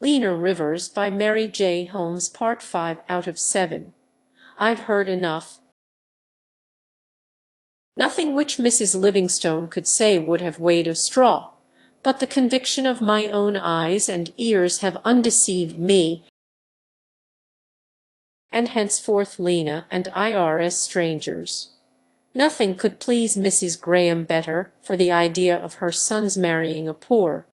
Lena Rivers by Mary Jane Holmes. Part 5 out of 7. I've heard enough. Nothing which Mrs. Livingstone could say would have weighed a straw, but the conviction of my own eyes and ears have undeceived me, and henceforth Lena and I are as strangers. Nothing could please Mrs. Graham better, for the idea of her son's marrying a poor,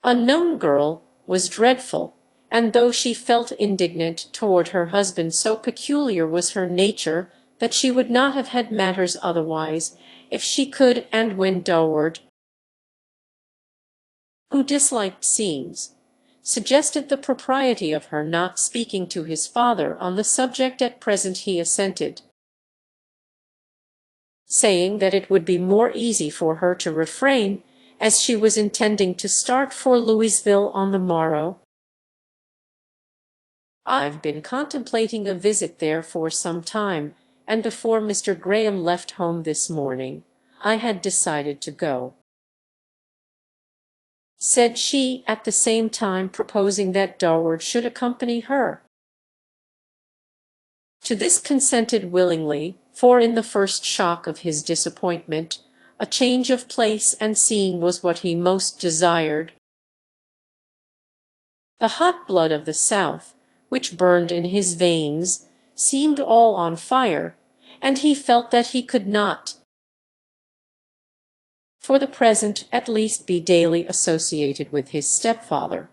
unknown girl was dreadful, and though she felt indignant toward her husband, so peculiar was her nature that she would not have had matters otherwise if she could. And when Durward, who disliked scenes, suggested the propriety of her not speaking to his father on the subject at present, he assented, saying that it would be more easy for her to refrain, as she was intending to start for Louisville on the morrow. I've been contemplating a visit there for some time, and before Mr. Graham left home this morning, I had decided to go," said she, at the same time proposing that Durward should accompany her. To this consented willingly, for in the first shock of his disappointment, a change of place and scene was what he most desired. The hot blood of the South, which burned in his veins, seemed all on fire, and he felt that he could not, for the present at least, be daily associated with his stepfather.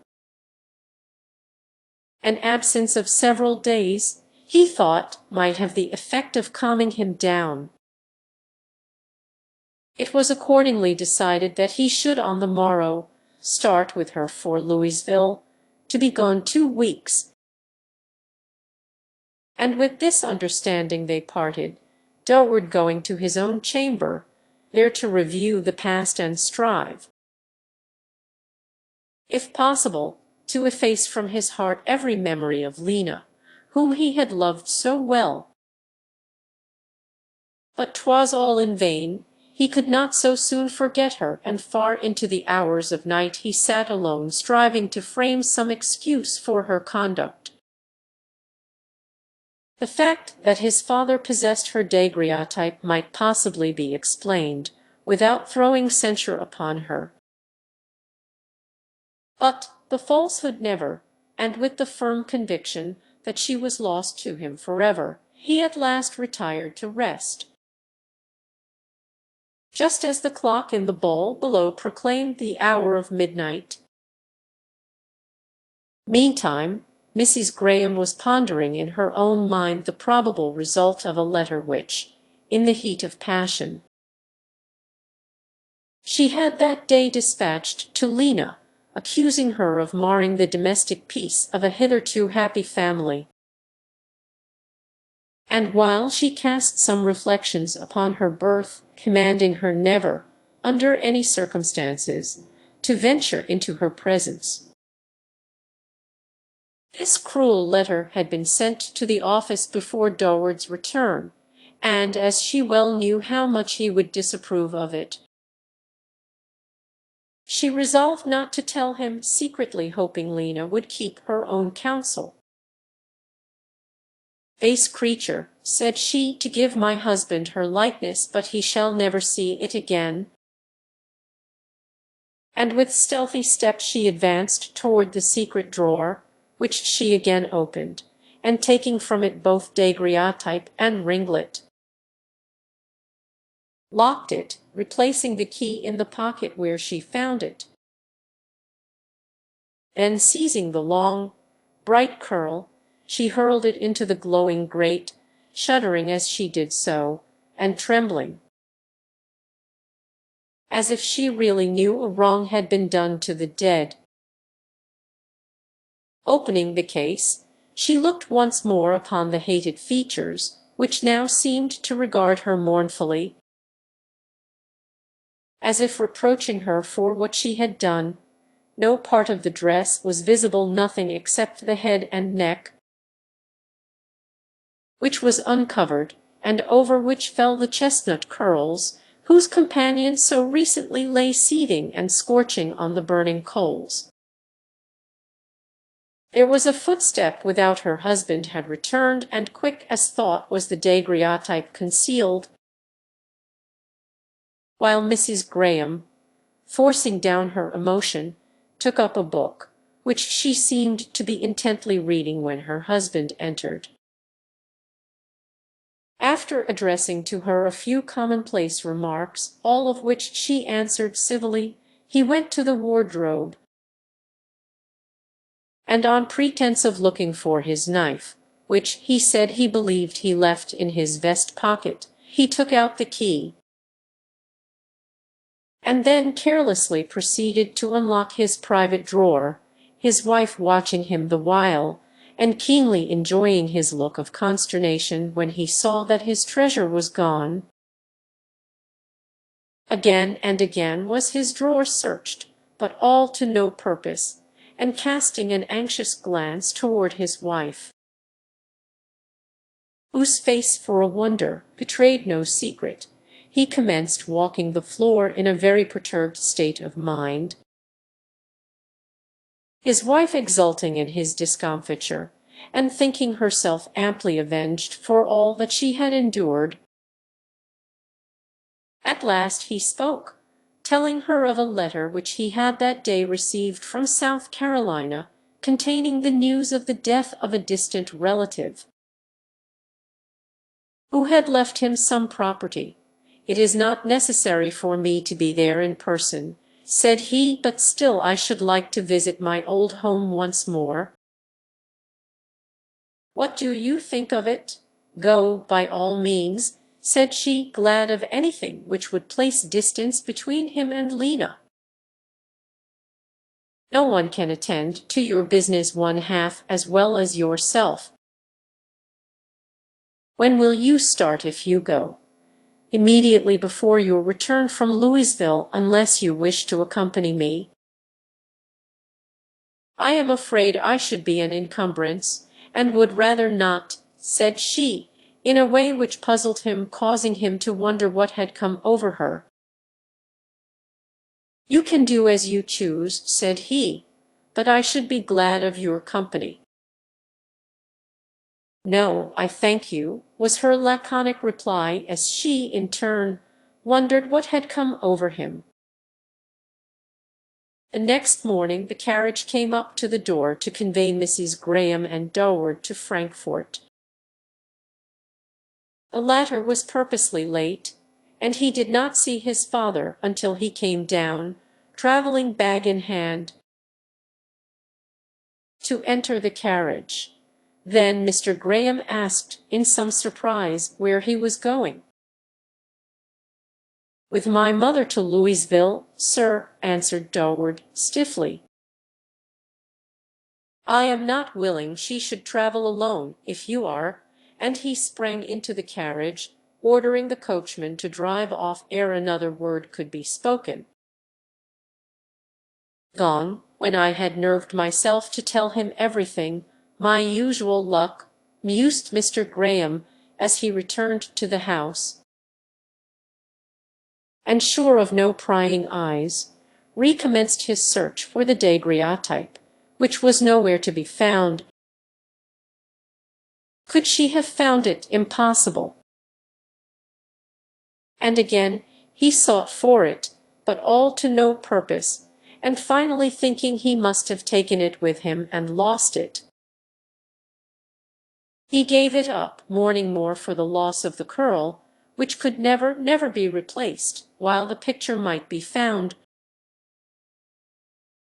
An absence of several days, he thought, might have the effect of calming him down. It was accordingly decided that he should on the morrow start with her for Louisville, to be gone 2 weeks. And with this understanding they parted, Durward going to his own chamber, there to review the past and strive, if possible, to efface from his heart every memory of Lena, whom he had loved so well. But 'twas all in vain. He could not so soon forget her, and far into the hours of night he sat alone, striving to frame some excuse for her conduct. The fact that his father possessed her daguerreotype might possibly be explained, without throwing censure upon her. But the falsehood never, and with the firm conviction that she was lost to him forever, he at last retired to rest, just as the clock in the bowl below proclaimed the hour of midnight. Meantime, Mrs. Graham was pondering in her own mind the probable result of a letter which, in the heat of passion, she had that day dispatched to Lena, accusing her of marring the domestic peace of a hitherto happy family. And while she cast some reflections upon her birth, commanding her never, under any circumstances, to venture into her presence, this cruel letter had been sent to the office before Durward's return, and as she well knew how much he would disapprove of it, she resolved not to tell him, secretly hoping Lena would keep her own counsel. "Base creature," said she, "to give my husband her likeness, but he shall never see it again." And with stealthy steps she advanced toward the secret drawer, which she again opened, and taking from it both daguerreotype and ringlet, locked it, replacing the key in the pocket where she found it. Then seizing the long, bright curl, she hurled it into the glowing grate, shuddering as she did so, and trembling, as if she really knew a wrong had been done to the dead. Opening the case, she looked once more upon the hated features, which now seemed to regard her mournfully, as if reproaching her for what she had done. No part of the dress was visible, nothing except the head and neck, which was uncovered, and over which fell the chestnut curls, whose companions so recently lay seething and scorching on the burning coals. There was a footstep without her husband had returned, and quick as thought was the daguerreotype concealed, while Mrs. Graham, forcing down her emotion, took up a book, which she seemed to be intently reading when her husband entered. After addressing to her a few commonplace remarks, all of which she answered civilly, he went to the wardrobe, and on pretense of looking for his knife, which he said he believed he left in his vest pocket, he took out the key, and then carelessly proceeded to unlock his private drawer, his wife watching him the while, and keenly enjoying his look of consternation when he saw that his treasure was gone. Again and again was his drawer searched, but all to no purpose, and casting an anxious glance toward his wife, whose face, for a wonder, betrayed no secret, he commenced walking the floor in a very perturbed state of mind. His wife exulting in his discomfiture, and thinking herself amply avenged for all that she had endured. At last he spoke, telling her of a letter which he had that day received from South Carolina, containing the news of the death of a distant relative, who had left him some property. "It is not necessary for me to be there in person," said he, "but still I should like to visit my old home once more. What do you think of it?" "Go, by all means," said she, glad of anything which would place distance between him and Lena. "No one can attend to your business one half as well as yourself." "When will you start if you go?" "Immediately before your return from Louisville, unless you wish to accompany me." "I am afraid I should be an encumbrance, and would rather not," said she, in a way which puzzled him, causing him to wonder what had come over her. "You can do as you choose," said he, "but I should be glad of your company." "No, I thank you," was her laconic reply, as she, in turn, wondered what had come over him. The next morning the carriage came up to the door to convey Mrs. Graham and Durward to Frankfort. The latter was purposely late, and he did not see his father until he came down, travelling bag in hand, to enter the carriage. Then Mr. Graham asked, in some surprise, where he was going. "With my mother to Louisville, sir," answered Durward, stiffly. "I am not willing she should travel alone, if you are," and he sprang into the carriage, ordering the coachman to drive off ere another word could be spoken. "Gone, when I had nerved myself to tell him everything. My usual luck," mused Mr. Graham as he returned to the house, and sure of no prying eyes, recommenced his search for the daguerreotype, which was nowhere to be found. Could she have found it? Impossible. And again he sought for it, but all to no purpose, and finally thinking he must have taken it with him and lost it, he gave it up, mourning more for the loss of the curl, which could never be replaced, while the picture might be found.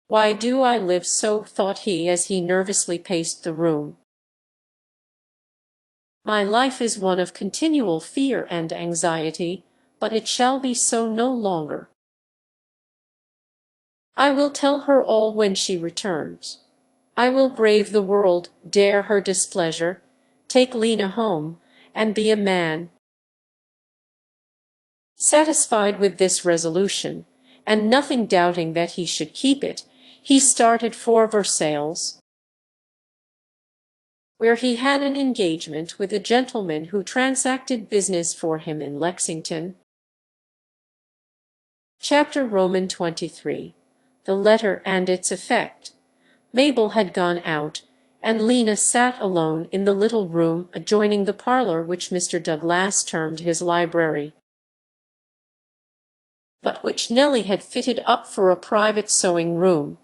"Why do I live so?" thought he as he nervously paced the room. "My life is one of continual fear and anxiety, but it shall be so no longer. I will tell her all when she returns. I will brave the world, dare her displeasure, take Lena home, and be a man." Satisfied with this resolution, and nothing doubting that he should keep it, he started for Versailles, where he had an engagement with a gentleman who transacted business for him in Lexington. Chapter XXIII. The letter and its effect. Mabel had gone out, and Lena sat alone in the little room adjoining the parlor which Mr. Douglas termed his library, but which Nellie had fitted up for a private sewing room.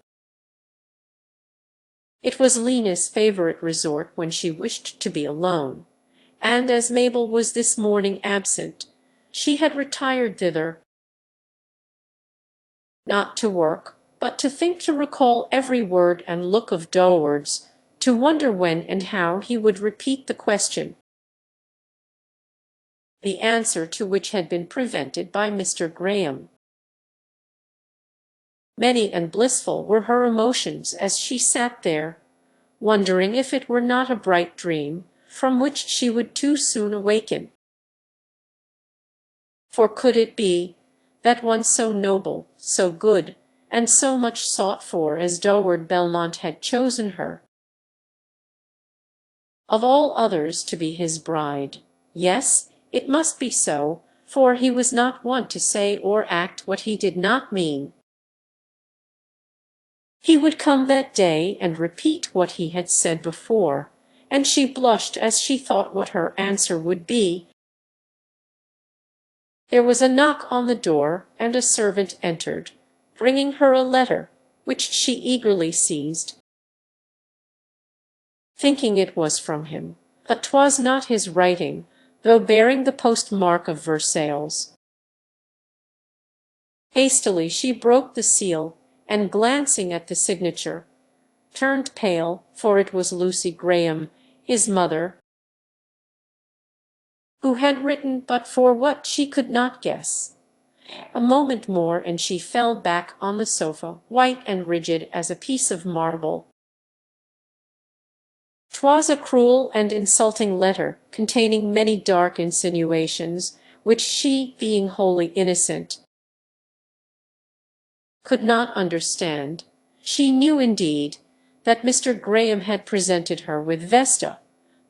It was Lena's favorite resort when she wished to be alone, and as Mabel was this morning absent, she had retired thither, not to work, but to think, to recall every word and look of Durward's, to wonder when and how he would repeat the question, the answer to which had been prevented by Mr. Graham. Many and blissful were her emotions as she sat there, wondering if it were not a bright dream, from which she would too soon awaken. For could it be that one so noble, so good, and so much sought for as Durward Belmont had chosen her, of all others, to be his bride? Yes, it must be so, for he was not one to say or act what he did not mean. He would come that day and repeat what he had said before, and she blushed as she thought what her answer would be. There was a knock on the door, and a servant entered, bringing her a letter, which she eagerly seized, thinking it was from him, but 'twas not his writing, though bearing the postmark of Versailles. Hastily she broke the seal, and glancing at the signature, turned pale, for it was Lucy Graham, his mother, who had written, but for what she could not guess. A moment more, and she fell back on the sofa, white and rigid as a piece of marble. 'Twas a cruel and insulting letter, containing many dark insinuations, which she, being wholly innocent, could not understand. She knew, indeed, that Mr. Graham had presented her with Vesta,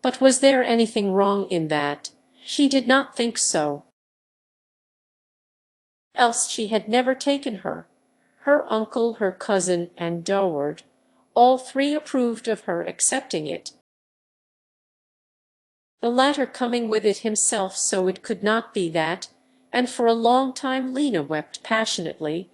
but was there anything wrong in that? She did not think so. Else she had never taken her. Her uncle, her cousin, and Durward, all three approved of her accepting it, the latter coming with it himself, so it could not be that, and for a long time Lena wept passionately,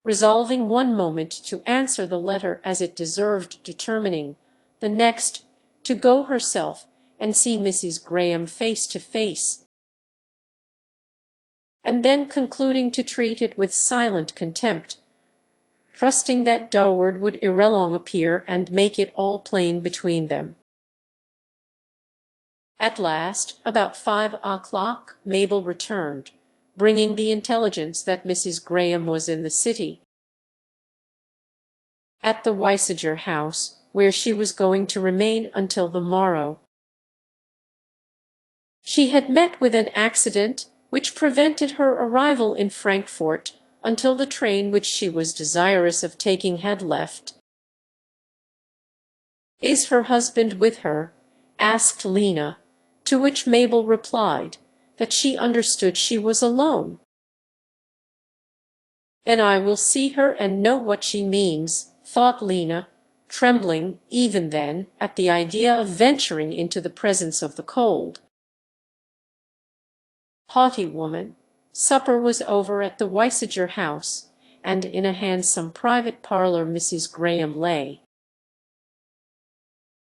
resolving one moment to answer the letter as it deserved, determining, the next, to go herself and see Mrs. Graham face to face, and then concluding to treat it with silent contempt, trusting that Durward would ere long appear and make it all plain between them. At last, about 5 o'clock, Mabel returned, bringing the intelligence that Mrs. Graham was in the city, at the Weisiger house, where she was going to remain until the morrow. She had met with an accident which prevented her arrival in Frankfort until the train which she was desirous of taking had left. "Is her husband with her?" asked Lena, to which Mabel replied that she understood she was alone. "Then I will see her and know what she means," thought Lena, trembling even then at the idea of venturing into the presence of the cold, haughty woman. Supper was over at the Weisiger house, and in a handsome private parlor Mrs. Graham lay,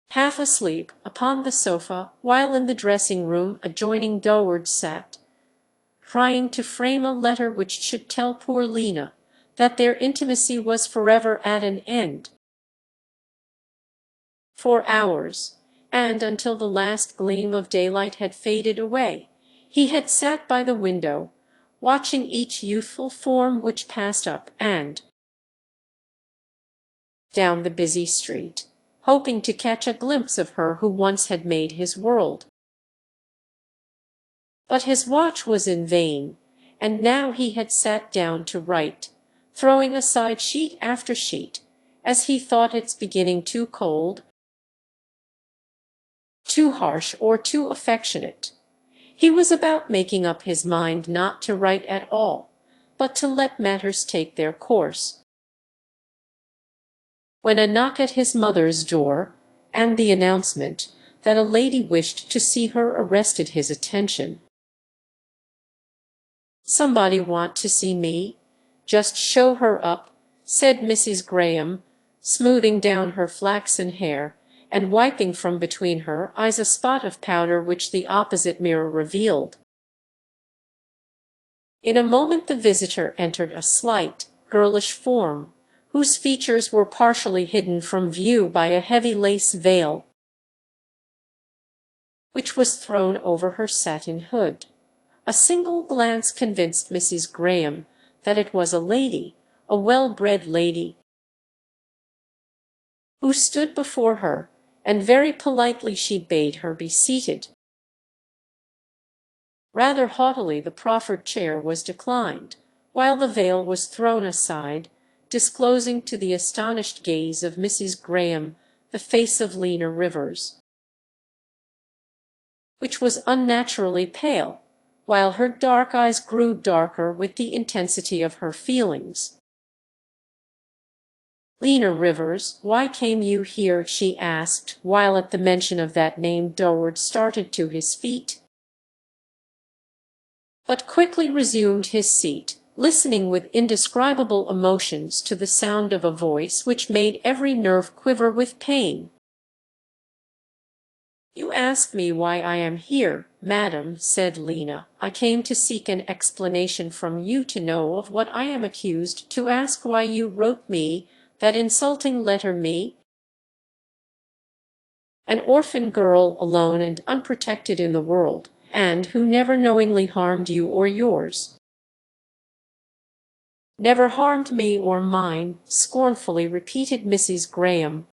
half asleep, upon the sofa, while in the dressing-room adjoining Durward sat, trying to frame a letter which should tell poor Lena that their intimacy was forever at an end. For hours, and until the last gleam of daylight had faded away, he had sat by the window, watching each youthful form which passed up and down the busy street, hoping to catch a glimpse of her who once had made his world. But his watch was in vain, and now he had sat down to write, throwing aside sheet after sheet, as he thought its beginning too cold, too harsh, or too affectionate. He was about making up his mind not to write at all, but to let matters take their course. when a knock at his mother's door, and the announcement that a lady wished to see her arrested his attention. "Somebody want to see me? Just show her up," said Mrs. Graham, smoothing down her flaxen hair, and wiping from between her eyes a spot of powder which the opposite mirror revealed. In a moment the visitor entered, a slight, girlish form, whose features were partially hidden from view by a heavy lace veil, which was thrown over her satin hood. A single glance convinced Mrs. Graham that it was a lady, a well-bred lady, who stood before her, and very politely she bade her be seated. Rather haughtily the proffered chair was declined, while the veil was thrown aside, disclosing to the astonished gaze of Mrs. Graham the face of Lena Rivers, which was unnaturally pale, while her dark eyes grew darker with the intensity of her feelings. "Lena Rivers, why came you here?" she asked, while at the mention of that name Durward started to his feet, but quickly resumed his seat, listening with indescribable emotions to the sound of a voice which made every nerve quiver with pain. "You ask me why I am here, madam," said Lena. "I came to seek an explanation from you, to know of what I am accused, to ask why you wrote me that insulting letter, me, an orphan girl, alone and unprotected in the world, and who never knowingly harmed you or yours." "Never harmed me or mine," scornfully repeated Mrs. Graham.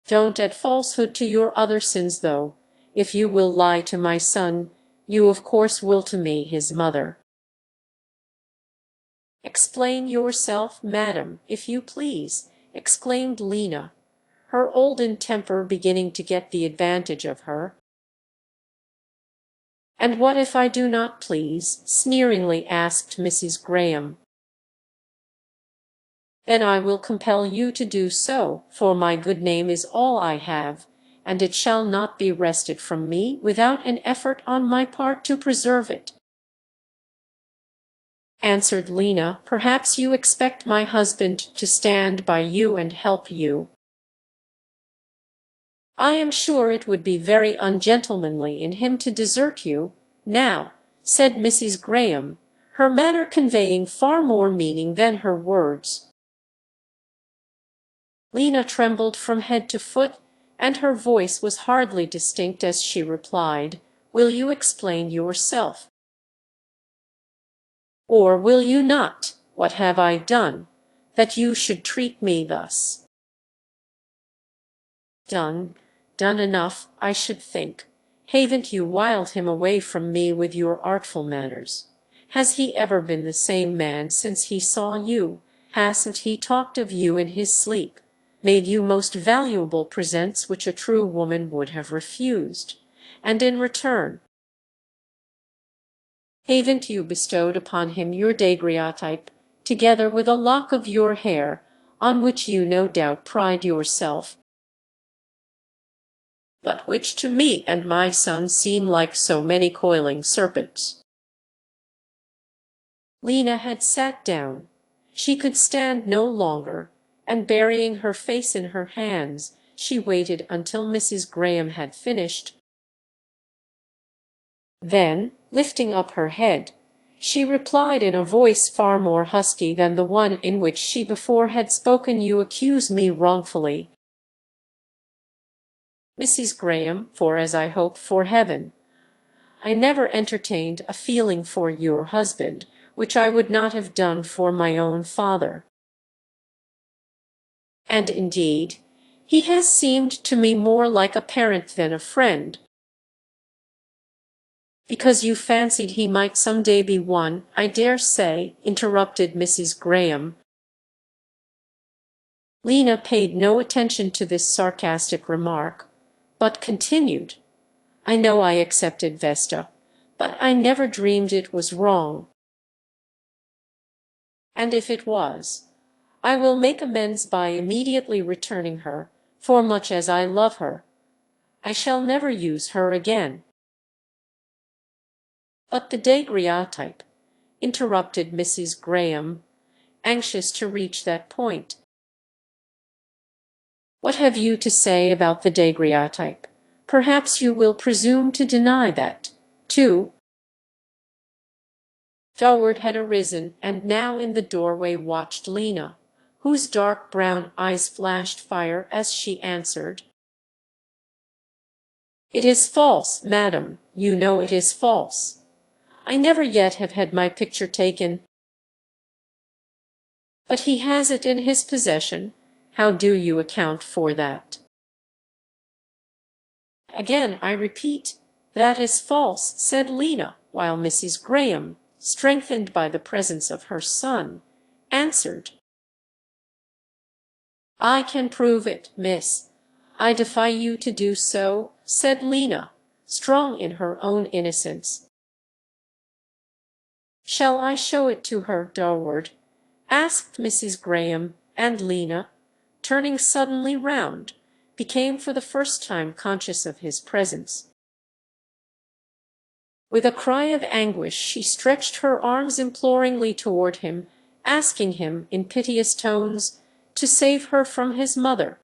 "Don't add falsehood to your other sins, though. If you will lie to my son, you of course will to me, his mother." "Explain yourself, madam, if you please," exclaimed Lena, her olden temper beginning to get the advantage of her. "And what if I do not please?" sneeringly asked Mrs. Graham. "Then I will compel you to do so, for my good name is all I have, and it shall not be wrested from me without an effort on my part to preserve it," answered Lena. "Perhaps you expect my husband to stand by you and help you. I am sure it would be very ungentlemanly in him to desert you, now," said Mrs. Graham, her manner conveying far more meaning than her words. Lena trembled from head to foot, and her voice was hardly distinct as she replied, "Will you explain yourself? Or will you not? What have I done, that you should treat me thus?" "Done? Done enough, I should think. Haven't you wiled him away from me with your artful manners? Has he ever been the same man since he saw you? Hasn't he talked of you in his sleep, made you most valuable presents which a true woman would have refused, and in return haven't you bestowed upon him your daguerreotype, together with a lock of your hair, on which you no doubt pride yourself, but which to me and my son seem like so many coiling serpents?" Lena had sat down. She could stand no longer, and burying her face in her hands, she waited until Mrs. Graham had finished. Then, lifting up her head, she replied in a voice far more husky than the one in which she before had spoken, "You accuse me wrongfully, Mrs. Graham, for, as I hope for heaven, I never entertained a feeling for your husband which I would not have done for my own father. And indeed, he has seemed to me more like a parent than a friend." "Because you fancied he might some day be one, I dare say," interrupted Mrs. Graham. Lena paid no attention to this sarcastic remark, but continued, "I know I accepted Vesta, but I never dreamed it was wrong. And if it was, I will make amends by immediately returning her, for much as I love her, I shall never use her again." "But the daguerreotype," interrupted Mrs. Graham, anxious to reach that point. "What have you to say about the daguerreotype? Perhaps you will presume to deny that, too." Durward had arisen, and now in the doorway watched Lena, whose dark brown eyes flashed fire as she answered, "It is false, madam, you know it is false. I never yet have had my picture taken." "But he has it in his possession. How do you account for that?" "Again I repeat, that is false," said Lena, while Mrs. Graham, strengthened by the presence of her son, answered, "I can prove it, miss. I defy you to do so," said Lena, strong in her own innocence. "Shall I show it to her, Durward?" asked Mrs. Graham, and Lena, turning suddenly round, became for the first time conscious of his presence. With a cry of anguish she stretched her arms imploringly toward him, asking him, in piteous tones, to save her from his mother.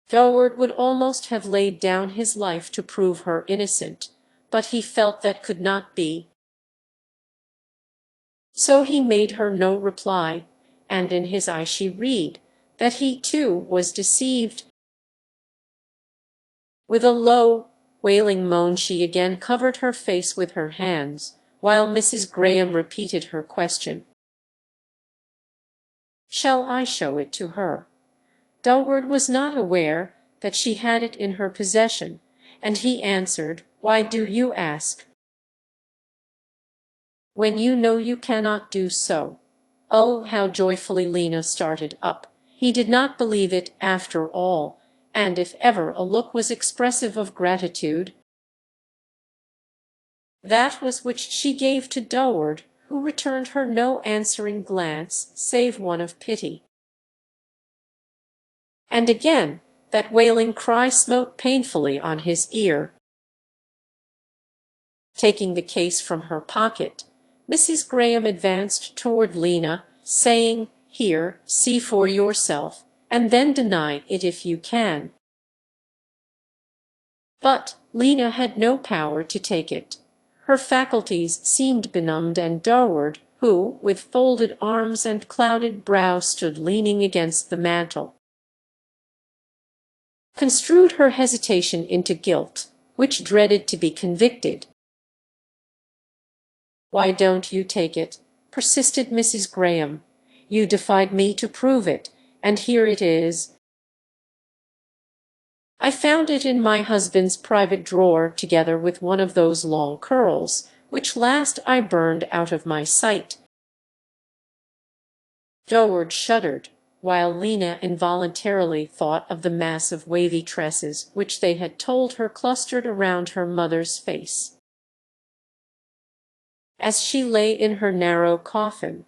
Durward would almost have laid down his life to prove her innocent, but he felt that could not be. So he made her no reply, and in his eye she read that he too was deceived. With a low, wailing moan she again covered her face with her hands, while Mrs. Graham repeated her question. "Shall I show it to her?" Durward was not aware that she had it in her possession, and he answered, "Why do you ask, when you know you cannot do so?" Oh, how joyfully Lena started up! He did not believe it, after all, and if ever a look was expressive of gratitude, that was which she gave to Durward, who returned her no answering glance save one of pity. And again that wailing cry smote painfully on his ear. Taking the case from her pocket, Mrs. Graham advanced toward Lena, saying, "Here, see for yourself, and then deny it if you can." But Lena had no power to take it. Her faculties seemed benumbed, and Durward, who, with folded arms and clouded brow, stood leaning against the mantel, construed her hesitation into guilt, which dreaded to be convicted. "Why don't you take it?" persisted Mrs. Graham. "You defied me to prove it, and here it is. I found it in my husband's private drawer, together with one of those long curls, which last I burned out of my sight." Durward shuddered, while Lena involuntarily thought of the mass of wavy tresses which they had told her clustered around her mother's face as she lay in her narrow coffin.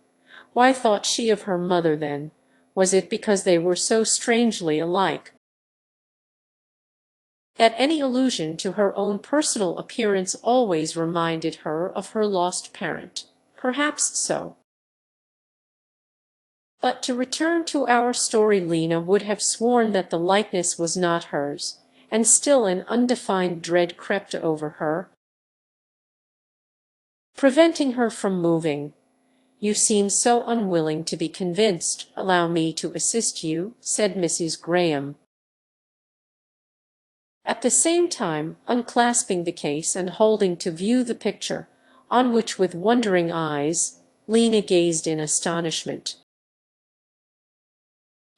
Why thought she of her mother then? Was it because they were so strangely alike? That any allusion to her own personal appearance always reminded her of her lost parent. Perhaps so. But to return to our story, Lena would have sworn that the likeness was not hers, and still an undefined dread crept over her, preventing her from moving. "You seem so unwilling to be convinced. Allow me to assist you," said Mrs. Graham, at the same time unclasping the case and holding to view the picture, on which with wondering eyes Lena gazed in astonishment.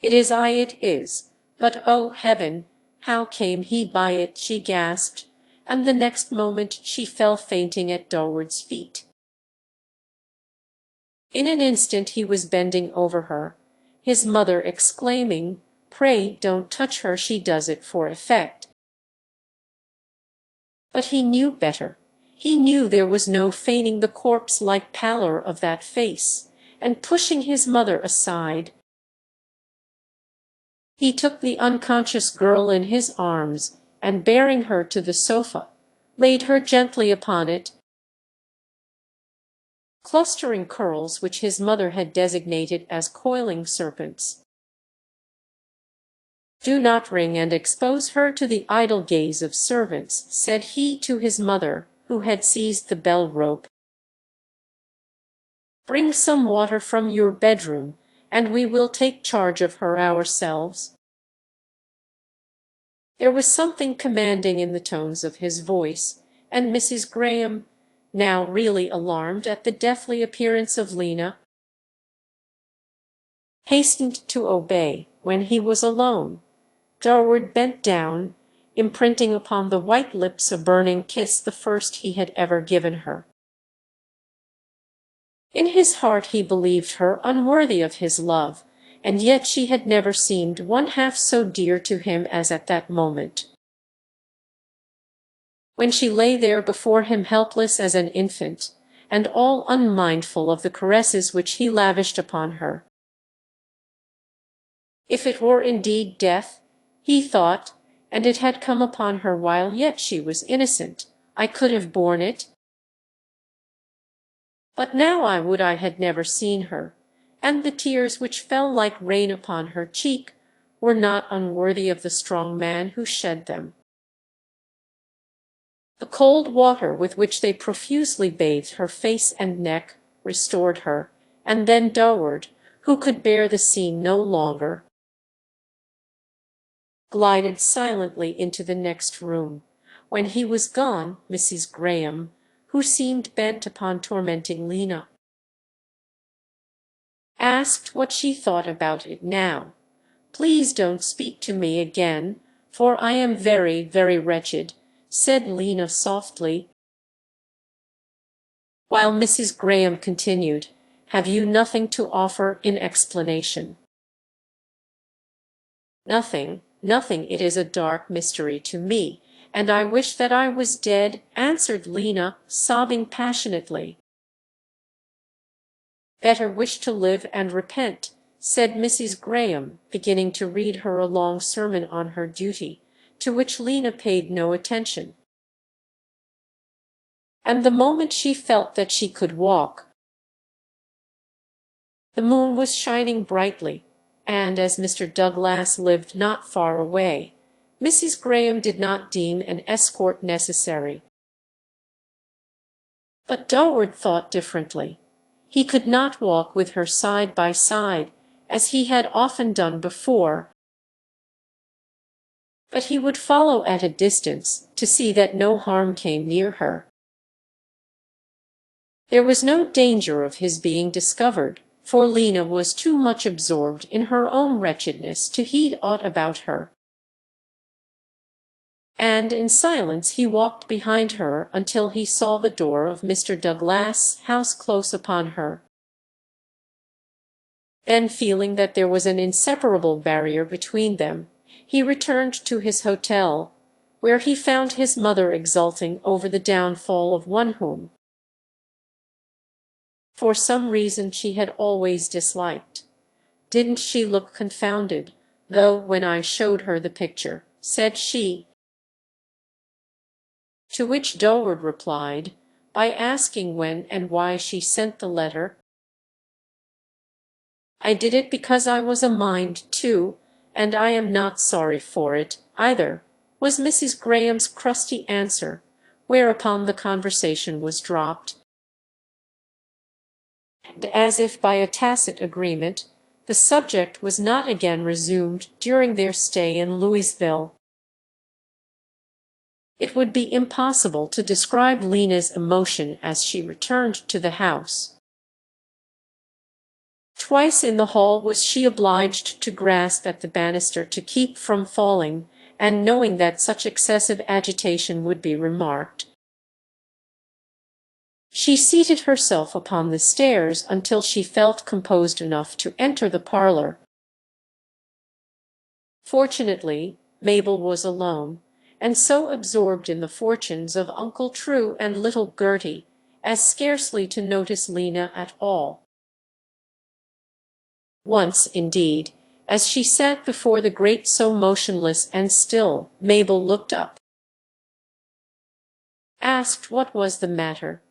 "It is I, it is. But, oh heaven, how came he by it?" she gasped, and the next moment she fell fainting at Durward's feet. In an instant he was bending over her, his mother exclaiming, "Pray don't touch her, she does it for effect." But he knew better. He knew there was no feigning the corpse-like pallor of that face, and pushing his mother aside, he took the unconscious girl in his arms, and bearing her to the sofa, laid her gently upon it. Clustering curls which his mother had designated as coiling serpents. "Do not ring and expose her to the idle gaze of servants," said he to his mother, who had seized the bell rope. "Bring some water from your bedroom, and we will take charge of her ourselves." There was something commanding in the tones of his voice, and Mrs. Graham, now really alarmed at the deathly appearance of Lena, hastened to obey. When he was alone, Dorward bent down, imprinting upon the white lips a burning kiss, the first he had ever given her. In his heart he believed her unworthy of his love, and yet she had never seemed one half so dear to him as at that moment, when she lay there before him helpless as an infant, and all unmindful of the caresses which he lavished upon her. If it were indeed death, he thought, and it had come upon her while yet she was innocent, I could have borne it. But now I would I had never seen her, and the tears which fell like rain upon her cheek were not unworthy of the strong man who shed them. The cold water with which they profusely bathed her face and neck restored her, and then Dorward, who could bear the scene no longer, glided silently into the next room. When he was gone, Mrs. Graham, who seemed bent upon tormenting Lena, asked what she thought about it now. "Please don't speak to me again, for I am very, very wretched," said Lena softly, while Mrs. Graham continued, "Have you nothing to offer in explanation?" "Nothing, nothing. It is a dark mystery to me, and I wish that I was dead," answered Lena, sobbing passionately. "Better wish to live and repent," said Mrs. Graham, beginning to read her a long sermon on her duty, to which Lena paid no attention. And the moment she felt that she could walk, the moon was shining brightly, and as Mr. Douglas lived not far away, Mrs. Graham did not deem an escort necessary. But Dorward thought differently. He could not walk with her side by side, as he had often done before, but he would follow at a distance to see that no harm came near her. There was no danger of his being discovered, for Lena was too much absorbed in her own wretchedness to heed aught about her. And in silence he walked behind her until he saw the door of Mr. Douglas' house close upon her. Then, feeling that there was an inseparable barrier between them, he returned to his hotel, where he found his mother exulting over the downfall of one whom, for some reason, she had always disliked. "Didn't she look confounded, though, when I showed her the picture?" said she. To which Dorward replied by asking when and why she sent the letter. "I did it because I was a mind to, and I am not sorry for it, either," was Mrs. Graham's crusty answer, whereupon the conversation was dropped. And as if by a tacit agreement, the subject was not again resumed during their stay in Louisville. It would be impossible to describe Lena's emotion as she returned to the house. Twice in the hall was she obliged to grasp at the banister to keep from falling, and knowing that such excessive agitation would be remarked, she seated herself upon the stairs until she felt composed enough to enter the parlor. Fortunately, Mabel was alone, and so absorbed in the fortunes of Uncle True and little Gertie as scarcely to notice Lena at all. Once, indeed, as she sat before the grate so motionless and still, Mabel looked up, asked what was the matter.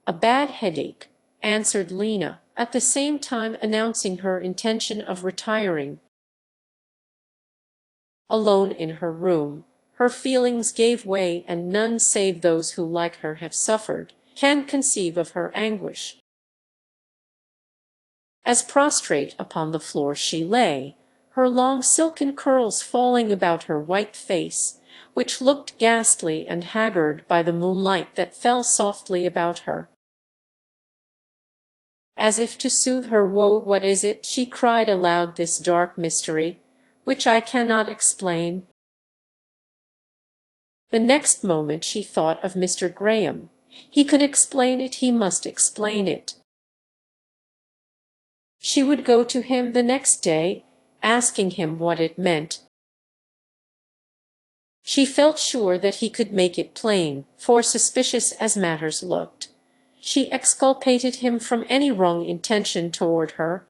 "A bad headache," answered Lena, at the same time announcing her intention of retiring. Alone in her room, her feelings gave way, and none save those who, like her, have suffered, can conceive of her anguish. As prostrate upon the floor she lay, her long silken curls falling about her white face, which looked ghastly and haggard by the moonlight that fell softly about her. As if to soothe her woe, "What is it?" she cried aloud, "this dark mystery, which I cannot explain?" The next moment she thought of Mr. Graham. He could explain it, he must explain it. She would go to him the next day, asking him what it meant. She felt sure that he could make it plain, for suspicious as matters looked, she exculpated him from any wrong intention toward her.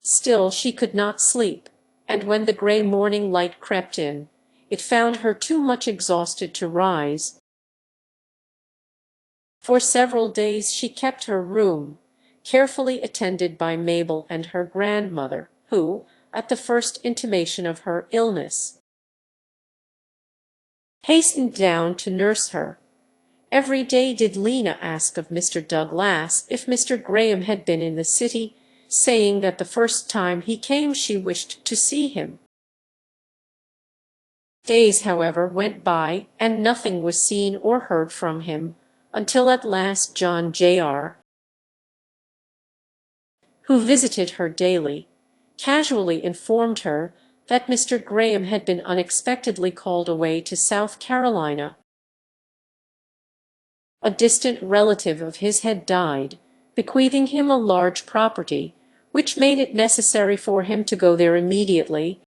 Still she could not sleep, and when the gray morning light crept in, it found her too much exhausted to rise. For several days she kept her room, carefully attended by Mabel and her grandmother, who, at the first intimation of her illness, hastened down to nurse her. Every day did Lena ask of Mr. Douglas if Mr. Graham had been in the city, saying that the first time he came she wished to see him. Days, however, went by, and nothing was seen or heard from him, until at last John Jr., who visited her daily, casually informed her that Mr. Graham had been unexpectedly called away to South Carolina. A distant relative of his had died, bequeathing him a large property, which made it necessary for him to go there immediately.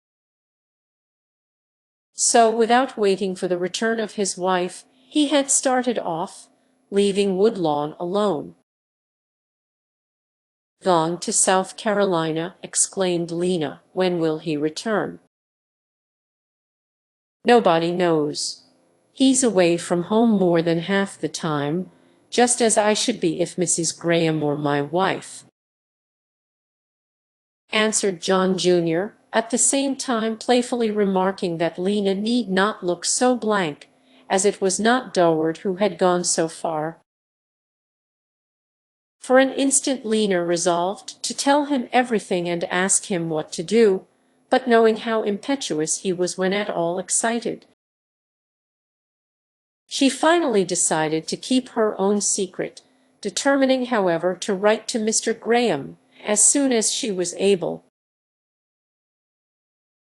So, without waiting for the return of his wife, he had started off, leaving Woodlawn alone. "Gone to South Carolina," exclaimed Lena. "When will he return?" "Nobody knows. He's away from home more than half the time, just as I should be if Mrs. Graham were my wife," answered John Jr., at the same time playfully remarking that Lena need not look so blank, as it was not Durward who had gone so far. For an instant Lena resolved to tell him everything and ask him what to do, but knowing how impetuous he was when at all excited, she finally decided to keep her own secret, determining, however, to write to Mr. Graham as soon as she was able.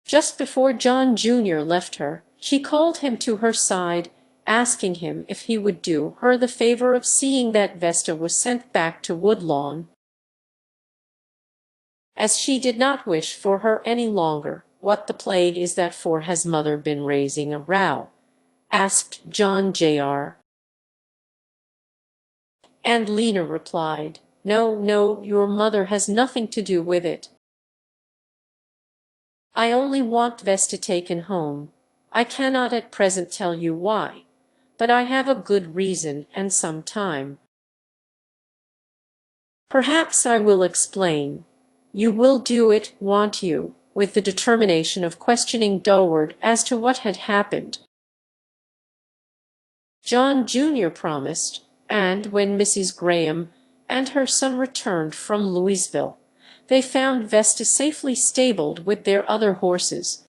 Just before John Jr. left her, she called him to her side, asking him if he would do her the favor of seeing that Vesta was sent back to Woodlawn, as she did not wish for her any longer. "What the plague is that for? Has mother been raising a row?" asked John Jr. And Lena replied, "No, no, your mother has nothing to do with it. I only want Vesta taken home. I cannot at present tell you why, but I have a good reason and some time. Perhaps I will explain. You will do it, won't you?" with the determination of questioning Durward as to what had happened. John Jr. promised, and when Mrs. Graham and her son returned from Louisville, they found Vesta safely stabled with their other horses,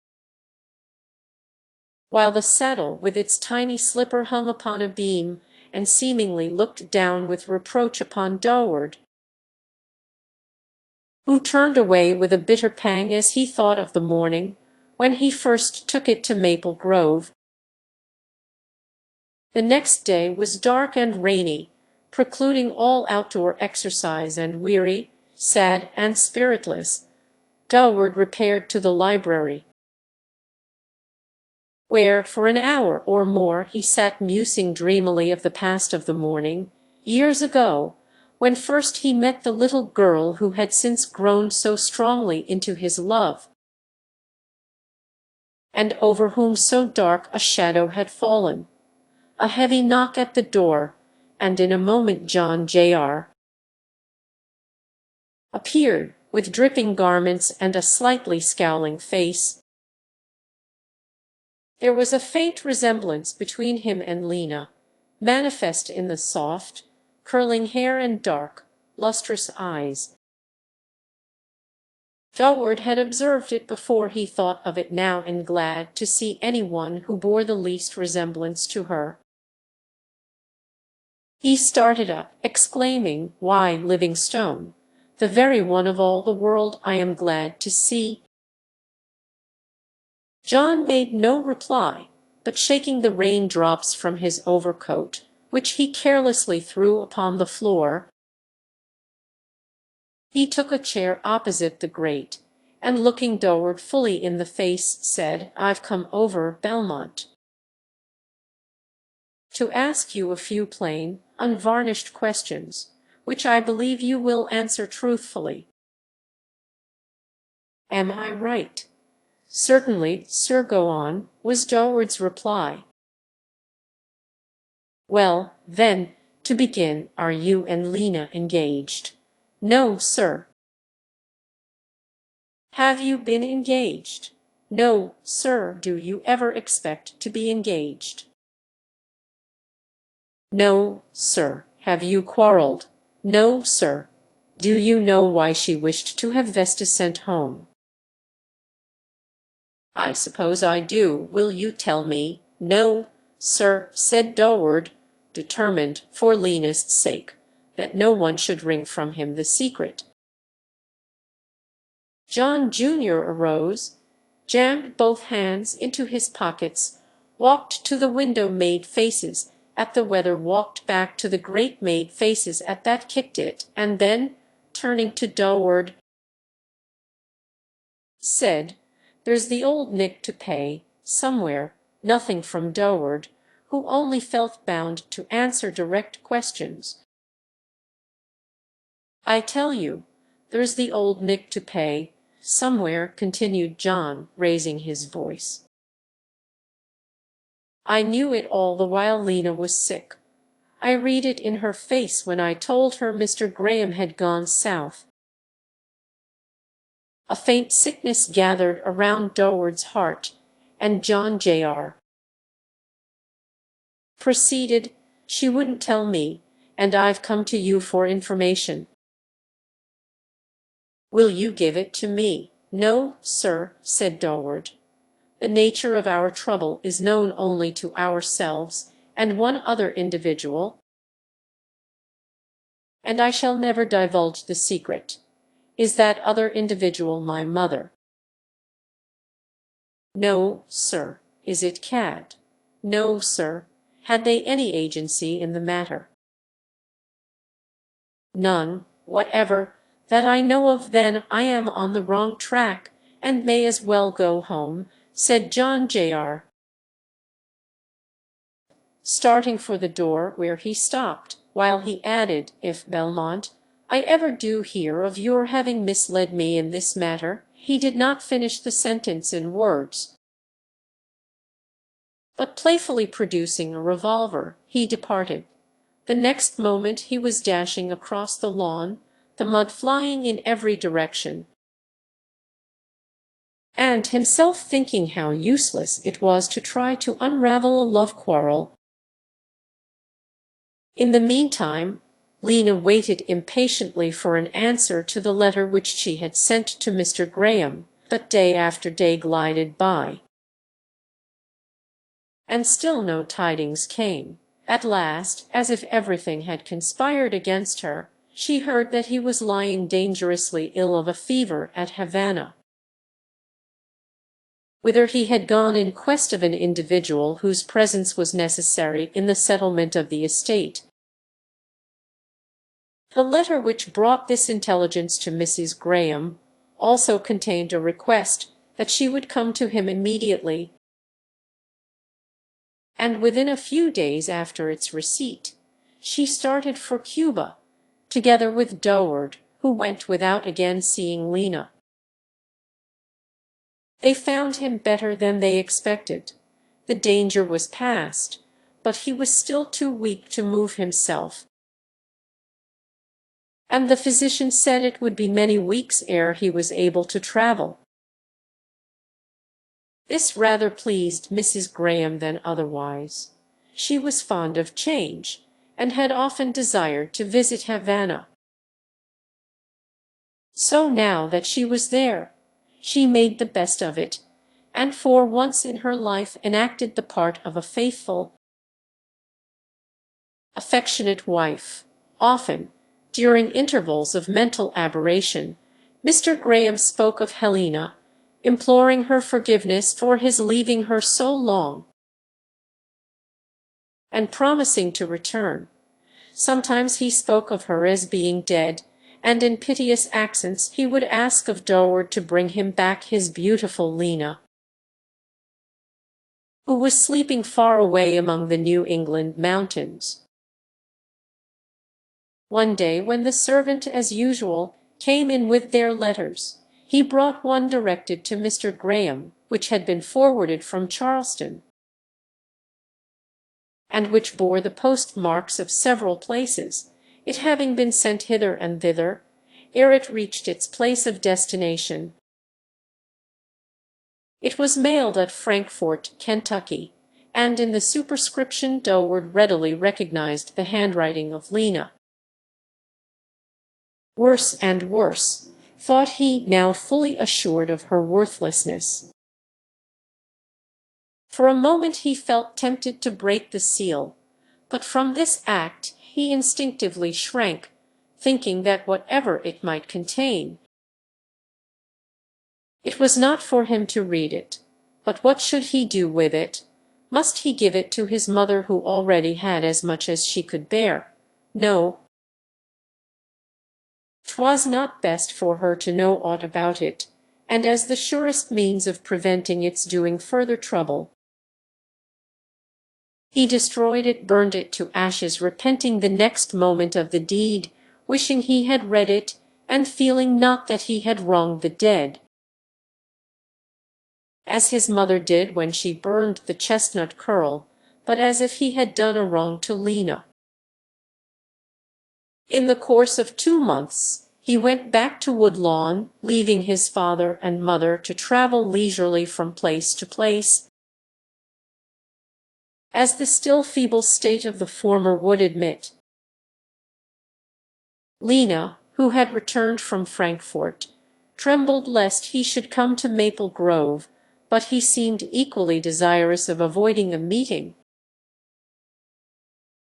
while the saddle with its tiny slipper hung upon a beam, and seemingly looked down with reproach upon Durward, who turned away with a bitter pang as he thought of the morning when he first took it to Maple Grove. The next day was dark and rainy, precluding all outdoor exercise, and weary, sad, and spiritless, Durward repaired to the library, where for an hour or more he sat musing dreamily of the past of the morning, years ago, when first he met the little girl who had since grown so strongly into his love, and over whom so dark a shadow had fallen. A heavy knock at the door, and in a moment John Jr. appeared, with dripping garments and a slightly scowling face. There was a faint resemblance between him and Lena, manifest in the soft, curling hair and dark, lustrous eyes. Joward had observed it before he thought of it now, and glad to see anyone who bore the least resemblance to her. He started up, exclaiming, "Why, Livingstone, the very one of all the world I am glad to see!" John made no reply, but shaking the rain-drops from his overcoat, which he carelessly threw upon the floor, he took a chair opposite the grate, and looking Joward fully in the face, said, "I've come over, Belmont, to ask you a few plain, unvarnished questions, which I believe you will answer truthfully. Am I right?" "Certainly, sir, go on," was Joward's reply. "Well, then, to begin, are you and Lena engaged?" "No, sir." "Have you been engaged?" "No, sir." "Do you ever expect to be engaged?" "No, sir." "Have you quarreled?" "No, sir." "Do you know why she wished to have Vesta sent home?" "I suppose I do. Will you tell me?" "No, sir," said Joward, determined, for Lena's sake, that no one should wring from him the secret. John Jr. arose, jammed both hands into his pockets, walked to the window, made faces at the weather, walked back to the grate, made faces at that, kicked it, and then, turning to Joward, said, "There's the old Nick to pay, somewhere." Nothing from Joward, who only felt bound to answer direct questions. "I tell you, there's the old Nick to pay, somewhere," continued John, raising his voice. "I knew it all the while Lena was sick. I read it in her face when I told her Mr. Graham had gone south." A faint sickness gathered around Joward's heart, and John Jr. proceeded, "She wouldn't tell me, and I've come to you for information." "Will you give it to me?" "No, sir," said Joward. "The nature of our trouble is known only to ourselves and one other individual, and I shall never divulge the secret. Is that other individual my mother?" "No, sir." "Is it Cad?" "No, sir." "Had they any agency in the matter?" "None whatever, that I know of." "Then I am on the wrong track, and may as well go home," said John Jr., starting for the door, where he stopped, while he added, "If, Belmont, I ever do hear of your having misled me in this matter—" He did not finish the sentence in words, but playfully producing a revolver, he departed. The next moment he was dashing across the lawn, the mud flying in every direction, and himself thinking how useless it was to try to unravel a love quarrel. In the meantime, Lena waited impatiently for an answer to the letter which she had sent to Mr. Graham, but day after day glided by, and still no tidings came. At last, as if everything had conspired against her, she heard that he was lying dangerously ill of a fever at Havana, whither he had gone in quest of an individual whose presence was necessary in the settlement of the estate. The letter which brought this intelligence to Mrs. Graham also contained a request that she would come to him immediately, and within a few days after its receipt she started for Cuba, together with Durward, who went without again seeing Lena. They found him better than they expected. The danger was past, but he was still too weak to move himself, and the physician said it would be many weeks ere he was able to travel. This rather pleased Mrs. Graham than otherwise. She was fond of change, and had often desired to visit Havana. So now that she was there, she made the best of it, and for once in her life enacted the part of a faithful, affectionate wife. Often, during intervals of mental aberration, Mr. Graham spoke of Helena, imploring her forgiveness for his leaving her so long, and promising to return. Sometimes he spoke of her as being dead, and in piteous accents he would ask of Durward to bring him back his beautiful Lena, who was sleeping far away among the New England mountains. One day, when the servant, as usual, came in with their letters, he brought one directed to Mr. Graham, which had been forwarded from Charleston, and which bore the postmarks of several places, it having been sent hither and thither, ere it reached its place of destination. It was mailed at Frankfort, Kentucky, and in the superscription Durward readily recognized the handwriting of Lena. Worse and worse, thought he, now fully assured of her worthlessness. For a moment he felt tempted to break the seal, but from this act he instinctively shrank, thinking that whatever it might contain, it was not for him to read it. But what should he do with it? Must he give it to his mother, who already had as much as she could bear? No, 'twas not best for her to know aught about it, and as the surest means of preventing its doing further trouble, he destroyed it, burned it to ashes, repenting the next moment of the deed, wishing he had read it, and feeling not that he had wronged the dead, as his mother did when she burned the chestnut curl, but as if he had done a wrong to Lena. In the course of 2 months he went back to Woodlawn, leaving his father and mother to travel leisurely from place to place, as the still feeble state of the former would admit. Lena, who had returned from Frankfort, trembled lest he should come to Maple Grove, but he seemed equally desirous of avoiding a meeting,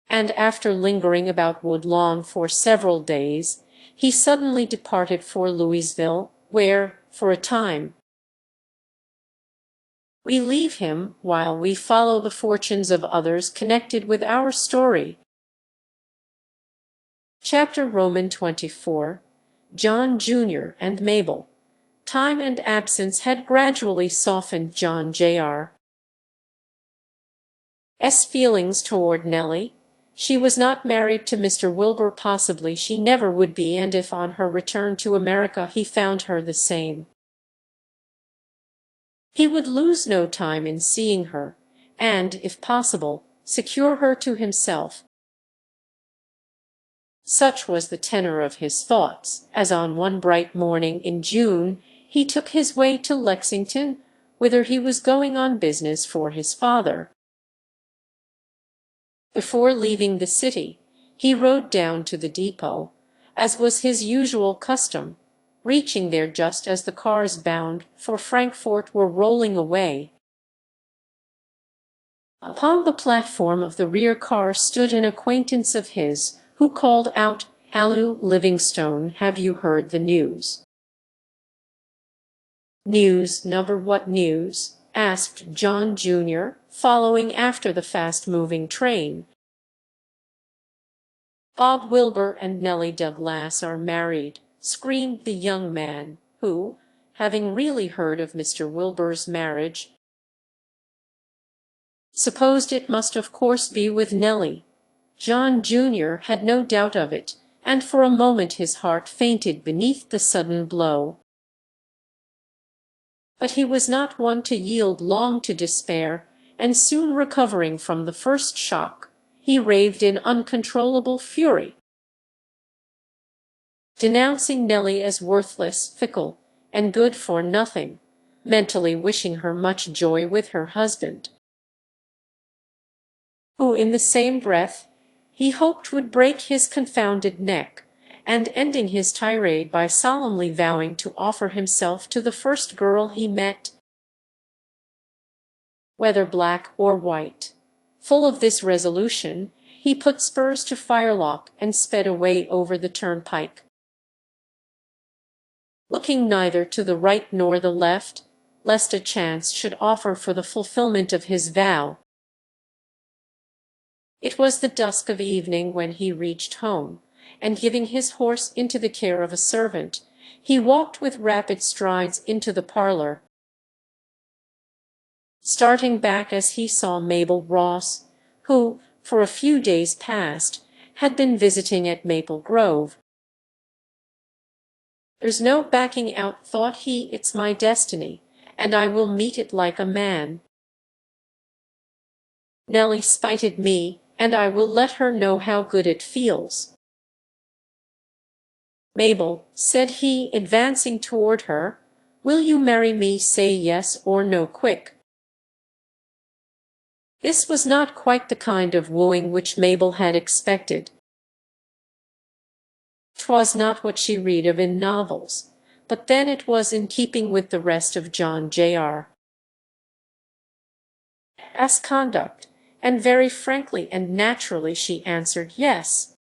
and after lingering about Woodlawn for several days, he suddenly departed for Louisville, where, for a time, we leave him while we follow the fortunes of others connected with our story. Chapter Roman 24. John Jr. and Mabel. Time and absence had gradually softened John Jr.'s feelings toward Nellie. She was not married to Mr. Wilbur, possibly she never would be, and if on her return to America he found her the same, he would lose no time in seeing her, and, if possible, secure her to himself. Such was the tenor of his thoughts, as on one bright morning in June he took his way to Lexington, whither he was going on business for his father. Before leaving the city, he rode down to the depot, as was his usual custom, reaching there just as the cars bound for Frankfort were rolling away. Upon the platform of the rear car stood an acquaintance of his, who called out, "Halloo, Livingstone, have you heard the news?" "News, number what news?" asked John Jr., following after the fast-moving train. "Bob Wilbur and Nellie Douglas are married," screamed the young man, who, having really heard of Mr. Wilbur's marriage, supposed it must of course be with Nellie. John Jr. had no doubt of it, and for a moment his heart fainted beneath the sudden blow. But he was not one to yield long to despair, and soon recovering from the first shock, he raved in uncontrollable fury, denouncing Nellie as worthless, fickle, and good for nothing, mentally wishing her much joy with her husband, who in the same breath he hoped would break his confounded neck, and ending his tirade by solemnly vowing to offer himself to the first girl he met, whether black or white. Full of this resolution, he put spurs to firelock and sped away over the turnpike, looking neither to the right nor the left, lest a chance should offer for the fulfillment of his vow. It was the dusk of evening when he reached home, and giving his horse into the care of a servant, he walked with rapid strides into the parlor, starting back as he saw Mabel Ross, who, for a few days past, had been visiting at Maple Grove. "There's no backing out," thought he, "it's my destiny, and I will meet it like a man. Nellie spited me, and I will let her know how good it feels." "Mabel," said he, advancing toward her, "will you marry me? Say yes or no quick." This was not quite the kind of wooing which Mabel had expected. 'Twas not what she read of in novels, but then it was in keeping with the rest of John Jr. S. conduct, and very frankly and naturally she answered yes.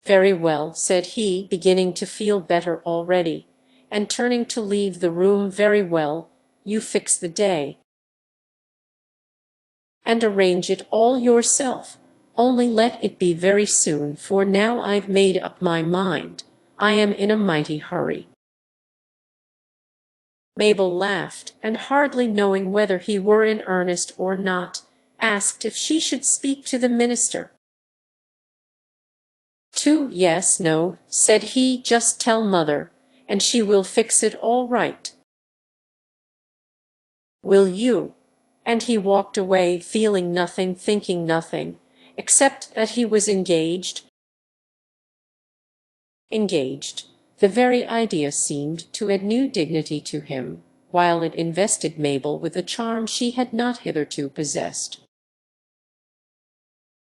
"Very well," said he, beginning to feel better already, and turning to leave the room. "Very well, you fix the day and arrange it all yourself. Only let it be very soon, for now I've made up my mind, I am in a mighty hurry." Mabel laughed, and hardly knowing whether he were in earnest or not, asked if she should speak to the minister. Yes, no," said he, "just tell mother, and she will fix it all right." "Will you?" And he walked away, feeling nothing, thinking nothing, except that he was engaged. Engaged. The very idea seemed to add new dignity to him, while it invested Mabel with a charm she had not hitherto possessed.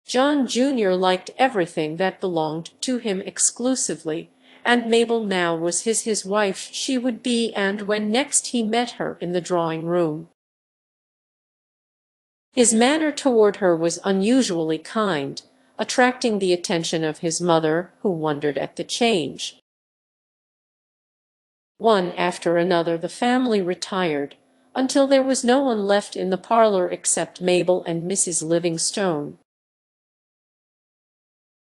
John Jr. liked everything that belonged to him exclusively, and Mabel now was his wife she would be. And when next he met her in the drawing-room, his manner toward her was unusually kind, attracting the attention of his mother, who wondered at the change. One after another the family retired, until there was no one left in the parlor except Mabel and Mrs. Livingstone,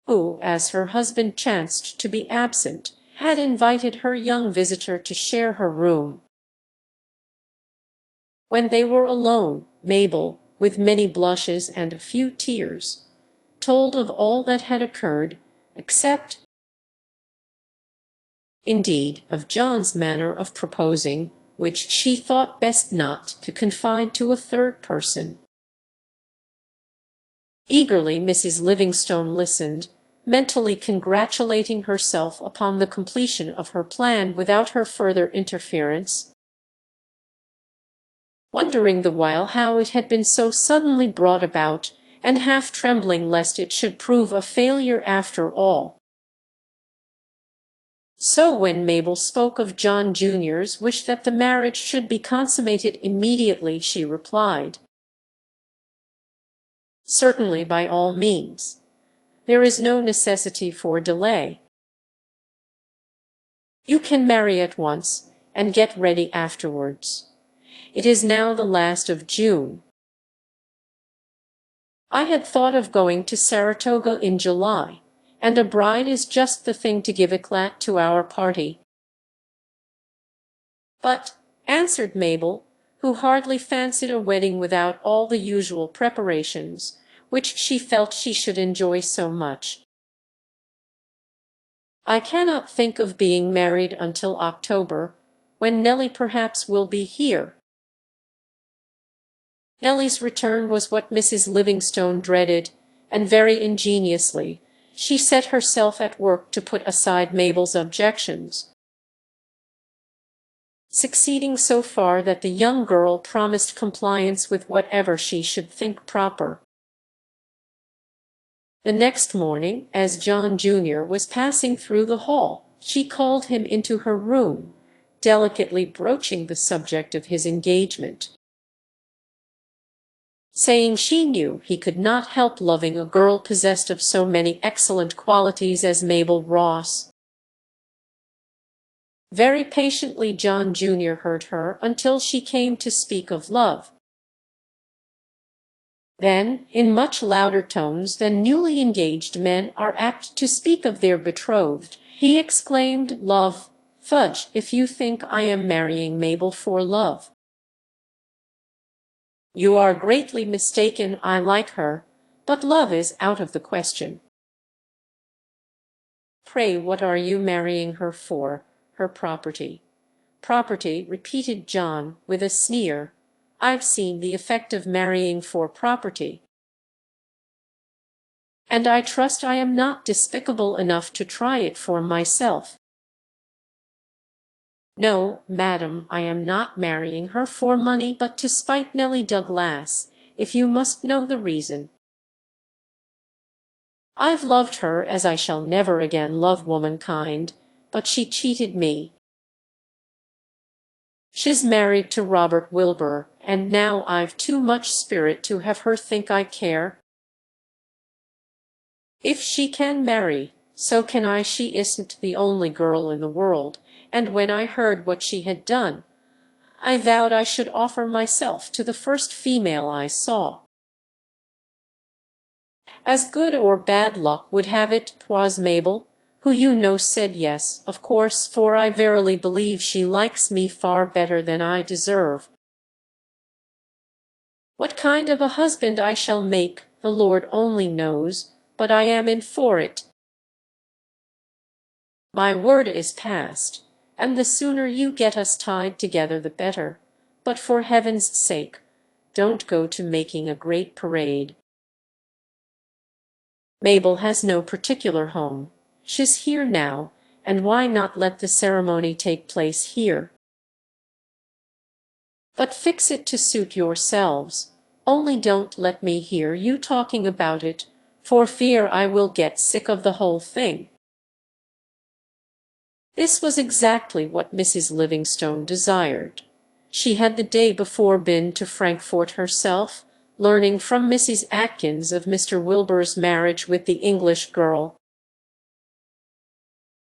who, as her husband chanced to be absent, had invited her young visitor to share her room. When they were alone, Mabel, with many blushes and a few tears, told of all that had occurred, except, indeed, of John's manner of proposing, which she thought best not to confide to a third person. Eagerly Mrs. Livingstone listened, mentally congratulating herself upon the completion of her plan without her further interference, wondering the while how it had been so suddenly brought about, and half trembling lest it should prove a failure after all. So when Mabel spoke of John Jr.'s wish that the marriage should be consummated immediately, she replied, "Certainly, by all means. There is no necessity for delay. You can marry at once, and get ready afterwards. It is now the last of June. I had thought of going to Saratoga in July, and a bride is just the thing to give eclat to our party." "But," answered Mabel, who hardly fancied a wedding without all the usual preparations, which she felt she should enjoy so much, I cannot think of being married until October, when Nellie perhaps will be here. Nellie's return was what Mrs. Livingstone dreaded, and very ingeniously she set herself at work to put aside Mabel's objections, succeeding so far that the young girl promised compliance with whatever she should think proper. The next morning, as John Jr. was passing through the hall, she called him into her room, delicately broaching the subject of his engagement, saying she knew he could not help loving a girl possessed of so many excellent qualities as Mabel Ross. Very patiently John Jr. heard her until she came to speak of love. Then, in much louder tones than newly engaged men are apt to speak of their betrothed, he exclaimed, "Love! Fudge, if you think I am marrying Mabel for love! You are greatly mistaken. I like her, but love is out of the question." "Pray, what are you marrying her for? Her property." "Property," repeated John, with a sneer. "I've seen the effect of marrying for property. And I trust I am not despicable enough to try it for myself. No, madam, I am not marrying her for money, but to spite Nellie Douglas, if you must know the reason. I've loved her as I shall never again love womankind, but she cheated me. She's married to Robert Wilbur, and now I've too much spirit to have her think I care. If she can marry, so can I. She isn't the only girl in the world, and when I heard what she had done, I vowed I should offer myself to the first female I saw. As good or bad luck would have it, 'twas Mabel, who you know said yes, of course, for I verily believe she likes me far better than I deserve. What kind of a husband I shall make, the Lord only knows, but I am in for it. My word is passed, and the sooner you get us tied together the better, but for heaven's sake, don't go to making a great parade. Mabel has no particular home. She's here now, and why not let the ceremony take place here? But fix it to suit yourselves, only don't let me hear you talking about it, for fear I will get sick of the whole thing." This was exactly what Mrs. Livingstone desired. She had the day before been to Frankfort herself, learning from Mrs. Atkins of Mr. Wilbur's marriage with the English girl.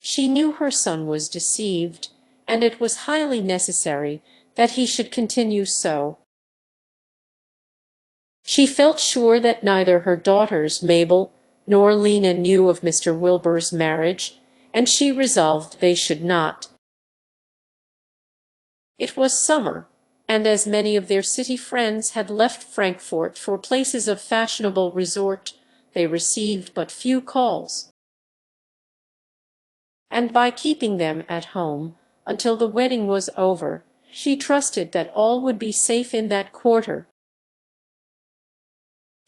She knew her son was deceived, and it was highly necessary that he should continue so. She felt sure that neither her daughters, Mabel nor Lena, knew of Mr. Wilbur's marriage, and she resolved they should not. It was summer, and as many of their city friends had left Frankfort for places of fashionable resort, they received but few calls. And by keeping them at home until the wedding was over, she trusted that all would be safe in that quarter.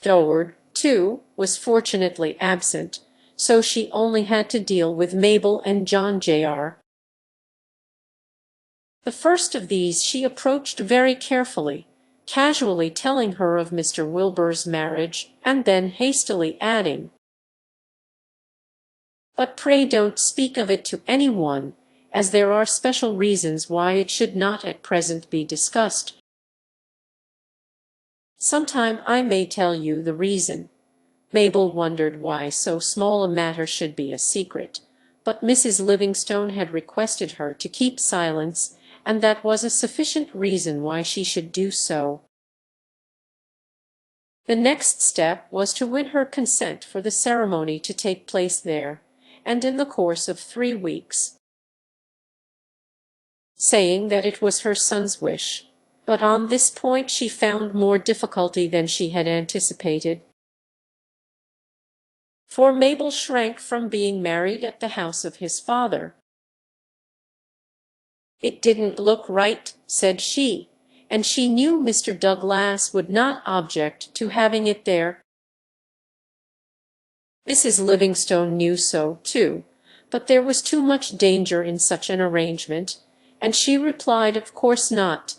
Howard, too, was fortunately absent, so she only had to deal with Mabel and John Jr. The first of these she approached very carefully, casually telling her of Mr. Wilbur's marriage, and then hastily adding, "But pray don't speak of it to any one, as there are special reasons why it should not at present be discussed. Sometime I may tell you the reason." Mabel wondered why so small a matter should be a secret, but Mrs. Livingstone had requested her to keep silence, and that was a sufficient reason why she should do so. The next step was to win her consent for the ceremony to take place there, and in the course of 3 weeks, saying that it was her son's wish. But on this point she found more difficulty than she had anticipated. for Mabel shrank from being married at the house of his father. It didn't look right, said she, and she knew Mr. Douglas would not object to having it there. Mrs. Livingstone knew so, too, but there was too much danger in such an arrangement, and she replied, of course not.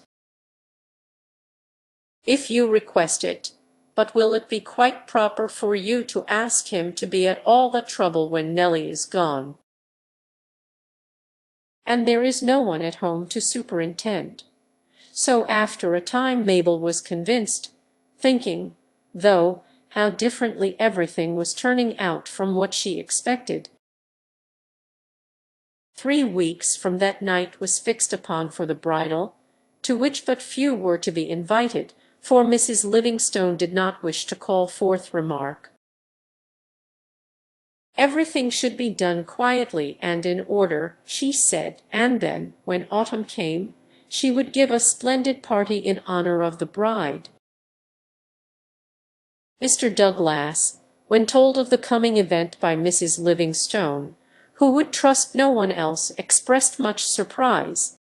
If you request it, but will it be quite proper for you to ask him to be at all the trouble when Nellie is gone? And there is no one at home to superintend. So after a time Mabel was convinced, thinking, though, how differently everything was turning out from what she expected. 3 weeks from that night was fixed upon for the bridal, to which but few were to be invited, for Mrs. Livingstone did not wish to call forth remark. Everything should be done quietly and in order, she said, and then, when autumn came, she would give a splendid party in honor of the bride. Mr. Douglas, when told of the coming event by Mrs. Livingstone, who would trust no one else, expressed much surprise,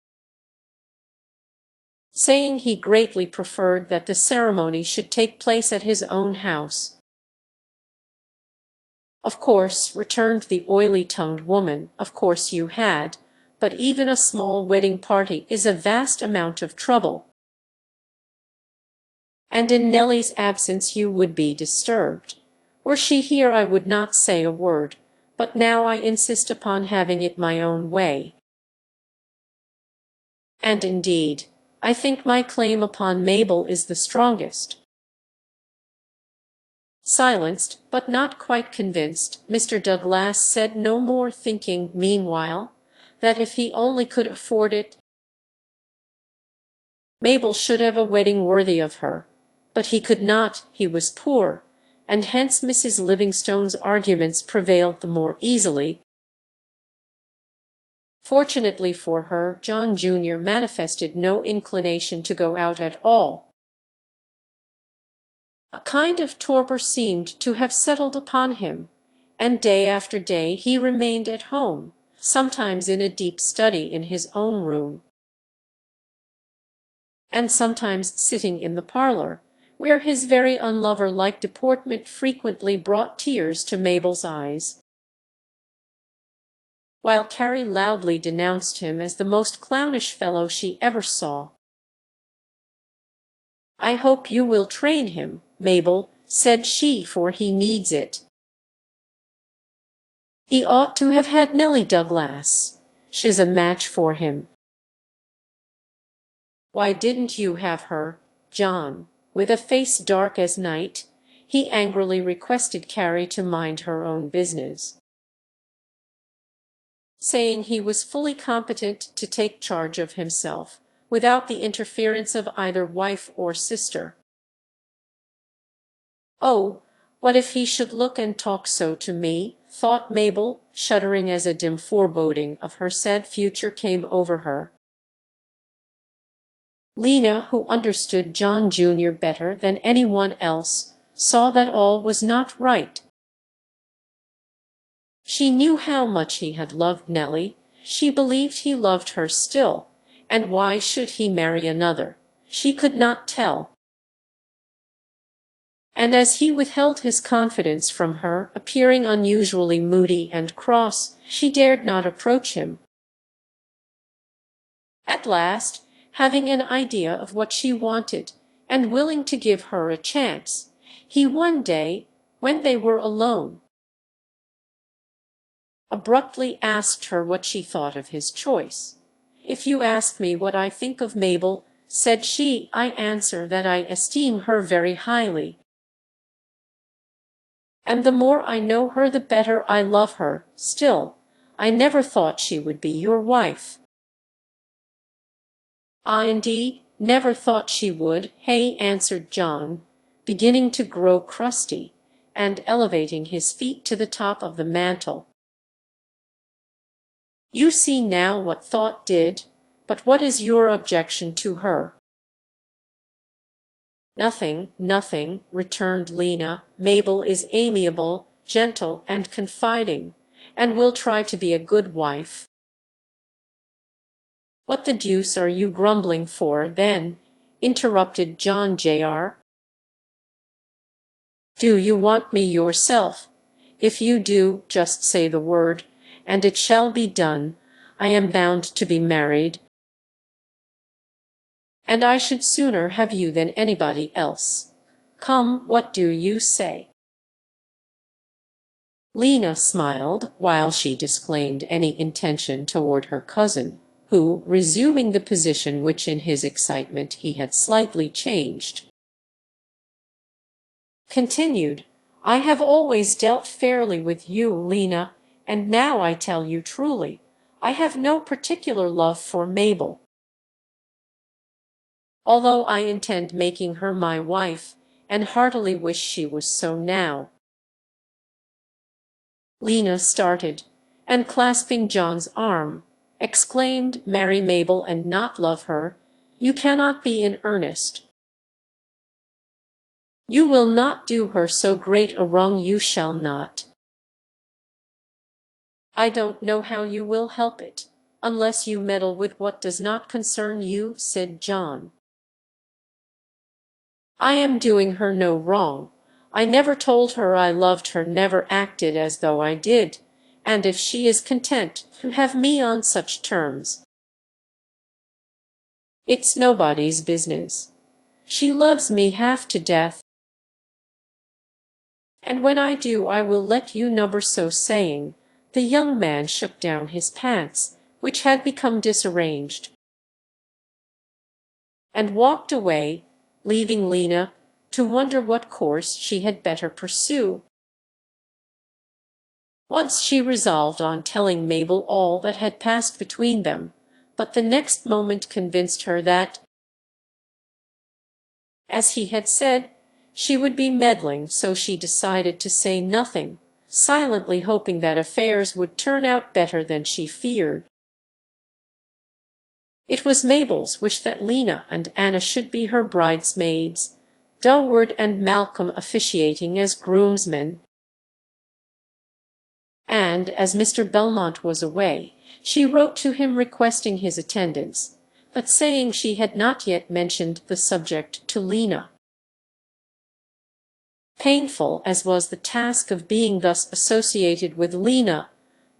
saying he greatly preferred that the ceremony should take place at his own house. Of course, returned the oily-tongued woman, of course you had, but even a small wedding party is a vast amount of trouble. And in Nellie's absence you would be disturbed. Were she here I would not say a word, but now I insist upon having it my own way. And indeed, I think my claim upon Mabel is the strongest. Silenced, but not quite convinced, Mr. Douglas said no more, thinking, meanwhile, that if he only could afford it, Mabel should have a wedding worthy of her. But he could not, he was poor, and hence Mrs. Livingstone's arguments prevailed the more easily. Fortunately for her, John Jr. manifested no inclination to go out at all. A kind of torpor seemed to have settled upon him, and day after day he remained at home, sometimes in a deep study in his own room, and sometimes sitting in the parlor, where his very unlover-like deportment frequently brought tears to Mabel's eyes, while Carrie loudly denounced him as the most clownish fellow she ever saw. "I hope you will train him, Mabel," said she, "for he needs it. He ought to have had Nellie Douglas. She's a match for him." "Why didn't you have her, John?" With a face dark as night, he angrily requested Carrie to mind her own business, saying he was fully competent to take charge of himself, without the interference of either wife or sister. "Oh, what if he should look and talk so to me?" thought Mabel, shuddering as a dim foreboding of her sad future came over her. Lena, who understood John Jr. better than anyone else, saw that all was not right. She knew how much he had loved Nellie. She believed he loved her still, and why should he marry another? She could not tell. And as he withheld his confidence from her, appearing unusually moody and cross, she dared not approach him. At last, having an idea of what she wanted, and willing to give her a chance, he one day, when they were alone, abruptly asked her what she thought of his choice. "If you ask me what I think of Mabel," said she, "I answer that I esteem her very highly. And the more I know her the better I love her. Still, I never thought she would be your wife." "I indeed never thought she would," answered John, beginning to grow crusty, and elevating his feet to the top of the mantel. "You see now what thought did, but what is your objection to her?" "Nothing, nothing," returned Lena. "Mabel is amiable, gentle and confiding, and will try to be a good wife." "What the deuce are you grumbling for, then?" interrupted John Jr. "Do you want me yourself? If you do, just say the word, and it shall be done. I am bound to be married, and I should sooner have you than anybody else. Come, what do you say?" Lena smiled, while she disclaimed any intention toward her cousin, who, resuming the position which in his excitement he had slightly changed, continued, "I have always dealt fairly with you, Lena, and now I tell you truly, I have no particular love for Mabel, although I intend making her my wife, and heartily wish she was so now." Lena started, and clasping John's arm, exclaimed, "Marry Mabel and not love her? You cannot be in earnest. You will not do her so great a wrong, you shall not." "I don't know how you will help it, unless you meddle with what does not concern you," said John. "I am doing her no wrong. I never told her I loved her, never acted as though I did, and if she is content to have me on such terms, it's nobody's business. She loves me half to death, and when I do I will let you know." So saying, the young man shook down his pants, which had become disarranged, and walked away, leaving Lena to wonder what course she had better pursue. Once she resolved on telling Mabel all that had passed between them, but the next moment convinced her that, as he had said, she would be meddling, so she decided to say nothing, silently hoping that affairs would turn out better than she feared. It was Mabel's wish that Lena and Anna should be her bridesmaids, Durward and Malcolm officiating as groomsmen. And as Mr. Belmont was away, she wrote to him requesting his attendance, but saying she had not yet mentioned the subject to Lena. Painful as was the task of being thus associated with Lena,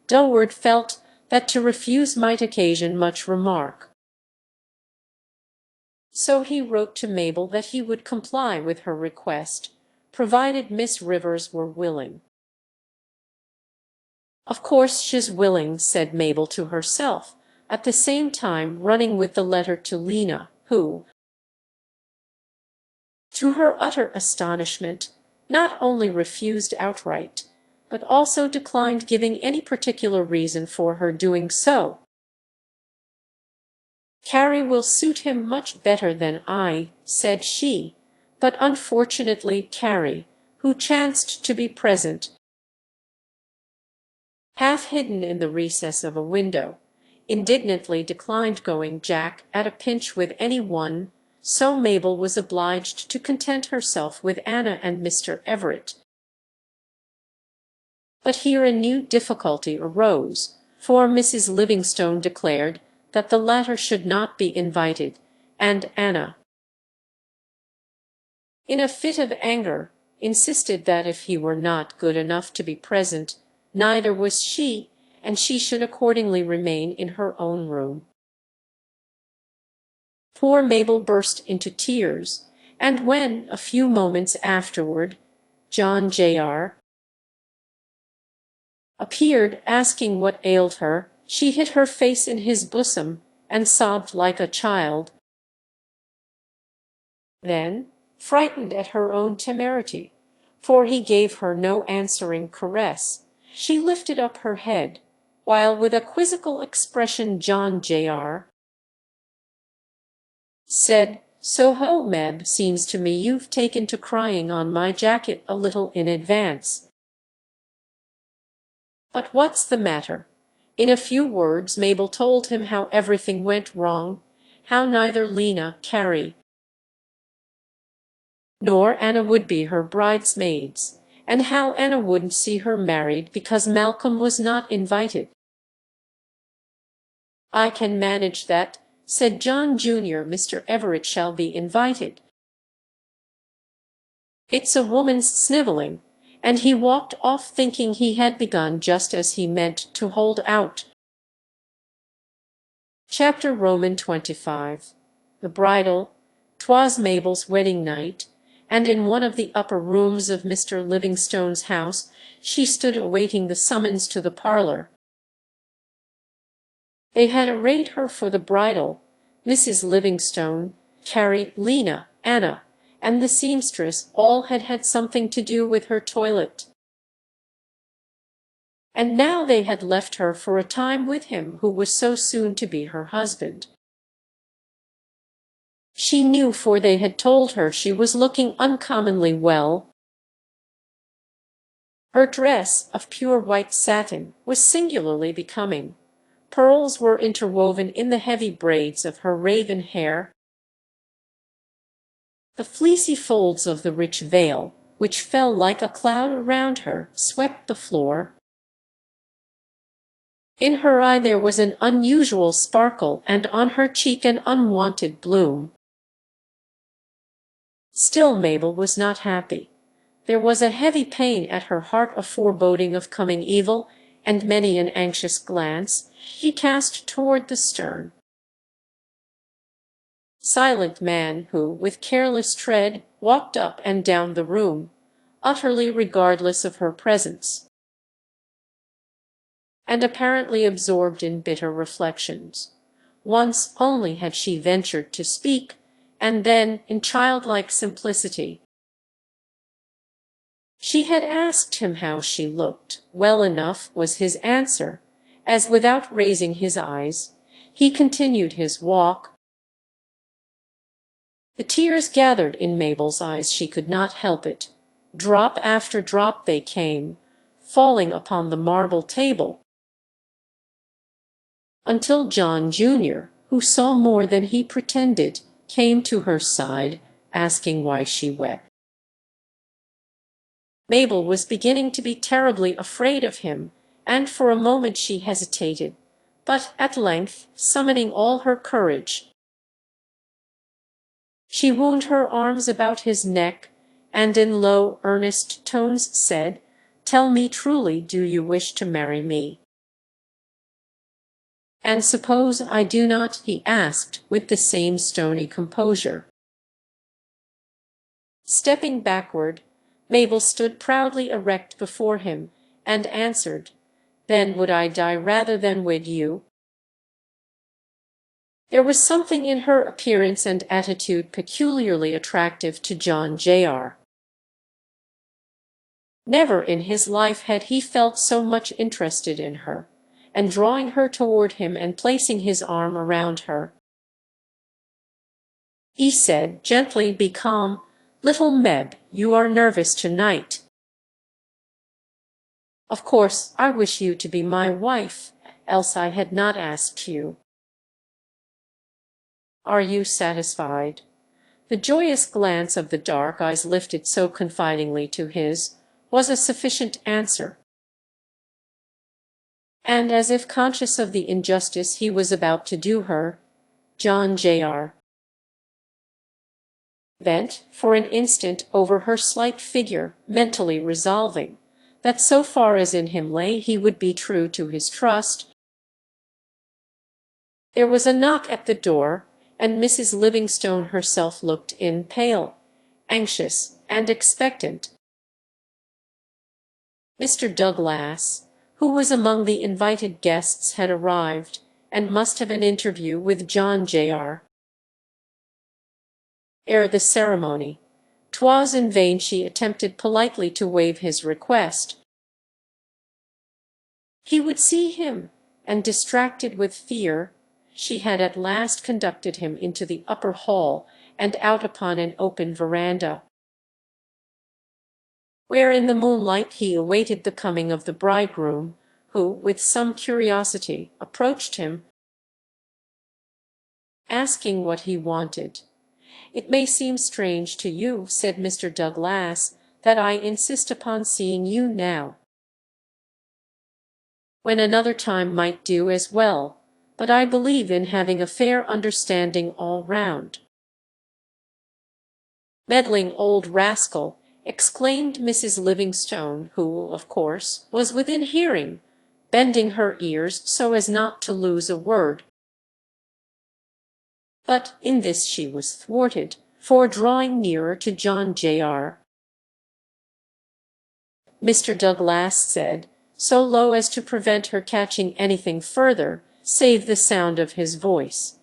Durward felt that to refuse might occasion much remark. So he wrote to Mabel that he would comply with her request, provided Miss Rivers were willing. "Of course she's willing," said Mabel to herself, at the same time running with the letter to Lena, who, to her utter astonishment, not only refused outright, but also declined giving any particular reason for her doing so. "Carrie will suit him much better than I," said she, but unfortunately Carrie, who chanced to be present, half hidden in the recess of a window, indignantly declined going Jack at a pinch with any one, so Mabel was obliged to content herself with Anna and Mr. Everett. But here a new difficulty arose, for Mrs. Livingstone declared that the latter should not be invited, and Anna, in a fit of anger, insisted that if he were not good enough to be present, neither was she, and she should accordingly remain in her own room. Poor Mabel burst into tears, and when, a few moments afterward, John Jr. appeared asking what ailed her, she hid her face in his bosom and sobbed like a child. Then, frightened at her own temerity, for he gave her no answering caress, she lifted up her head, while with a quizzical expression John Jr. said, "So ho, Meb, seems to me you've taken to crying on my jacket a little in advance. But what's the matter?" In a few words Mabel told him how everything went wrong, how neither Lena, Carrie, nor Anna would be her bridesmaids, and how Anna wouldn't see her married because Malcolm was not invited. "I can manage that," said John Jr. "Mr. Everett shall be invited." It's a woman's sniveling, and he walked off thinking he had begun just as he meant to hold out. Chapter Roman 25. The bridal. 'Twas Mabel's wedding night, and in one of the upper rooms of Mr. Livingstone's house she stood awaiting the summons to the parlor. They had arrayed her for the bridal. Mrs. Livingstone, Carrie, Lena, Anna, and the seamstress all had had something to do with her toilet. And now they had left her for a time with him who was so soon to be her husband. She knew, for they had told her she was looking uncommonly well. Her dress, of pure white satin, was singularly becoming. Pearls were interwoven in the heavy braids of her raven hair. The fleecy folds of the rich veil, which fell like a cloud around her, swept the floor. In her eye there was an unusual sparkle, and on her cheek an unwonted bloom. Still Mabel was not happy. There was a heavy pain at her heart, a foreboding of coming evil, and many an anxious glance he cast toward the stern, silent man who, with careless tread, walked up and down the room, utterly regardless of her presence, and apparently absorbed in bitter reflections. Once only had she ventured to speak, and then in childlike simplicity. She had asked him how she looked. "Well enough," was his answer, as without raising his eyes, he continued his walk. The tears gathered in Mabel's eyes. She could not help it. Drop after drop they came, falling upon the marble table, until John Jr., who saw more than he pretended, came to her side, asking why she wept. Mabel was beginning to be terribly afraid of him, and for a moment she hesitated, but at length, summoning all her courage, she wound her arms about his neck, and in low, earnest tones said, "Tell me truly, do you wish to marry me?" "And suppose I do not?" he asked, with the same stony composure. Stepping backward, Mabel stood proudly erect before him, and answered, "Then would I die rather than wed you." There was something in her appearance and attitude peculiarly attractive to John Jr. Never in his life had he felt so much interested in her, and drawing her toward him and placing his arm around her, he said gently, "Be calm, little Meb, you are nervous tonight. Of course I wish you to be my wife, else I had not asked you. Are you satisfied?" The joyous glance of the dark eyes lifted so confidingly to his was a sufficient answer. And as if conscious of the injustice he was about to do her, John Jr. bent for an instant over her slight figure, mentally resolving that so far as in him lay he would be true to his trust. There was a knock at the door, and Mrs. Livingstone herself looked in, pale, anxious, and expectant. Mr. Douglas, who was among the invited guests, had arrived, and must have an interview with John Jr. ere the ceremony. 'Twas in vain she attempted politely to waive his request. He would see him, and distracted with fear, she had at last conducted him into the upper hall and out upon an open veranda, where in the moonlight he awaited the coming of the bridegroom, who, with some curiosity, approached him, asking what he wanted. "It may seem strange to you," said Mr. Douglas, that I insist upon seeing you now, when another time might do as well, but I believe in having a fair understanding all round." "Meddling old rascal!" exclaimed Mrs. Livingstone, who, of course, was within hearing, bending her ears so as not to lose a word. But in this she was thwarted, for drawing nearer to John Jr., Mr. Douglas said, so low as to prevent her catching anything further, save the sound of his voice.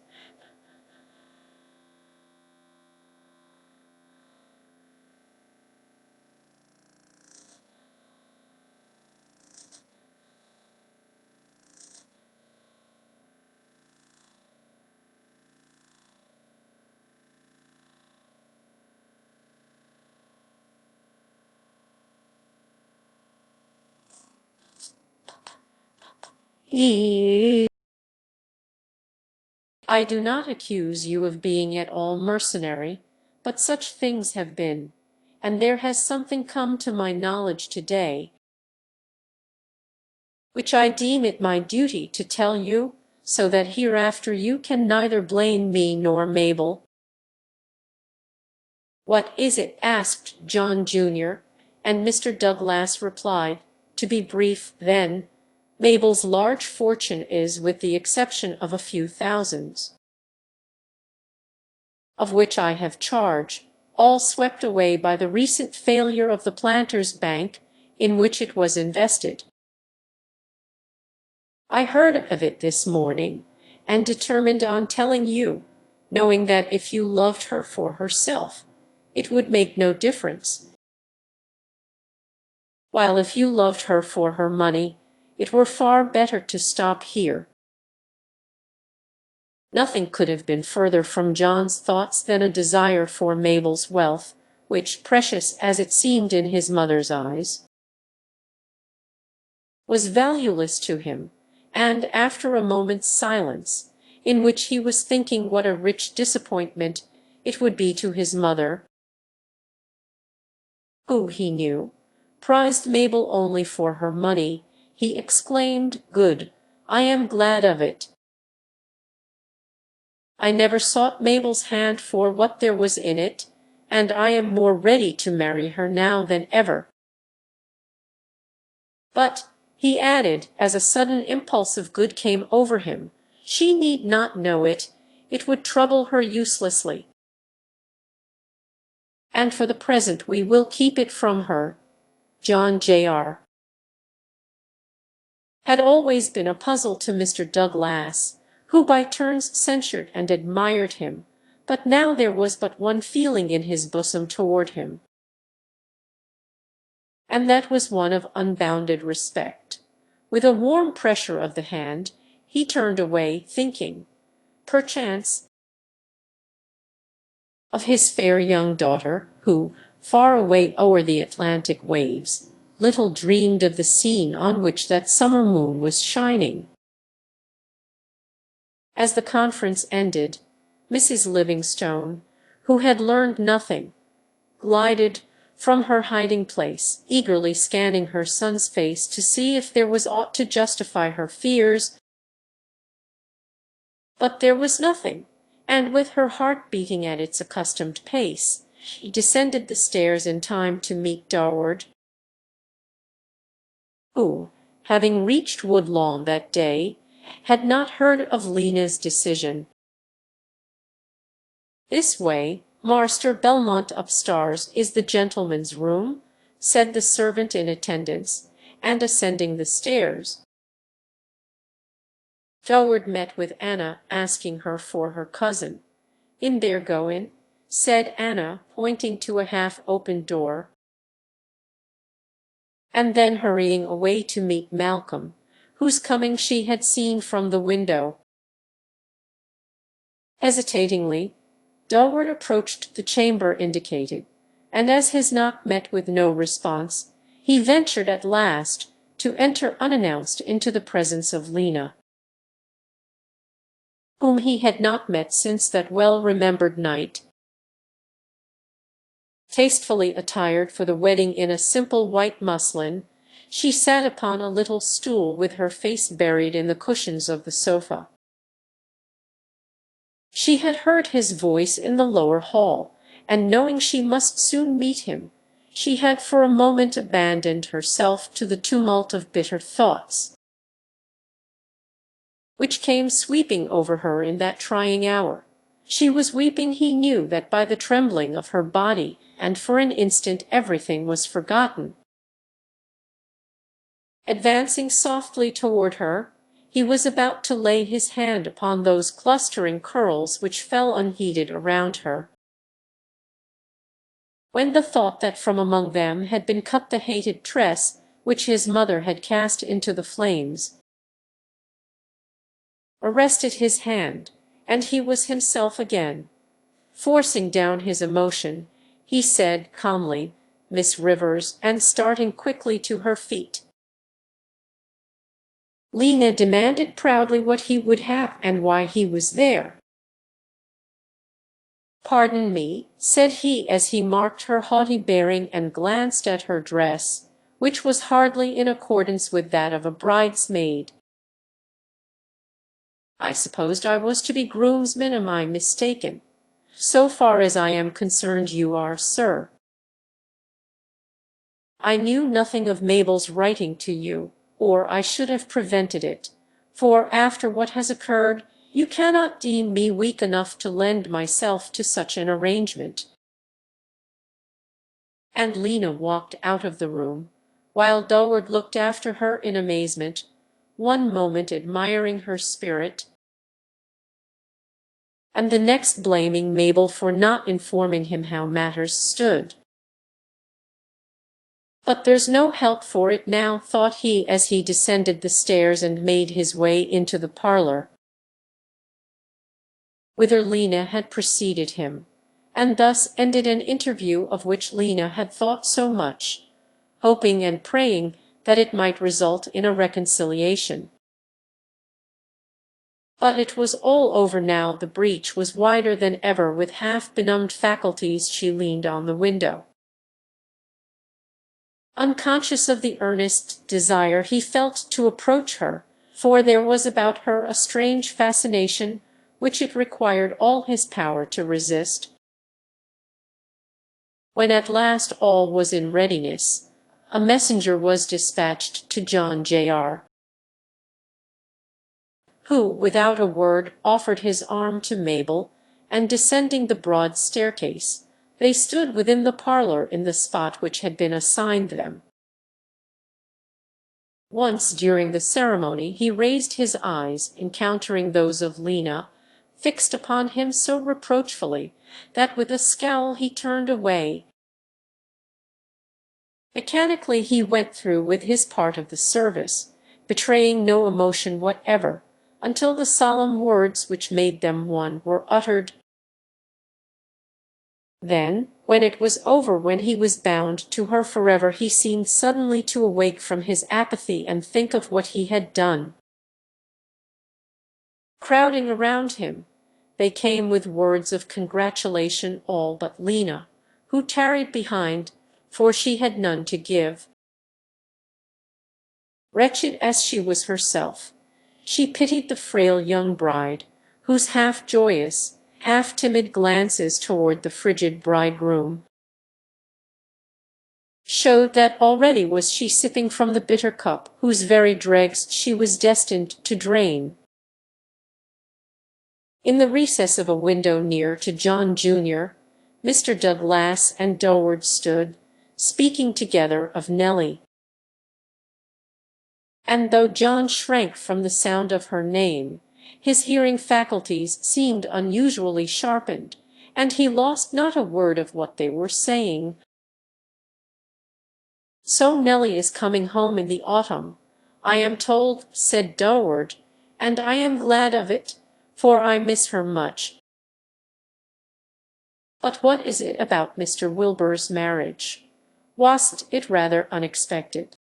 "I do not accuse you of being at all mercenary, but such things have been, and there has something come to my knowledge to-day, which I deem it my duty to tell you, so that hereafter you can neither blame me nor Mabel." "What is it?" asked John Jr., and Mr. Douglas replied, "To be brief, then, Mabel's large fortune is, with the exception of a few thousands, of which I have charge, all swept away by the recent failure of the Planters' Bank in which it was invested. I heard of it this morning, and determined on telling you, knowing that if you loved her for herself, it would make no difference, while if you loved her for her money, it were far better to stop here." Nothing could have been further from John's thoughts than a desire for Mabel's wealth, which, precious as it seemed in his mother's eyes, was valueless to him, and after a moment's silence, in which he was thinking what a rich disappointment it would be to his mother, who, he knew, prized Mabel only for her money, he exclaimed, "Good! I am glad of it. I never sought Mabel's hand for what there was in it, and I am more ready to marry her now than ever. But," he added, as a sudden impulse of good came over him, "she need not know it. It would trouble her uselessly. And for the present we will keep it from her." John Jr. had always been a puzzle to Mr. Douglas, who by turns censured and admired him, but now there was but one feeling in his bosom toward him, and that was one of unbounded respect. With a warm pressure of the hand, he turned away, thinking, perchance, of his fair young daughter, who, far away o'er the Atlantic waves, little dreamed of the scene on which that summer moon was shining. As the conference ended, Mrs. Livingstone, who had learned nothing, glided from her hiding-place, eagerly scanning her son's face to see if there was aught to justify her fears. But there was nothing, and with her heart beating at its accustomed pace, she descended the stairs in time to meet Dorward, who, having reached Woodlawn that day, had not heard of Lena's decision. "This way, Master Belmont upstairs is the gentleman's room," said the servant in attendance, and ascending the stairs, Dorward met with Anna, asking her for her cousin. "In there, goin'," said Anna, pointing to a half-open door, and then hurrying away to meet Malcolm, whose coming she had seen from the window. Hesitatingly, Dorward approached the chamber indicated, and as his knock met with no response, he ventured at last to enter unannounced into the presence of Lena, whom he had not met since that well-remembered night. Tastefully attired for the wedding in a simple white muslin, she sat upon a little stool with her face buried in the cushions of the sofa. She had heard his voice in the lower hall, and knowing she must soon meet him, she had for a moment abandoned herself to the tumult of bitter thoughts which came sweeping over her in that trying hour. She was weeping, he knew that by the trembling of her body, and for an instant everything was forgotten. Advancing softly toward her, he was about to lay his hand upon those clustering curls which fell unheeded around her, when the thought that from among them had been cut the hated tress which his mother had cast into the flames arrested his hand, and he was himself again. Forcing down his emotion, he said calmly, "Miss Rivers," and starting quickly to her feet. Lena demanded proudly what he would have and why he was there. "Pardon me," said he as he marked her haughty bearing and glanced at her dress, which was hardly in accordance with that of a bridesmaid. "I supposed I was to be groomsman. Am I mistaken?" "So far as I am concerned you are, sir." "I knew nothing of Mabel's writing to you, or I should have prevented it, for after what has occurred, you cannot deem me weak enough to lend myself to such an arrangement." And Lena walked out of the room, while Durward looked after her in amazement, one moment admiring her spirit, and the next blaming Mabel for not informing him how matters stood. "But there's no help for it now," thought he as he descended the stairs and made his way into the parlor, whither Lena had preceded him, and thus ended an interview of which Lena had thought so much, hoping and praying that it might result in a reconciliation. But it was all over now. The breach was wider than ever. With half-benumbed faculties she leaned on the window, unconscious of the earnest desire he felt to approach her, for there was about her a strange fascination which it required all his power to resist. When at last all was in readiness, a messenger was dispatched to John Jr., who, without a word, offered his arm to Mabel, and descending the broad staircase, they stood within the parlor in the spot which had been assigned them. Once during the ceremony he raised his eyes, encountering those of Lena, fixed upon him so reproachfully that with a scowl he turned away. Mechanically he went through with his part of the service, betraying no emotion whatever, until the solemn words which made them one were uttered. Then, when it was over, when he was bound to her forever, he seemed suddenly to awake from his apathy and think of what he had done. Crowding around him, they came with words of congratulation, all but Lena, who tarried behind, for she had none to give. Wretched as she was herself, she pitied the frail young bride, whose half-joyous, half-timid glances toward the frigid bridegroom showed that already was she sipping from the bitter cup whose very dregs she was destined to drain. In the recess of a window near to John Jr., Mr. Douglas and Durward stood, speaking together of Nellie. And though John shrank from the sound of her name, his hearing faculties seemed unusually sharpened, and he lost not a word of what they were saying. "So Nellie is coming home in the autumn, I am told," said Durward, "and I am glad of it, for I miss her much. But what is it about Mr. Wilbur's marriage? Wasn't it rather unexpected?"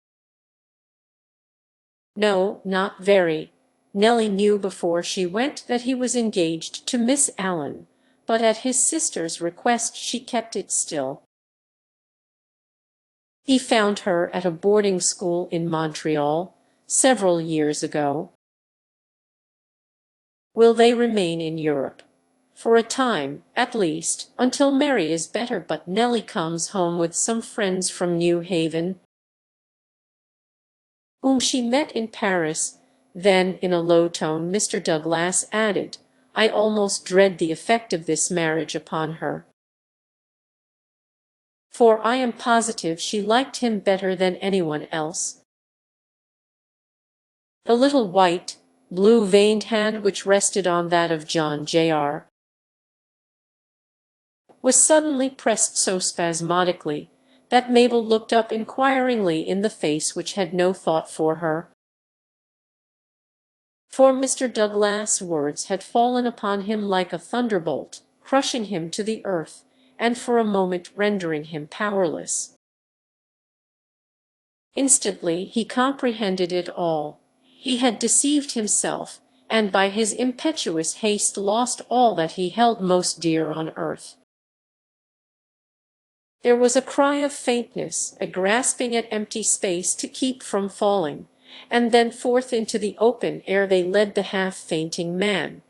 "No, not very. Nellie knew before she went that he was engaged to Miss Allen, but at his sister's request she kept it still." He found her at a boarding school in Montreal several years ago. Will they remain in Europe? For a time, at least, until Mary is better, but Nellie comes home with some friends from New Haven, whom she met in Paris. Then, in a low tone, Mr. Douglas added, I almost dread the effect of this marriage upon her. For I am positive she liked him better than anyone else. The little white, blue-veined hand which rested on that of John Jr. was suddenly pressed so spasmodically that Mabel looked up inquiringly in the face which had no thought for her. For Mr. Douglas' words had fallen upon him like a thunderbolt, crushing him to the earth, and for a moment rendering him powerless. Instantly he comprehended it all. He had deceived himself, and by his impetuous haste lost all that he held most dear on earth. There was a cry of faintness, a grasping at empty space to keep from falling, and then forth into the open air they led the half-fainting man,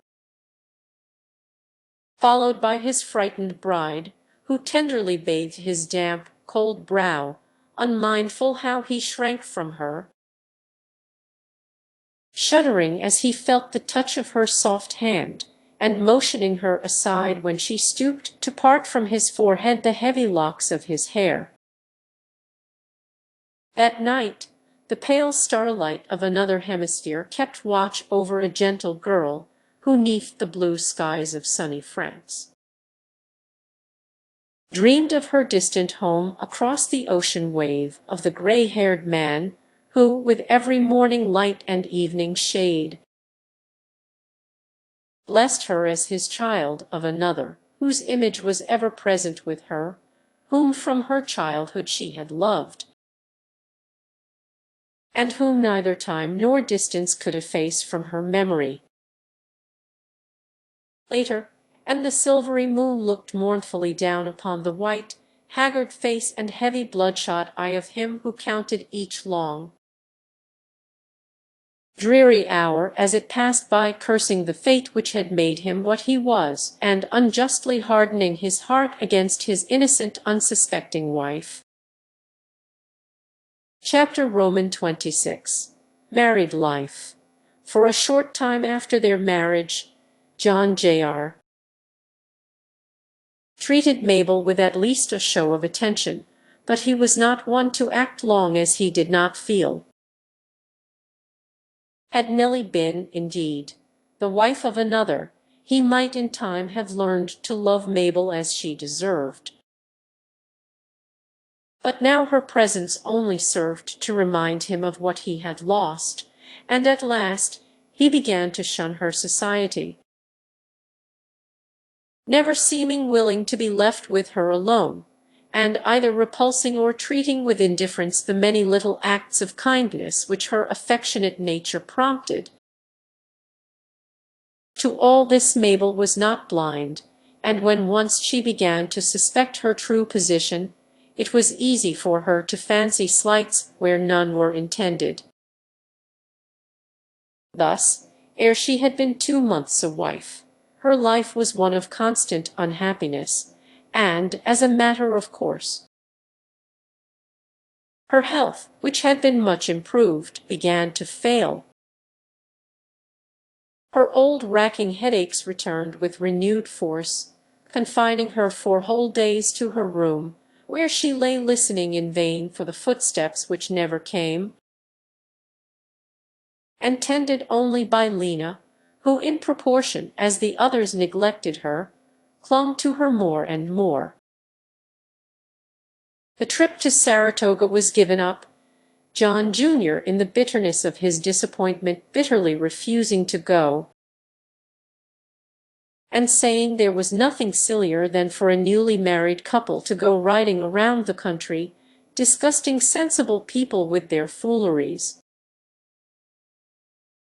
followed by his frightened bride, who tenderly bathed his damp, cold brow, unmindful how he shrank from her, shuddering as he felt the touch of her soft hand, and motioning her aside when she stooped to part from his forehead the heavy locks of his hair. That night, the pale starlight of another hemisphere kept watch over a gentle girl who, 'neath the blue skies of sunny France, dreamed of her distant home across the ocean wave, of the gray-haired man who, with every morning light and evening shade, blessed her as his child, of another, whose image was ever present with her, whom from her childhood she had loved, and whom neither time nor distance could efface from her memory. Later, and the silvery moon looked mournfully down upon the white, haggard face and heavy bloodshot eye of him who counted each long, dreary hour as it passed by, cursing the fate which had made him what he was, and unjustly hardening his heart against his innocent, unsuspecting wife. Chapter Roman 26. Married Life. For a short time after their marriage, John Jr. treated Mabel with at least a show of attention, but he was not one to act long as he did not feel. Had Nellie been, indeed, the wife of another, he might in time have learned to love Mabel as she deserved. But now her presence only served to remind him of what he had lost, and at last he began to shun her society, never seeming willing to be left with her alone, and either repulsing or treating with indifference the many little acts of kindness which her affectionate nature prompted. To all this Mabel was not blind, and when once she began to suspect her true position, it was easy for her to fancy slights where none were intended. Thus, ere she had been 2 months a wife, her life was one of constant unhappiness, and, as a matter of course, her health, which had been much improved, began to fail. Her old racking headaches returned with renewed force, confining her for whole days to her room, where she lay listening in vain for the footsteps which never came, and tended only by Lena, who, in proportion as the others neglected her, clung to her more and more. The trip to Saratoga was given up, John Jr., in the bitterness of his disappointment, bitterly refusing to go, and saying there was nothing sillier than for a newly married couple to go riding around the country, disgusting sensible people with their fooleries.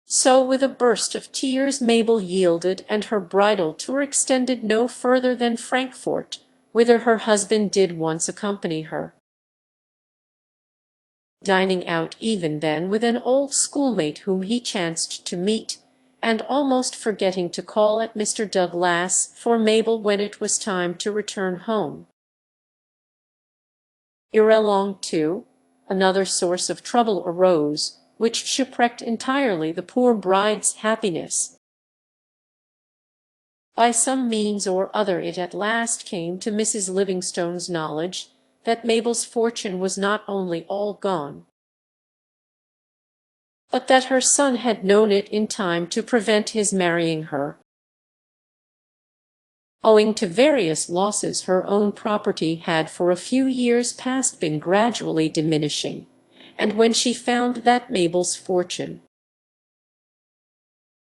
So with a burst of tears Mabel yielded, and her bridal tour extended no further than Frankfort, whither her husband did once accompany her. dining out even then with an old schoolmate whom he chanced to meet, and almost forgetting to call at Mr. Douglas for Mabel when it was time to return home. Ere long, too, another source of trouble arose, which shipwrecked entirely the poor bride's happiness. By some means or other it at last came to Mrs. Livingstone's knowledge that Mabel's fortune was not only all gone, but that her son had known it in time to prevent his marrying her. Owing to various losses, her own property had for a few years past been gradually diminishing, and when she found that Mabel's fortune,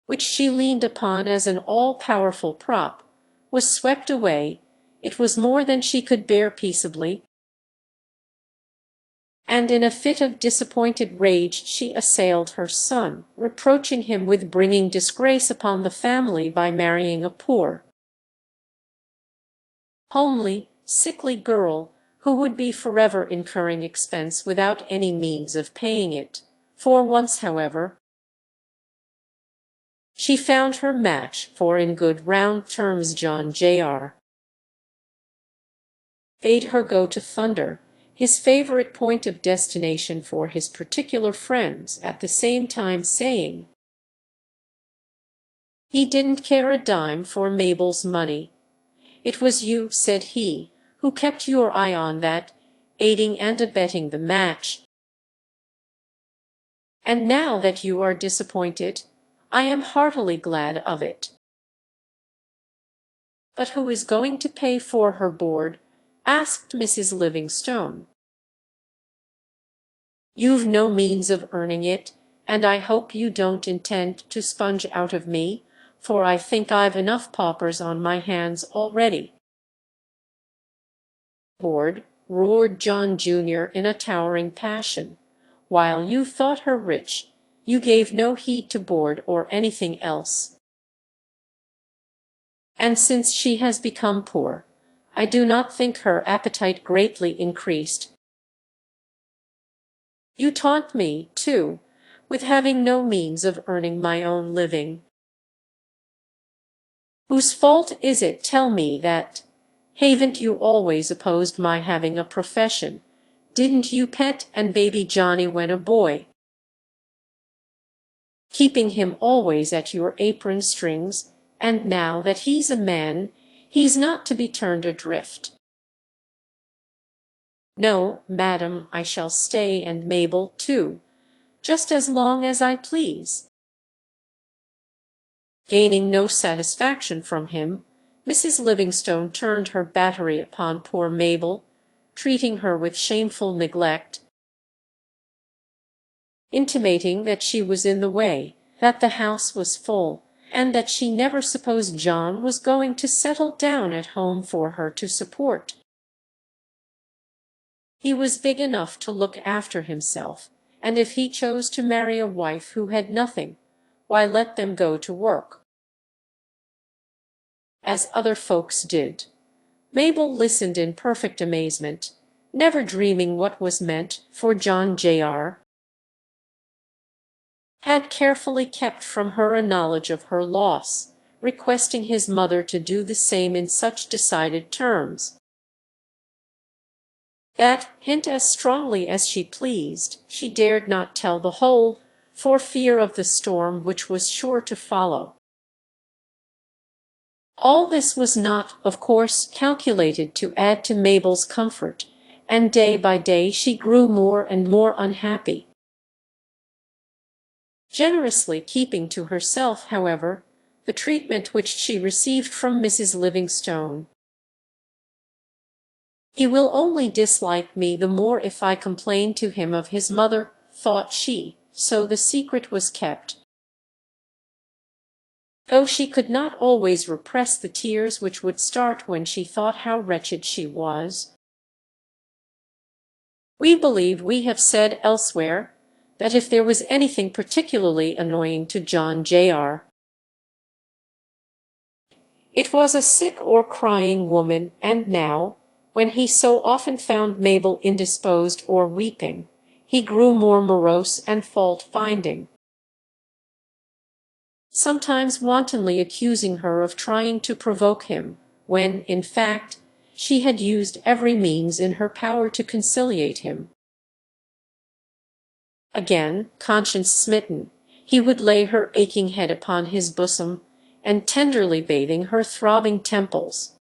which she leaned upon as an all-powerful prop, was swept away, it was more than she could bear peaceably, and in a fit of disappointed rage she assailed her son, reproaching him with bringing disgrace upon the family by marrying a poor, homely, sickly girl, who would be forever incurring expense without any means of paying it. For once, however, she found her match, for in good round terms John Jr. bade her go to Thunder, his favorite point of destination for his particular friends, at the same time saying he didn't care a dime for Mabel's money. It was you, said he, who kept your eye on that, aiding and abetting the match. And now that you are disappointed, I am heartily glad of it. But who is going to pay for her board? Asked Mrs. Livingstone. You've no means of earning it, and I hope you don't intend to sponge out of me, for I think I've enough paupers on my hands already. Board, roared John Jr. in a towering passion. While you thought her rich, you gave no heed to board or anything else. And since she has become poor, I do not think her appetite greatly increased. You taunt me, too, with having no means of earning my own living. Whose fault is it, tell me that? Haven't you always opposed my having a profession? Didn't you pet and baby Johnny when a boy, keeping him always at your apron strings, and now that he's a man, he's not to be turned adrift? No, madam, I shall stay, and Mabel, too, just as long as I please. Gaining no satisfaction from him, Mrs. Livingstone turned her battery upon poor Mabel, treating her with shameful neglect, intimating that she was in the way, that the house was full, and that she never supposed John was going to settle down at home for her to support. He was big enough to look after himself, and if he chose to marry a wife who had nothing, why, let them go to work, as other folks did. Mabel listened in perfect amazement, never dreaming what was meant, for John Jr. had carefully kept from her a knowledge of her loss, requesting his mother to do the same in such decided terms that, hint as strongly as she pleased, she dared not tell the whole, for fear of the storm which was sure to follow. All this was not, of course, calculated to add to Mabel's comfort, and day by day she grew more and more unhappy. Generously keeping to herself, however, the treatment which she received from Mrs. Livingstone. He will only dislike me the more if I complain to him of his mother, thought she, so the secret was kept, though she could not always repress the tears which would start when she thought how wretched she was. We believe we have said elsewhere that if there was anything particularly annoying to John Jr., it was a sick or crying woman, and now, when he so often found Mabel indisposed or weeping, he grew more morose and fault-finding, sometimes wantonly accusing her of trying to provoke him, when, in fact, she had used every means in her power to conciliate him. Again, conscience-smitten, he would lay her aching head upon his bosom, and tenderly bathing her throbbing temples,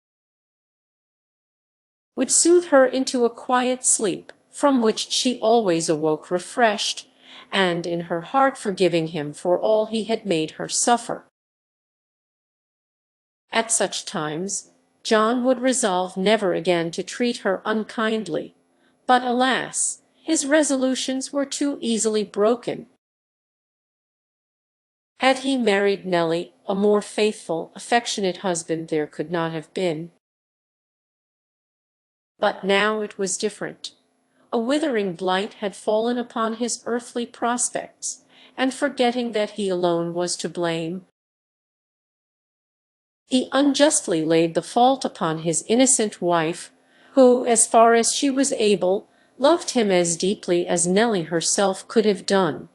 would soothe her into a quiet sleep, from which she always awoke refreshed, and in her heart forgiving him for all he had made her suffer. At such times, John would resolve never again to treat her unkindly, but alas, his resolutions were too easily broken. Had he married Nellie, a more faithful, affectionate husband there could not have been. But now it was different. A withering blight had fallen upon his earthly prospects, and forgetting that he alone was to blame, he unjustly laid the fault upon his innocent wife, who, as far as she was able, loved him as deeply as Nellie herself could have done.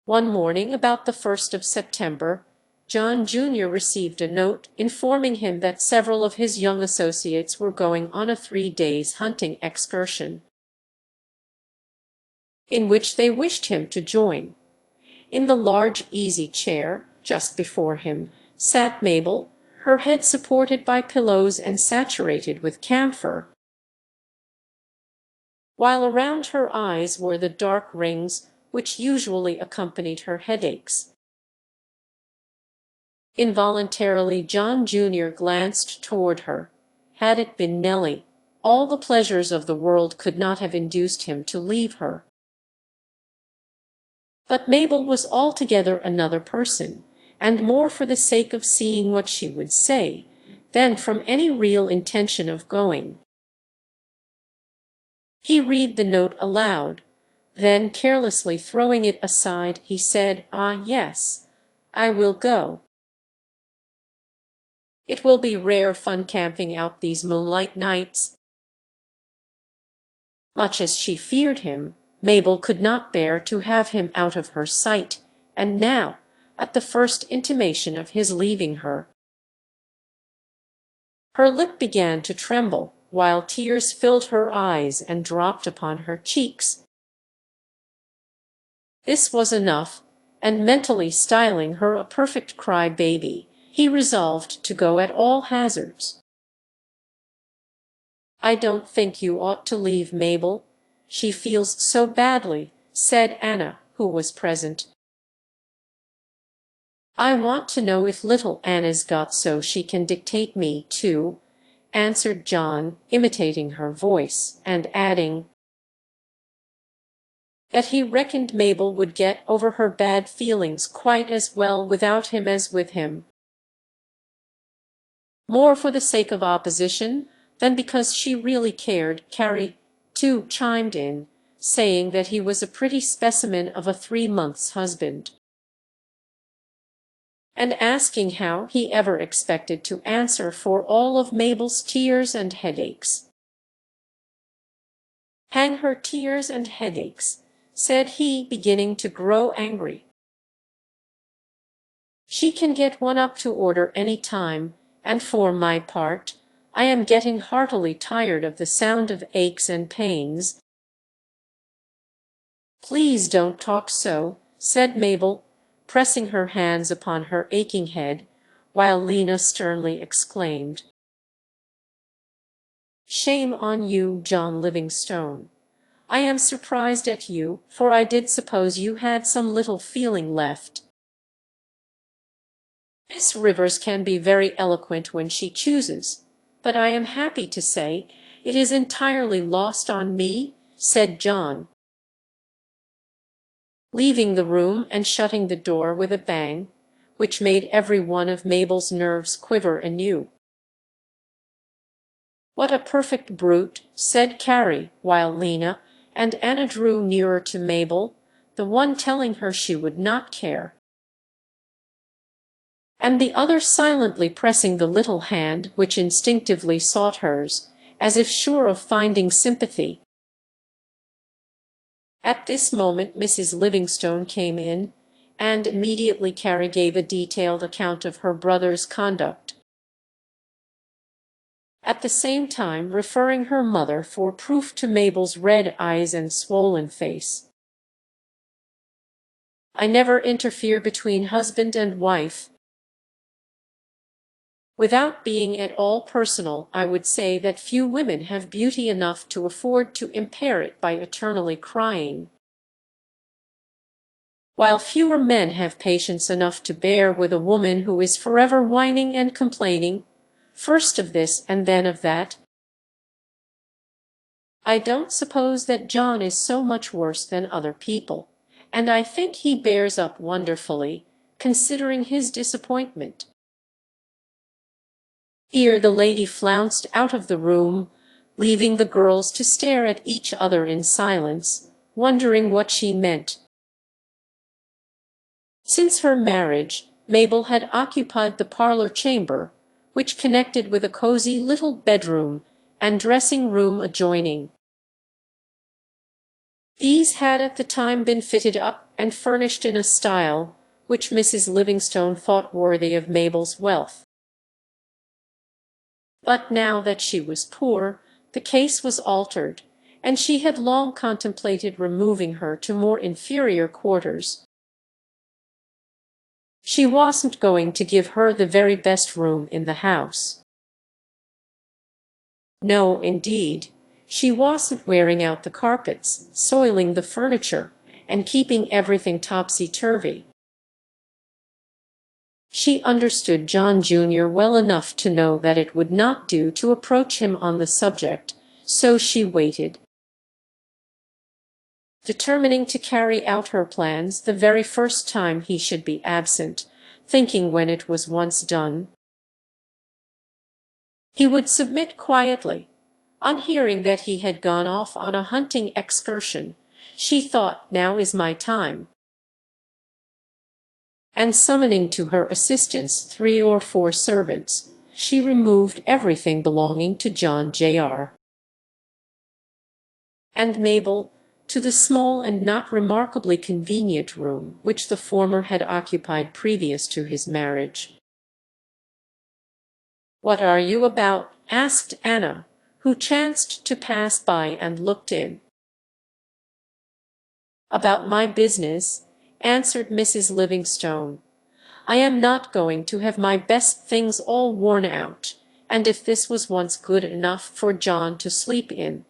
One morning about the 1st of September, John Jr. received a note informing him that several of his young associates were going on a 3 days hunting excursion, in which they wished him to join. In the large easy chair, just before him, sat Mabel, her head supported by pillows and saturated with camphor, while around her eyes were the dark rings which usually accompanied her headaches. Involuntarily John Jr. glanced toward her. Had it been Nellie, all the pleasures of the world could not have induced him to leave her. But Mabel was altogether another person, and more for the sake of seeing what she would say, than from any real intention of going. He read the note aloud. Then, carelessly throwing it aside, he said, "Ah, yes, I will go. It will be rare fun camping out these moonlight nights." Much as she feared him, Mabel could not bear to have him out of her sight, and now, at the first intimation of his leaving her, her lip began to tremble, while tears filled her eyes and dropped upon her cheeks. This was enough, and mentally styling her a perfect cry-baby, he resolved to go at all hazards. "I don't think you ought to leave Mabel. She feels so badly," said Anna, who was present. "I want to know if little Anna's got so she can dictate me, too," answered John, imitating her voice, and adding that he reckoned Mabel would get over her bad feelings quite as well without him as with him. More for the sake of opposition than because she really cared. Carrie, too, chimed in, saying that he was a pretty specimen of a 3 months husband, and asking how he ever expected to answer for all of Mabel's tears and headaches. "Hang her tears and headaches," said he, beginning to grow angry. "She can get one up to order any time, and for my part, I am getting heartily tired of the sound of aches and pains." "Please don't talk so," said Mabel, pressing her hands upon her aching head, while Lena sternly exclaimed, "Shame on you, John Livingstone. I am surprised at you, for I did suppose you had some little feeling left. Miss Rivers can be very eloquent when she chooses, but I am happy to say it is entirely lost on me," said John, leaving the room and shutting the door with a bang, which made every one of Mabel's nerves quiver anew. "What a perfect brute," said Carrie, while Lena and Anna drew nearer to Mabel, the one telling her she would not care, and the other silently pressing the little hand which instinctively sought hers, as if sure of finding sympathy. At this moment Mrs. Livingstone came in, and immediately Carrie gave a detailed account of her brother's conduct, at the same time referring her mother for proof to Mabel's red eyes and swollen face. "I never interfere between husband and wife. Without being at all personal, I would say that few women have beauty enough to afford to impair it by eternally crying, while fewer men have patience enough to bear with a woman who is forever whining and complaining, first of this and then of that. I don't suppose that John is so much worse than other people, and I think he bears up wonderfully, considering his disappointment." Here the lady flounced out of the room, leaving the girls to stare at each other in silence, wondering what she meant. Since her marriage, Mabel had occupied the parlor chamber, which connected with a cozy little bedroom and dressing room adjoining. These had at the time been fitted up and furnished in a style which Mrs. Livingstone thought worthy of Mabel's wealth. But now that she was poor, the case was altered, and she had long contemplated removing her to more inferior quarters. She wasn't going to give her the very best room in the house. No, indeed. She wasn't wearing out the carpets, soiling the furniture, and keeping everything topsy-turvy. She understood John Jr. well enough to know that it would not do to approach him on the subject, so she waited, determining to carry out her plans the very first time he should be absent, thinking when it was once done, he would submit quietly. On hearing that he had gone off on a hunting excursion, she thought, "Now is my time." And summoning to her assistance 3 or 4 servants, she removed everything belonging to John Jr. and Mabel to the small and not remarkably convenient room which the former had occupied previous to his marriage. "What are you about?" asked Anna, who chanced to pass by and looked in. "About my business," answered Mrs. Livingstone. "I am not going to have my best things all worn out, and if this was once good enough for John to sleep in,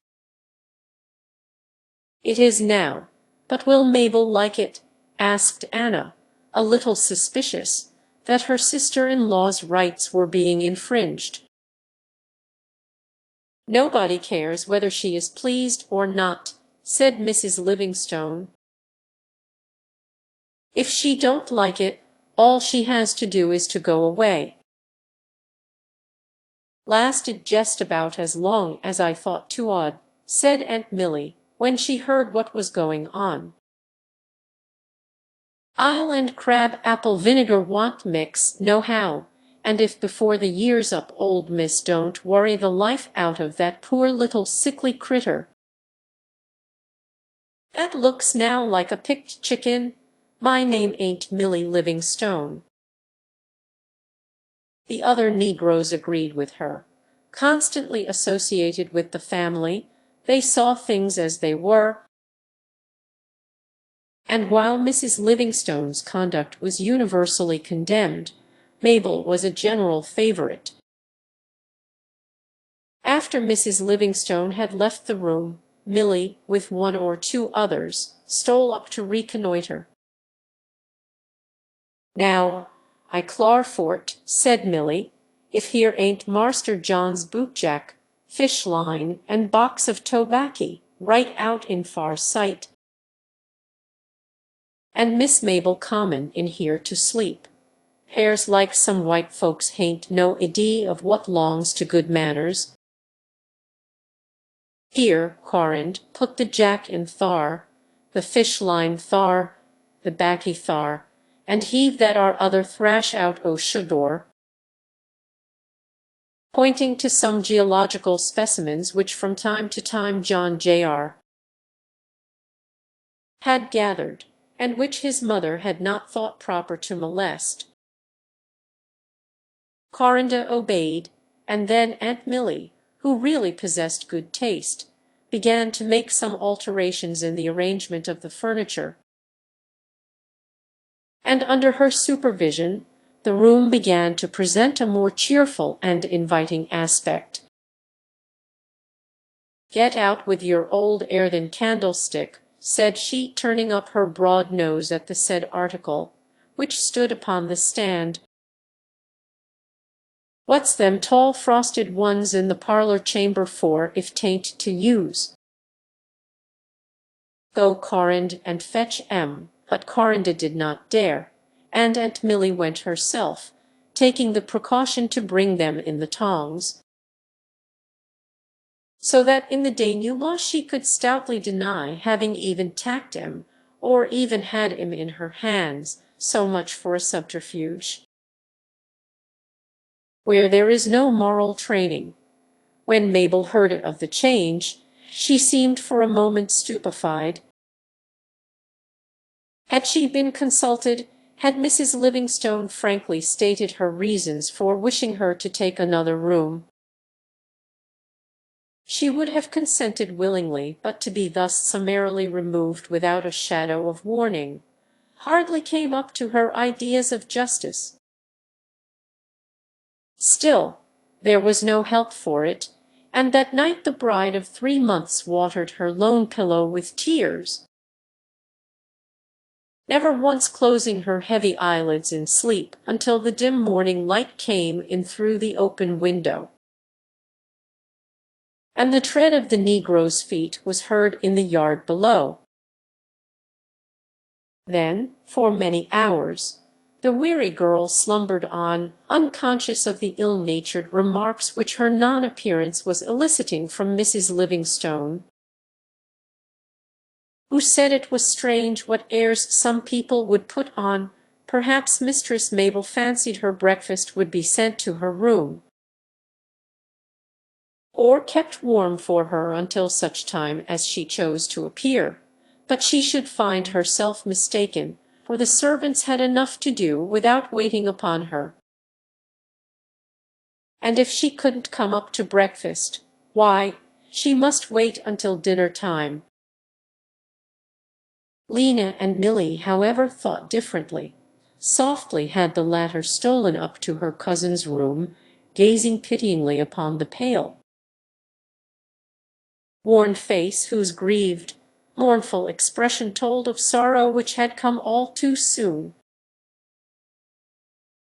it is now. But will Mabel like it?" asked Anna, a little suspicious that her sister-in-law's rights were being infringed. "Nobody cares whether she is pleased or not," said Mrs. Livingstone. "If she don't like it, all she has to do is to go away." "Lasted just about as long as I thought too odd," said Aunt Milly, when she heard what was going on. "I'll and crab apple vinegar want mix, nohow, and if before the year's up old miss don't worry the life out of that poor little sickly critter that looks now like a picked chicken, my name ain't Milly Livingstone." The other negroes agreed with her. Constantly associated with the family, they saw things as they were, and while Mrs. Livingstone's conduct was universally condemned, Mabel was a general favorite. After Mrs. Livingstone had left the room, Milly, with 1 or 2 others, stole up to reconnoitre. "Now, I clar for't," said Milly, "if here ain't Marster John's bootjack, fish line, and box of tobaccy, right out in far sight. And Miss Mabel comin' in here to sleep. 'Pears like some white folks hain't no idee of what longs to good manners." "Here, Corrind, put the jack in thar, the fish line thar, the baccy thar, and heave that ar other thrash out o' shudor," pointing to some geological specimens which from time to time John Jr. had gathered, and which his mother had not thought proper to molest. Corinda obeyed, and then Aunt Milly, who really possessed good taste, began to make some alterations in the arrangement of the furniture, and under her supervision the room began to present a more cheerful and inviting aspect. "Get out with your old earthen candlestick," said she, turning up her broad nose at the said article, which stood upon the stand. "What's them tall frosted ones in the parlour chamber for, if 'tain't to use?" "Go, Corind, and fetch 'em." But Corinda did not dare, and Aunt Milly went herself, taking the precaution to bring them in the tongs, so that in the denouement she could stoutly deny having even tacked him, or even had him in her hands. So much for a subterfuge. Where there is no moral training. When Mabel heard of the change, she seemed for a moment stupefied. Had she been consulted, had Mrs. Livingstone frankly stated her reasons for wishing her to take another room, she would have consented willingly, but to be thus summarily removed without a shadow of warning hardly came up to her ideas of justice. Still, there was no help for it, and that night the bride of 3 months watered her lone pillow with tears, never once closing her heavy eyelids in sleep until the dim morning light came in through the open window, and the tread of the negroes' feet was heard in the yard below. Then, for many hours, the weary girl slumbered on, unconscious of the ill-natured remarks which her non-appearance was eliciting from Mrs. Livingstone, who said it was strange what airs some people would put on. Perhaps Mistress Mabel fancied her breakfast would be sent to her room, or kept warm for her until such time as she chose to appear. But she should find herself mistaken, for the servants had enough to do without waiting upon her. And if she couldn't come up to breakfast, why, she must wait until dinner time. Lena and Milly, however, thought differently. Softly had the latter stolen up to her cousin's room, gazing pityingly upon the pale, worn face whose grieved, mournful expression told of sorrow which had come all too soon.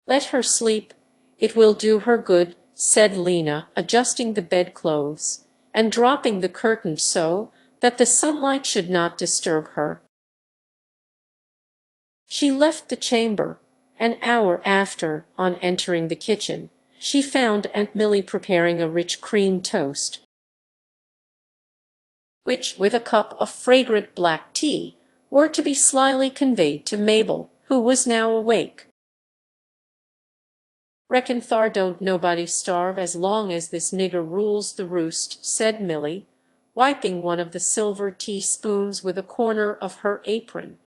"Let her sleep, it will do her good," said Lena, adjusting the bedclothes, and dropping the curtain so that the sunlight should not disturb her. She left the chamber. An hour after, on entering the kitchen, she found Aunt Milly preparing a rich cream toast, which, with a cup of fragrant black tea, were to be slyly conveyed to Mabel, who was now awake. "Reckon thar don't nobody starve as long as this nigger rules the roost," said Milly, wiping one of the silver teaspoons with a corner of her apron,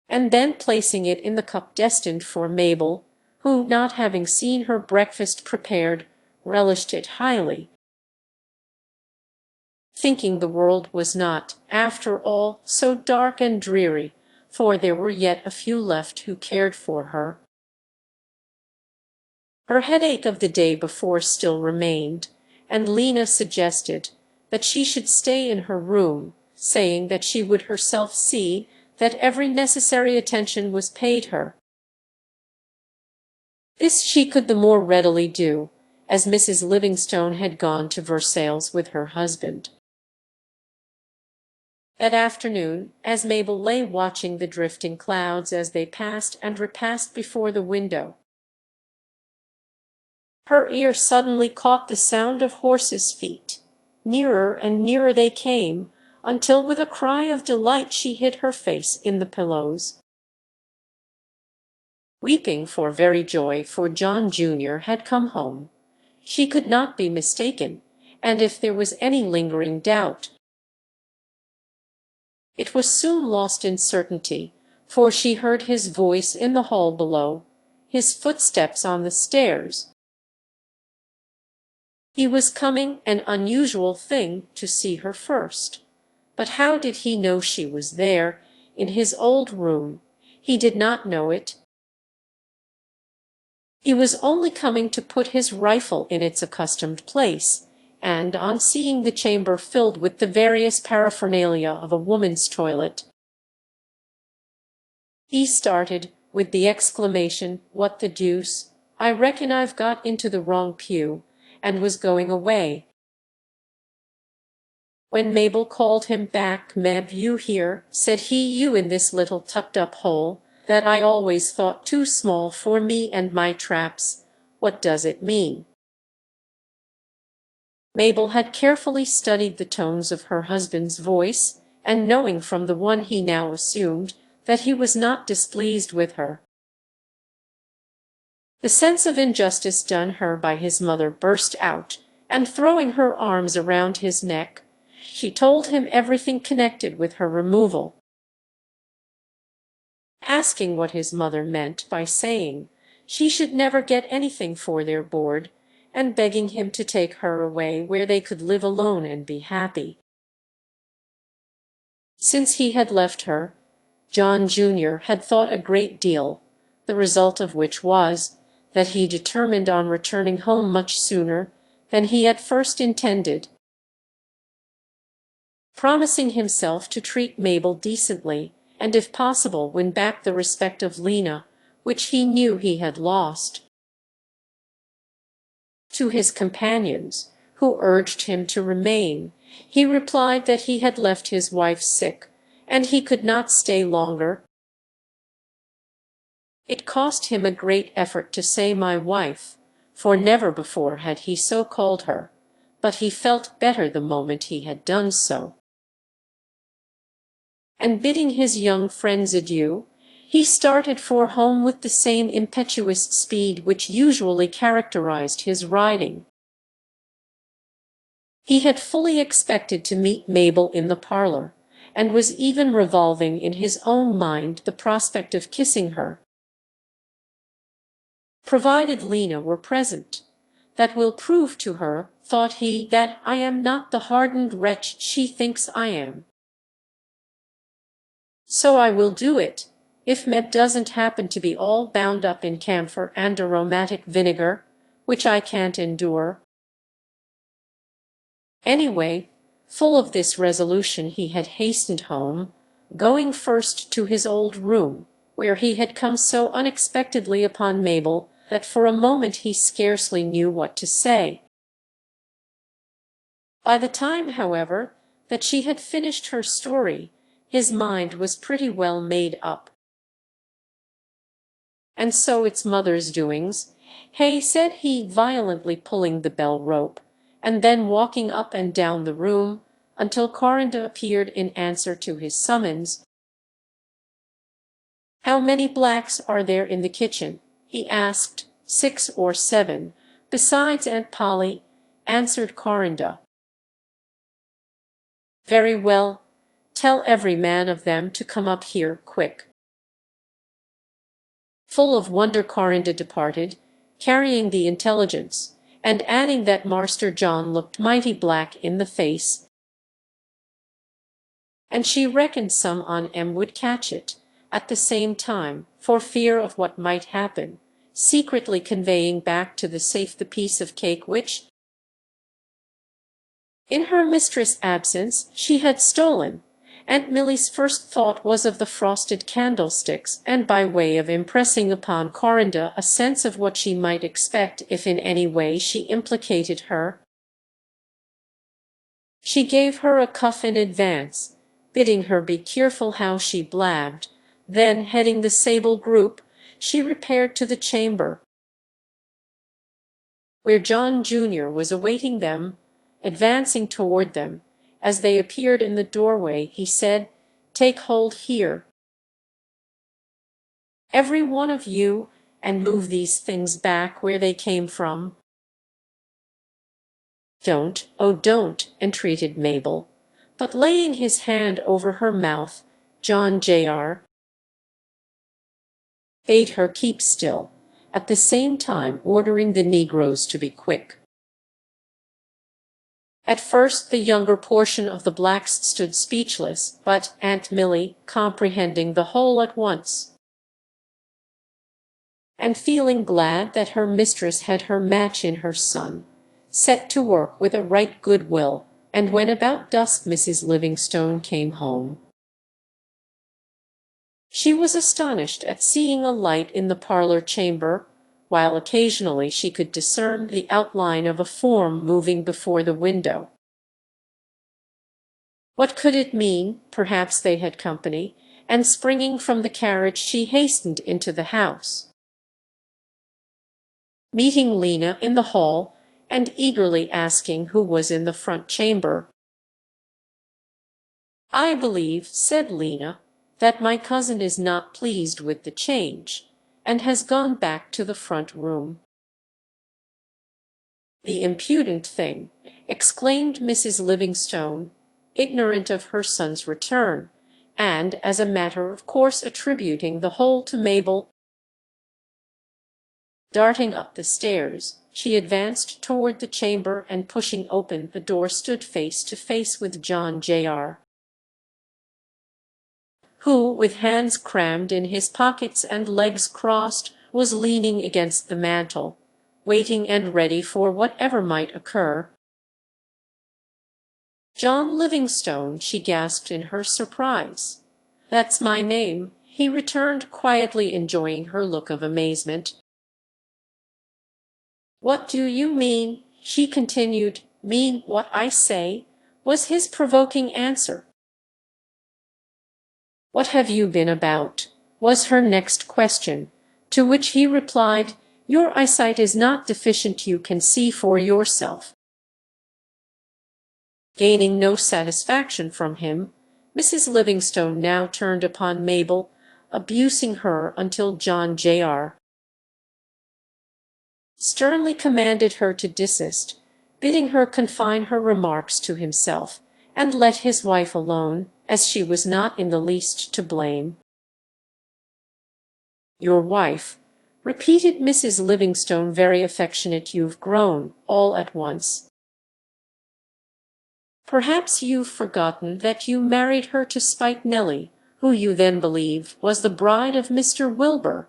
and then placing it in the cup destined for Mabel, who, not having seen her breakfast prepared, relished it highly, thinking the world was not, after all, so dark and dreary, for there were yet a few left who cared for her. Her headache of the day before still remained, and Lena suggested that she should stay in her room, saying that she would herself see that every necessary attention was paid her. This she could the more readily do, as Mrs. Livingstone had gone to Versailles with her husband. That afternoon, as Mabel lay watching the drifting clouds as they passed and repassed before the window, her ear suddenly caught the sound of horses' feet. Nearer and nearer they came, until with a cry of delight she hid her face in the pillows, weeping for very joy, for John Jr. had come home. She could not be mistaken, and if there was any lingering doubt, It was soon lost in certainty, for she heard his voice in the hall below, his footsteps on the stairs. He was coming, an unusual thing, to see her first. But how did he know she was there, in his old room? He did not know it. He was only coming to put his rifle in its accustomed place, and on seeing the chamber filled with the various paraphernalia of a woman's toilet, he started, with the exclamation, "What the deuce! I reckon I've got into the wrong pew," and was going away. When Mabel called him back, "Meb, you here," said he, "you in this little tucked-up hole, that I always thought too small for me and my traps. What does it mean?" Mabel had carefully studied the tones of her husband's voice, and knowing from the one he now assumed that he was not displeased with her, the sense of injustice done her by his mother burst out, and throwing her arms around his neck, she told him everything connected with her removal, asking what his mother meant by saying she should never get anything for their board, and begging him to take her away where they could live alone and be happy. Since he had left her, John Jr. had thought a great deal, the result of which was that he determined on returning home much sooner than he at first intended, promising himself to treat Mabel decently, and if possible win back the respect of Lena, which he knew he had lost. To his companions, who urged him to remain, he replied that he had left his wife sick, and he could not stay longer. It cost him a great effort to say "my wife," for never before had he so called her, but he felt better the moment he had done so. And bidding his young friends adieu, he started for home with the same impetuous speed which usually characterized his riding. He had fully expected to meet Mabel in the parlor, and was even revolving in his own mind the prospect of kissing her, provided Lena were present. "That will prove to her," thought he, "that I am not the hardened wretch she thinks I am. So I will do it, if Meb doesn't happen to be all bound up in camphor and aromatic vinegar, which I can't endure." Anyway, full of this resolution, he had hastened home, going first to his old room, where he had come so unexpectedly upon Mabel that for a moment he scarcely knew what to say. By the time, however, that she had finished her story, his mind was pretty well made up. "And so it's mother's doings, hey?" said he, violently pulling the bell rope, and then walking up and down the room until Corinda appeared in answer to his summons. "How many blacks are there in the kitchen?" he asked. "6 or 7, besides Aunt Polly," answered Corinda. "Very well, tell every man of them to come up here, quick." Full of wonder, Corinda departed, carrying the intelligence, and adding that Master John looked mighty black in the face, and she reckoned some on 'em would catch it at the same time, for fear of what might happen, secretly conveying back to the safe the piece of cake which, in her mistress' absence, she had stolen. Aunt Millie's first thought was of the frosted candlesticks, and by way of impressing upon Corinda a sense of what she might expect if in any way she implicated her, she gave her a cuff in advance, bidding her be careful how she blabbed. Then, heading the sable group, she repaired to the chamber, where John Jr. was awaiting them. Advancing toward them, as they appeared in the doorway, he said, "Take hold here, every one of you, and move these things back where they came from." "Don't, oh don't," entreated Mabel. But laying his hand over her mouth, John Jr. bade her keep still, at the same time ordering the negroes to be quick. At first the younger portion of the blacks stood speechless, but Aunt Milly, comprehending the whole at once, and feeling glad that her mistress had her match in her son, set to work with a right good will, and when about dusk Mrs. Livingstone came home, she was astonished at seeing a light in the parlor chamber, while occasionally she could discern the outline of a form moving before the window. What could it mean? Perhaps they had company, and springing from the carriage she hastened into the house, meeting Lena in the hall, and eagerly asking who was in the front chamber. "I believe," said Lena, "that my cousin is not pleased with the change, and has gone back to the front room." "The impudent thing!" exclaimed Mrs. Livingstone, ignorant of her son's return, and, as a matter of course, attributing the whole to Mabel. Darting up the stairs, she advanced toward the chamber, and pushing open the door stood face to face with John Jr., who, with hands crammed in his pockets and legs crossed, was leaning against the mantel, waiting and ready for whatever might occur. "John Livingstone!" she gasped in her surprise. "That's my name," he returned, quietly enjoying her look of amazement. "What do you mean?" she continued. "Mean what I say," was his provoking answer. "What have you been about?" was her next question, to which he replied, "Your eyesight is not deficient, you can see for yourself." Gaining no satisfaction from him, Mrs. Livingstone now turned upon Mabel, abusing her until John Jr. sternly commanded her to desist, bidding her confine her remarks to himself, and let his wife alone, as she was not in the least to blame. "Your wife," repeated Mrs. Livingstone, very affectionate. "You've grown, all at once. Perhaps you've forgotten that you married her to spite Nellie, who you then believed was the bride of Mr. Wilbur.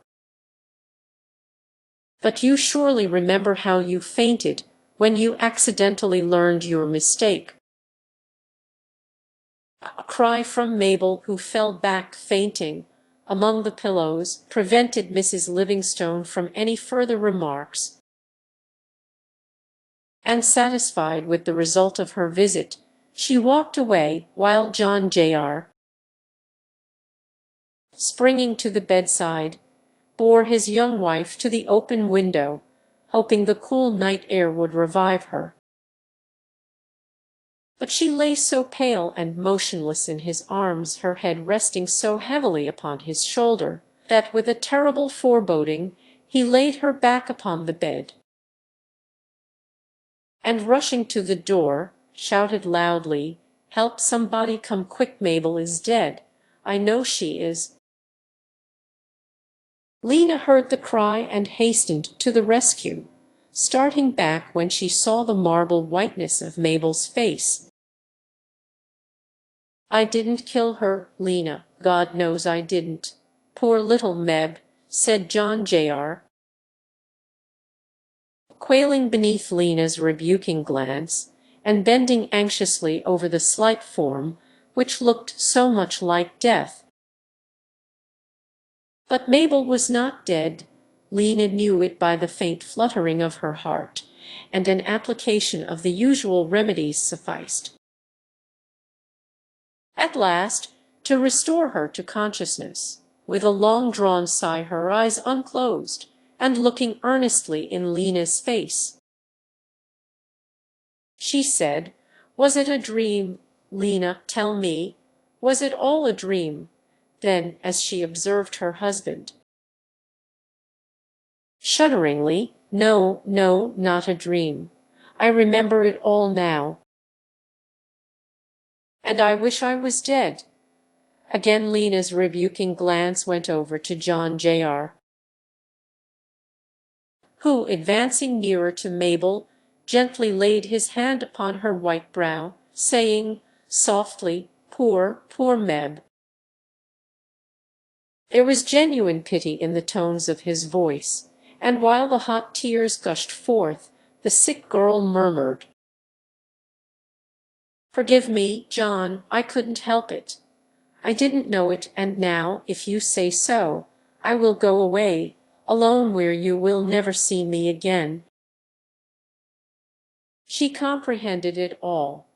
But you surely remember how you fainted when you accidentally learned your mistake." A cry from Mabel, who fell back fainting among the pillows, prevented Mrs. Livingstone from any further remarks, and satisfied with the result of her visit, she walked away, while John Jr., springing to the bedside, bore his young wife to the open window, hoping the cool night air would revive her. But she lay so pale and motionless in his arms, her head resting so heavily upon his shoulder, that with a terrible foreboding he laid her back upon the bed, and rushing to the door, shouted loudly, "Help, somebody, come quick, Mabel is dead, I know she is." Lena heard the cry and hastened to the rescue, starting back when she saw the marble whiteness of Mabel's face. "I didn't kill her, Lena, God knows I didn't. Poor little Meb," said John Jr., quailing beneath Lena's rebuking glance, and bending anxiously over the slight form, which looked so much like death. But Mabel was not dead. Lena knew it by the faint fluttering of her heart, and an application of the usual remedies sufficed, at last, to restore her to consciousness. With a long-drawn sigh, her eyes unclosed, and looking earnestly in Lena's face, she said, "Was it a dream? Lena, tell me, was it all a dream?" Then, as she observed her husband, shudderingly, "No, no, not a dream. I remember it all now." And I wish I was dead." Again Lena's rebuking glance went over to John Jr., who, advancing nearer to Mabel, gently laid his hand upon her white brow, saying softly, "Poor, poor Meb." There was genuine pity in the tones of his voice, and while the hot tears gushed forth, the sick girl murmured, "Forgive me, John, I couldn't help it. I didn't know it, and now, if you say so, I will go away, alone where you will never see me again." She comprehended it all.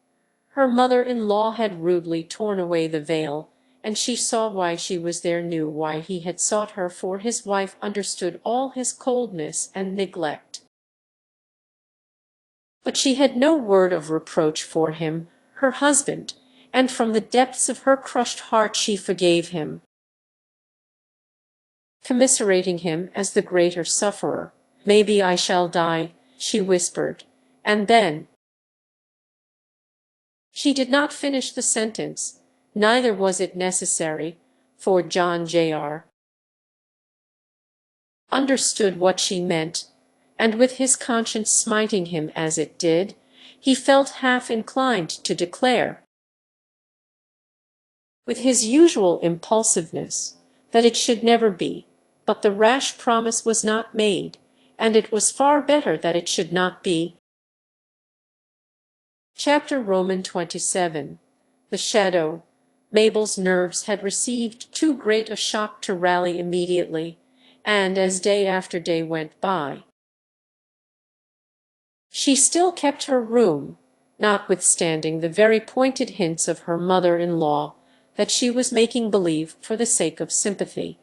Her mother-in-law had rudely torn away the veil, and she saw why she was there, knew why he had sought her, for his wife understood all his coldness and neglect. But she had no word of reproach for him, her husband, and from the depths of her crushed heart she forgave him, commiserating him as the greater sufferer. "Maybe I shall die," she whispered, and then she did not finish the sentence, neither was it necessary, for John Jr. understood what she meant, and with his conscience smiting him as it did, he felt half inclined to declare, with his usual impulsiveness, that it should never be, but the rash promise was not made, and it was far better that it should not be. Chapter Roman 27. The Shadow. Mabel's nerves had received too great a shock to rally immediately, and as day after day went by, she still kept her room, notwithstanding the very pointed hints of her mother-in-law that she was making believe for the sake of sympathy.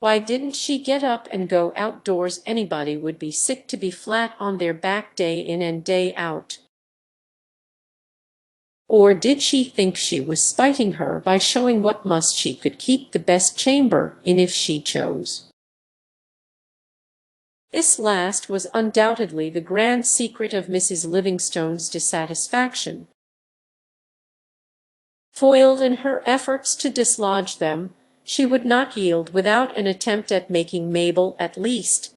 Why didn't she get up and go outdoors? Anybody would be sick to be flat on their back day in and day out. Or did she think she was spiting her by showing what must she could keep the best chamber in if she chose? This last was undoubtedly the grand secret of Mrs. Livingstone's dissatisfaction. Foiled in her efforts to dislodge them, she would not yield without an attempt at making Mabel, at least,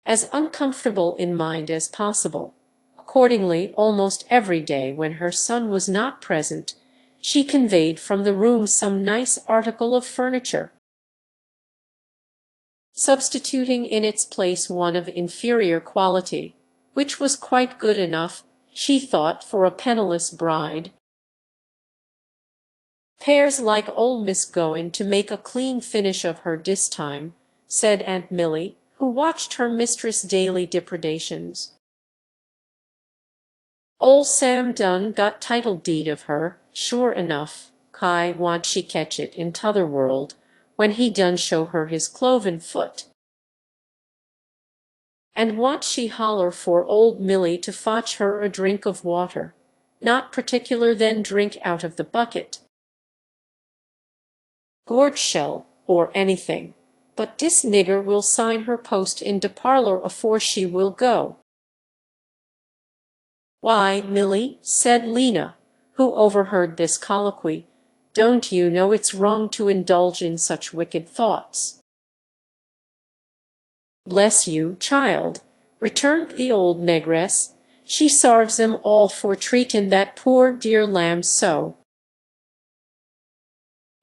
as uncomfortable in mind as possible. Accordingly, almost every day when her son was not present, she conveyed from the room some nice article of furniture, substituting in its place one of inferior quality, which was quite good enough, she thought, for a penniless bride. "'Pears like old Miss Goin' to make a clean finish of her dis time," said Aunt Milly, who watched her mistress' daily depredations. "Old Sam done got title deed of her, sure enough. Kai want she catch it in t'other world, when he done show her his cloven foot. And want she holler for old Milly to fotch her a drink of water, not particular then drink out of the bucket, gourd shell, or anything, but dis nigger will sign her post in de parlor afore she will go." "Why, Milly," said Lena, who overheard this colloquy, "don't you know it's wrong to indulge in such wicked thoughts?" "Bless you, child," returned the old negress, "she sarves 'em all for treatin' that poor dear lamb so.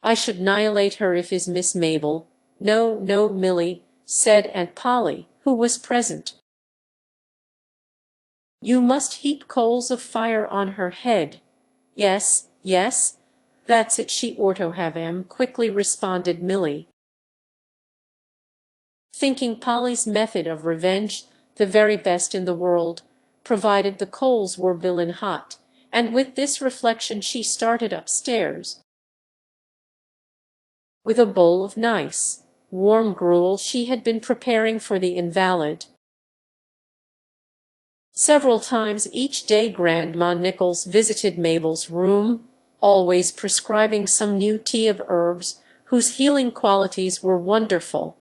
I should annihilate her if is Miss Mabel." "No, no, Milly," said Aunt Polly, who was present. "You must heap coals of fire on her head." "Yes, yes, that's it, she orto have 'em," quickly responded Milly, thinking Polly's method of revenge the very best in the world, provided the coals were billin' hot, and with this reflection she started upstairs, with a bowl of nice, warm gruel she had been preparing for the invalid. Several times each day Grandma Nichols visited Mabel's room, always prescribing some new tea of herbs whose healing qualities were wonderful.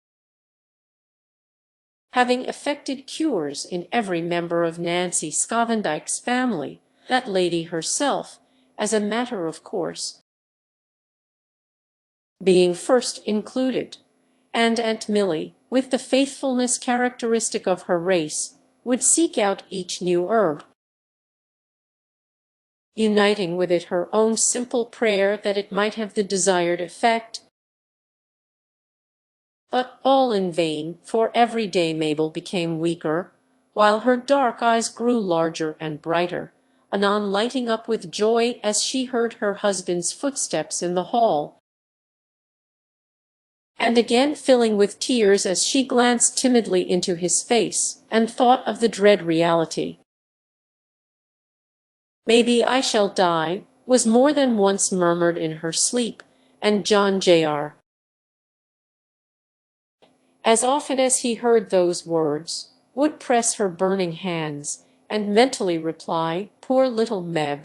having effected cures in every member of Nancy Scavendike's family, that lady herself, as a matter of course, being first included, and Aunt Milly, with the faithfulness characteristic of her race, would seek out each new herb, uniting with it her own simple prayer that it might have the desired effect. But all in vain, for every day Mabel became weaker, while her dark eyes grew larger and brighter, anon lighting up with joy as she heard her husband's footsteps in the hall, and again filling with tears as she glanced timidly into his face, and thought of the dread reality. "Maybe I shall die," was more than once murmured in her sleep, and John Jr., as often as he heard those words, would press her burning hands, and mentally reply, "Poor little Meb."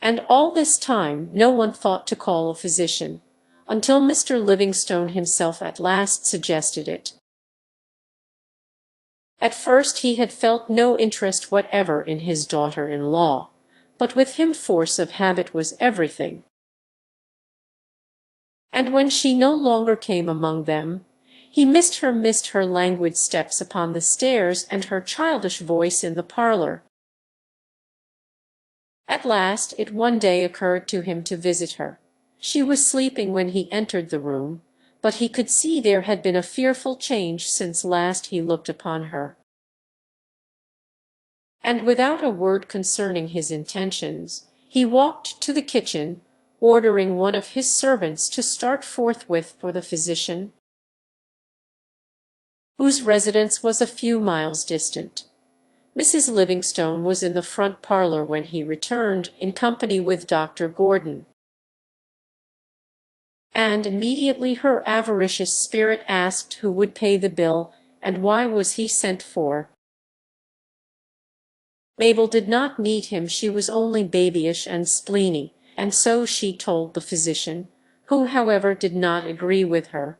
And all this time no one thought to call a physician, until Mr. Livingstone himself at last suggested it. At first he had felt no interest whatever in his daughter-in-law, but with him force of habit was everything. And when she no longer came among them, he missed her languid steps upon the stairs and her childish voice in the parlor. At last it one day occurred to him to visit her. She was sleeping when he entered the room, but he could see there had been a fearful change since last he looked upon her. And without a word concerning his intentions, he walked to the kitchen, ordering one of his servants to start forthwith for the physician, whose residence was a few miles distant. Mrs. Livingstone was in the front parlor when he returned, in company with Dr. Gordon. And immediately her avaricious spirit asked who would pay the bill, and why was he sent for. Mabel did not need him, she was only babyish and spleeny, and so she told the physician, who however did not agree with her.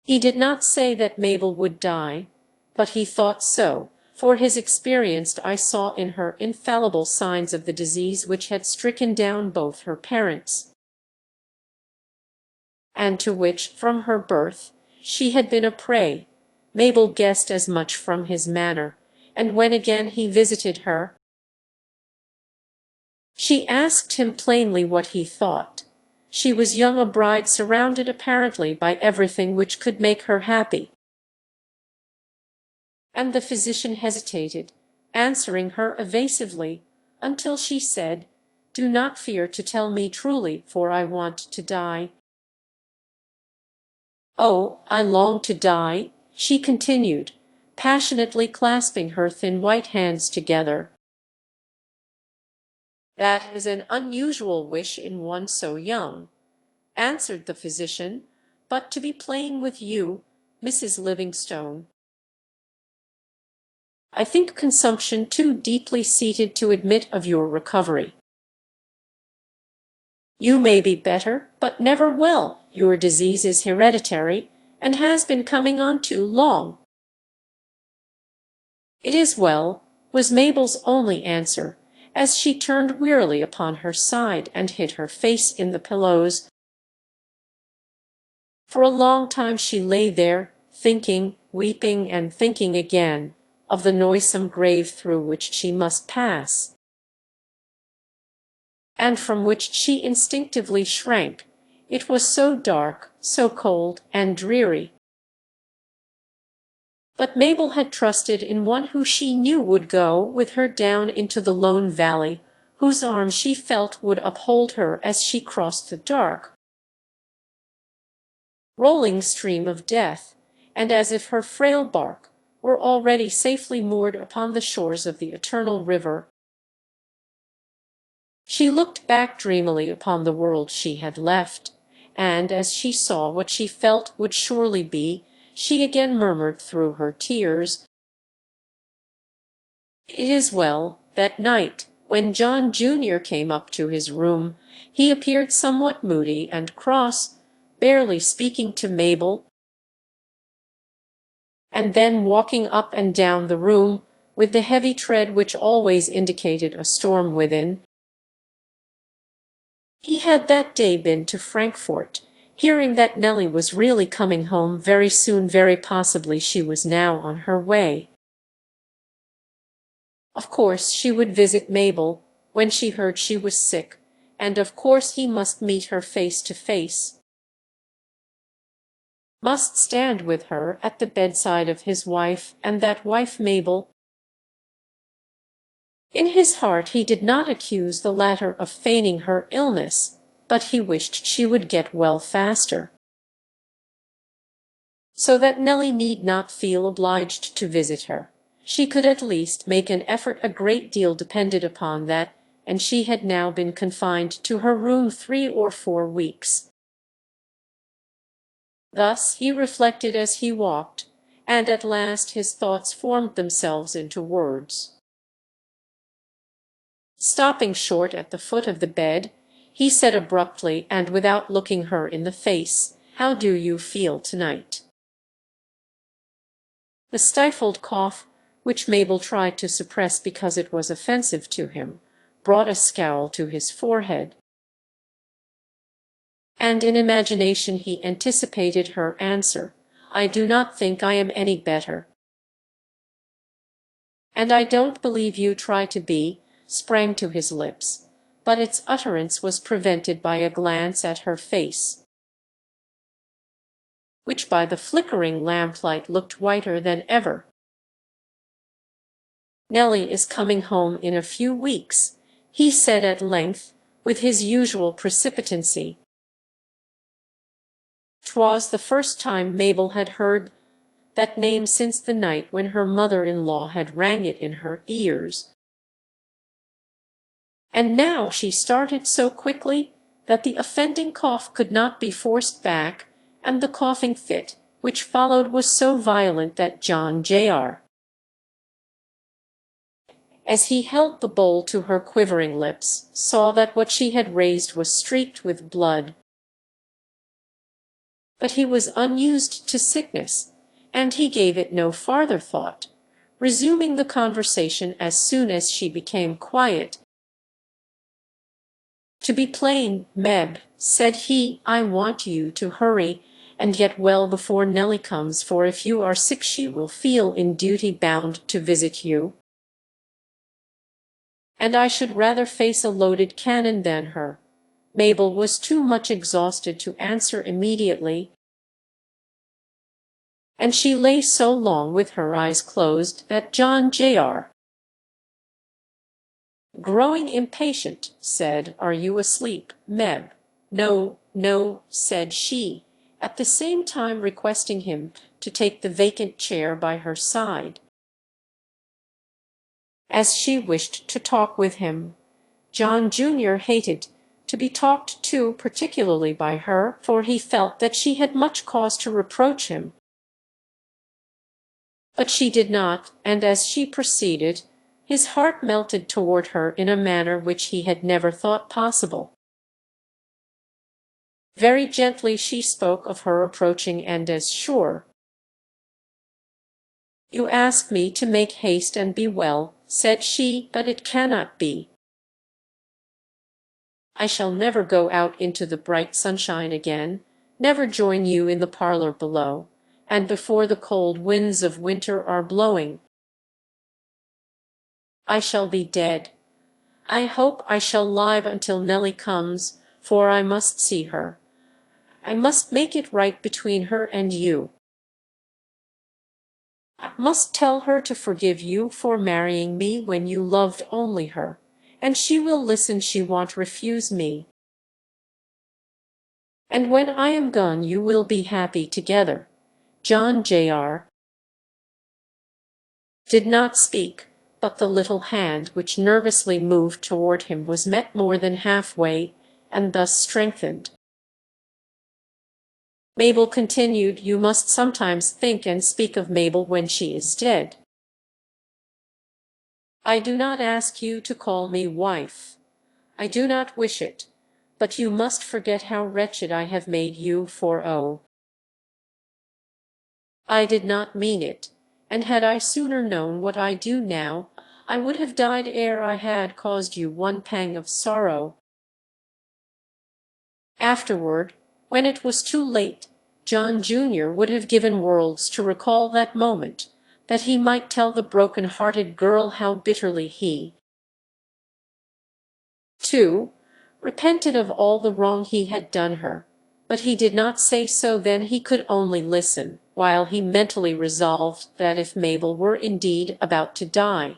He did not say that Mabel would die, but he thought so, for his experienced eye saw in her infallible signs of the disease which had stricken down both her parents, and to which, from her birth, she had been a prey. Mabel guessed as much from his manner, and when again he visited her, she asked him plainly what he thought. She was young, a bride, surrounded apparently by everything which could make her happy. And the physician hesitated, answering her evasively, until she said, "Do not fear to tell me truly, for I want to die." "Oh, I long to die," she continued, passionately clasping her thin white hands together. "That is an unusual wish in one so young," answered the physician, "but to be playing with you, Mrs. Livingstone. I think consumption too deeply seated to admit of your recovery. You may be better, but never well. Your disease is hereditary, and has been coming on too long." "It is well," was Mabel's only answer, as she turned wearily upon her side and hid her face in the pillows. For a long time she lay there, thinking, weeping and thinking again, of the noisome grave through which she must pass, and from which she instinctively shrank. It was so dark, so cold and dreary. But Mabel had trusted in one who she knew would go with her down into the lone valley, whose arm she felt would uphold her as she crossed the dark, rolling stream of death, and as if her frail bark were already safely moored upon the shores of the eternal river. She looked back dreamily upon the world she had left, and as she saw what she felt would surely be, she again murmured through her tears, "It is well." That night, when John Jr. came up to his room, he appeared somewhat moody and cross, barely speaking to Mabel, and then walking up and down the room, with the heavy tread which always indicated a storm within. He had that day been to Frankfort, hearing that Nellie was really coming home very soon. Very possibly she was now on her way. Of course she would visit Mabel, when she heard she was sick, and of course he must meet her face to face, must stand with her at the bedside of his wife, and that wife Mabel. In his heart he did not accuse the latter of feigning her illness, but he wished she would get well faster, so that Nellie need not feel obliged to visit her. She could at least make an effort. A great deal depended upon that, and she had now been confined to her room 3 or 4 weeks. Thus he reflected as he walked, and at last his thoughts formed themselves into words. Stopping short at the foot of the bed, he said abruptly and without looking her in the face, "How do you feel tonight?" The stifled cough, which Mabel tried to suppress because it was offensive to him, brought a scowl to his forehead, and in imagination he anticipated her answer, "I do not think I am any better." "And I don't believe you try to be," sprang to his lips, but its utterance was prevented by a glance at her face, which by the flickering lamplight looked whiter than ever. "Nellie is coming home in a few weeks," he said at length, with his usual precipitancy. 'Twas the first time Mabel had heard that name since the night when her mother-in-law had rang it in her ears. And now she started so quickly that the offending cough could not be forced back, and the coughing fit, which followed, was so violent that John Jr., as he held the bowl to her quivering lips, saw that what she had raised was streaked with blood. But he was unused to sickness, and he gave it no farther thought, resuming the conversation as soon as she became quiet. "To be plain, Meb," said he, "I want you to hurry and get well before Nellie comes, for if you are sick she will feel in duty bound to visit you, and I should rather face a loaded cannon than her." Mabel was too much exhausted to answer immediately, and she lay so long with her eyes closed that John Jr., growing impatient, said, "Are you asleep, Meb?" "No, no," said she, at the same time requesting him to take the vacant chair by her side, as she wished to talk with him. John Jr. hated to be talked to, particularly by her, for he felt that she had much cause to reproach him. But she did not, and as she proceeded, his heart melted toward her in a manner which he had never thought possible. Very gently she spoke of her approaching end as sure. "You ask me to make haste and be well," said she, "but it cannot be. I shall never go out into the bright sunshine again, never join you in the parlor below, and before the cold winds of winter are blowing. I shall be dead. I hope I shall live until Nellie comes, for I must see her. I must make it right between her and you. I must tell her to forgive you for marrying me when you loved only her, and she will listen, she won't refuse me. And when I am gone you will be happy together." John Jr. did not speak, but the little hand which nervously moved toward him was met more than halfway, and thus strengthened. Mabel continued, "You must sometimes think and speak of Mabel when she is dead. I do not ask you to call me wife. I do not wish it, but you must forget how wretched I have made you, for oh, I did not mean it, and had I sooner known what I do now, I would have died ere I had caused you one pang of sorrow. Afterward, when it was too late, John Jr. would have given worlds to recall that moment, that he might tell the broken-hearted girl how bitterly he, too, repented of all the wrong he had done her. But he did not say so then. He could only listen, while he mentally resolved that if Mabel were indeed about to die,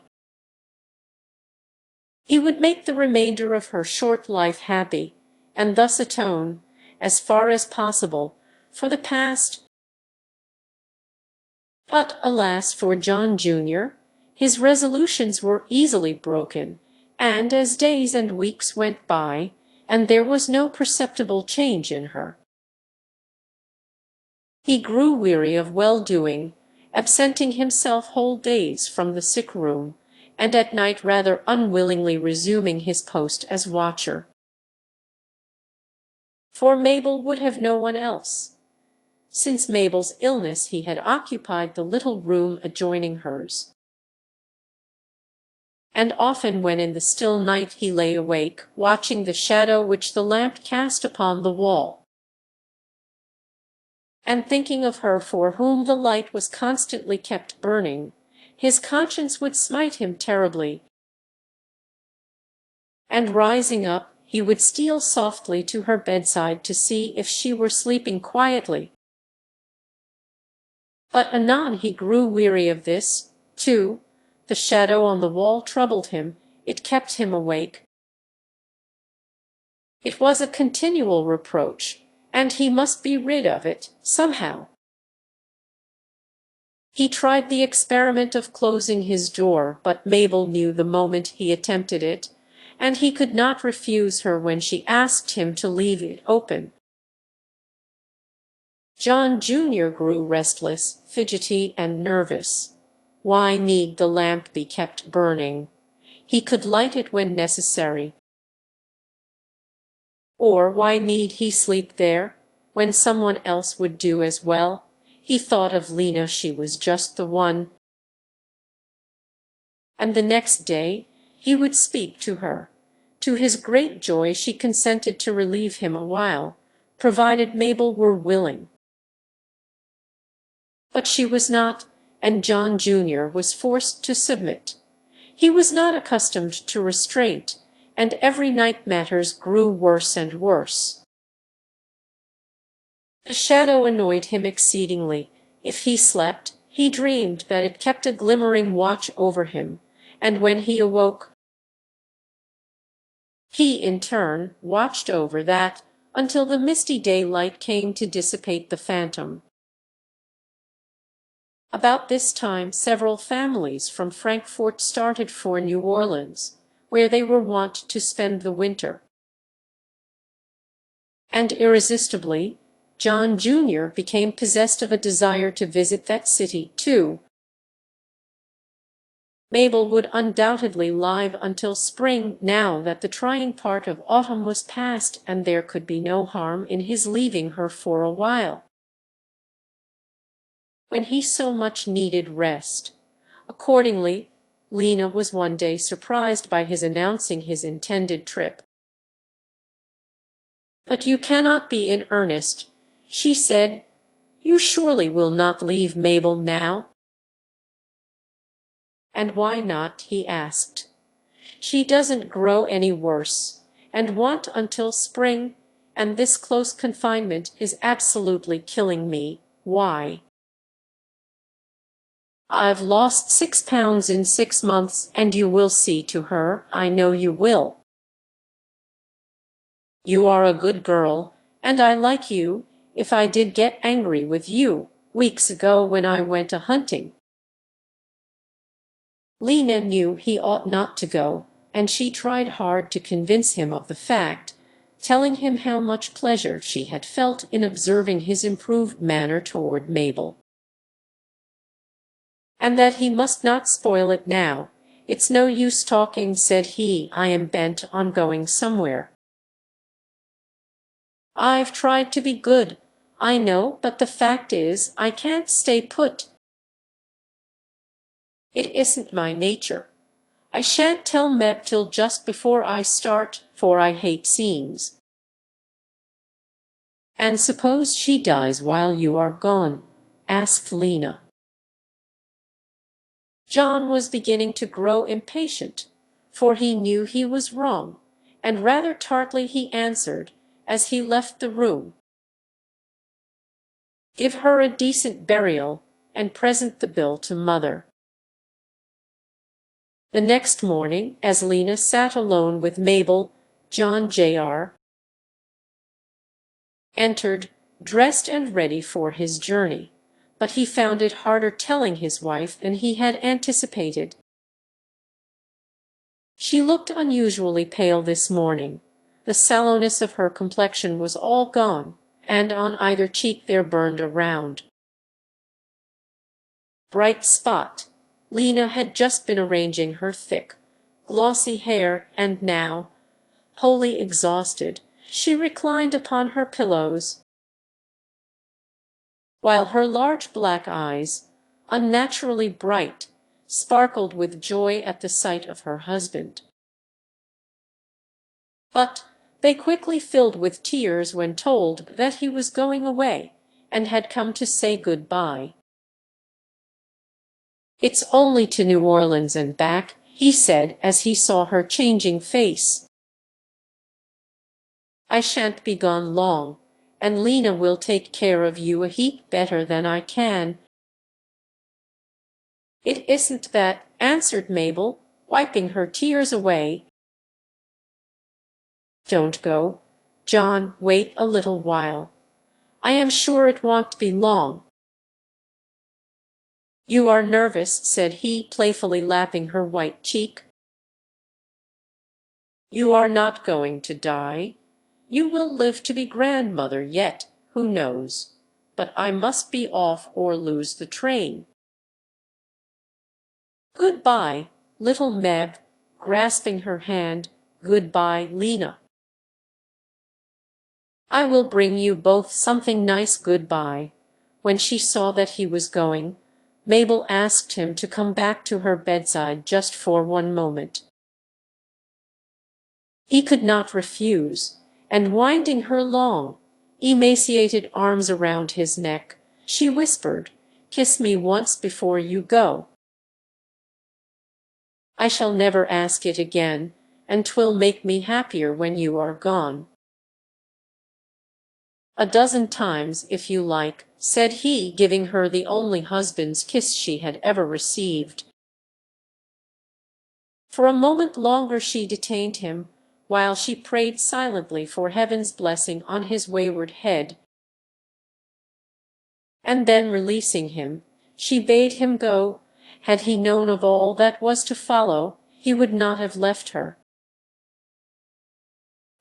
he would make the remainder of her short life happy, and thus atone, as far as possible, for the past. But alas for John Jr., his resolutions were easily broken, and as days and weeks went by, and there was no perceptible change in her, he grew weary of well-doing, absenting himself whole days from the sick-room, and at night rather unwillingly resuming his post as watcher. For Mabel would have no one else. Since Mabel's illness he had occupied the little room adjoining hers. And often when in the still night he lay awake, watching the shadow which the lamp cast upon the wall, and thinking of her for whom the light was constantly kept burning, his conscience would smite him terribly, and rising up, he would steal softly to her bedside to see if she were sleeping quietly. But anon he grew weary of this, too. The shadow on the wall troubled him, it kept him awake. It was a continual reproach, and he must be rid of it, somehow. He tried the experiment of closing his door, but Mabel knew the moment he attempted it, and he could not refuse her when she asked him to leave it open. John Jr. grew restless, fidgety, and nervous. Why need the lamp be kept burning? He could light it when necessary. Or why need he sleep there, when someone else would do as well? He thought of Lena, she was just the one. And the next day he would speak to her. To his great joy she consented to relieve him a while, provided Mabel were willing. But she was not, and John Jr. was forced to submit. He was not accustomed to restraint, and every night matters grew worse and worse. The shadow annoyed him exceedingly. If he slept, he dreamed that it kept a glimmering watch over him, and when he awoke, he in turn watched over that, until the misty daylight came to dissipate the phantom. About this time several families from Frankfort started for New Orleans, where they were wont to spend the winter. And irresistibly, John Jr. became possessed of a desire to visit that city, too. Mabel would undoubtedly live until spring, now that the trying part of autumn was past, and there could be no harm in his leaving her for a while, when he so much needed rest. Accordingly, Lena was one day surprised by his announcing his intended trip. "But you cannot be in earnest," she said. "You surely will not leave Mabel now?" "And why not?" he asked. "She doesn't grow any worse, and want until spring, and this close confinement is absolutely killing me. Why? I've lost 6 pounds in 6 months, and you will see to her, I know you will. You are a good girl, and I like you. If I did get angry with you, weeks ago when I went a-hunting." Lena knew he ought not to go, and she tried hard to convince him of the fact, telling him how much pleasure she had felt in observing his improved manner toward Mabel, and that he must not spoil it now. "It's no use talking," said he. "I am bent on going somewhere. I've tried to be good. I know, but the fact is, I can't stay put. It isn't my nature. I shan't tell Meb till just before I start, for I hate scenes. And suppose she dies while you are gone? Asked Lena. John was beginning to grow impatient, for he knew he was wrong, and rather tartly he answered, as he left the room, "Give her a decent burial, and present the bill to mother." The next morning, as Lena sat alone with Mabel, John Jr. entered, dressed and ready for his journey, but he found it harder telling his wife than he had anticipated. She looked unusually pale this morning. The sallowness of her complexion was all gone, and on either cheek there burned a round, bright spot. Lena had just been arranging her thick, glossy hair, and now, wholly exhausted, she reclined upon her pillows, while her large black eyes, unnaturally bright, sparkled with joy at the sight of her husband. But they quickly filled with tears when told that he was going away, and had come to say good-bye. "It's only to New Orleans and back," he said as he saw her changing face. "I shan't be gone long, and Lena will take care of you a heap better than I can." "It isn't that," answered Mabel, wiping her tears away. "Don't go, John, wait a little while. I am sure it won't be long." "You are nervous," said he, playfully lapping her white cheek. "You are not going to die. You will live to be grandmother yet, who knows? But I must be off or lose the train." "Good-bye, little Meb," grasping her hand. "Good-bye, Lena. I will bring you both something nice. Good-bye." When she saw that he was going, Mabel asked him to come back to her bedside just for one moment. He could not refuse, and winding her long, emaciated arms around his neck, she whispered, "Kiss me once before you go. I shall never ask it again, and 'twill make me happier when you are gone." "A dozen times, if you like," said he, giving her the only husband's kiss she had ever received. For a moment longer she detained him, while she prayed silently for heaven's blessing on his wayward head. And then, releasing him, she bade him go. Had he known of all that was to follow, he would not have left her.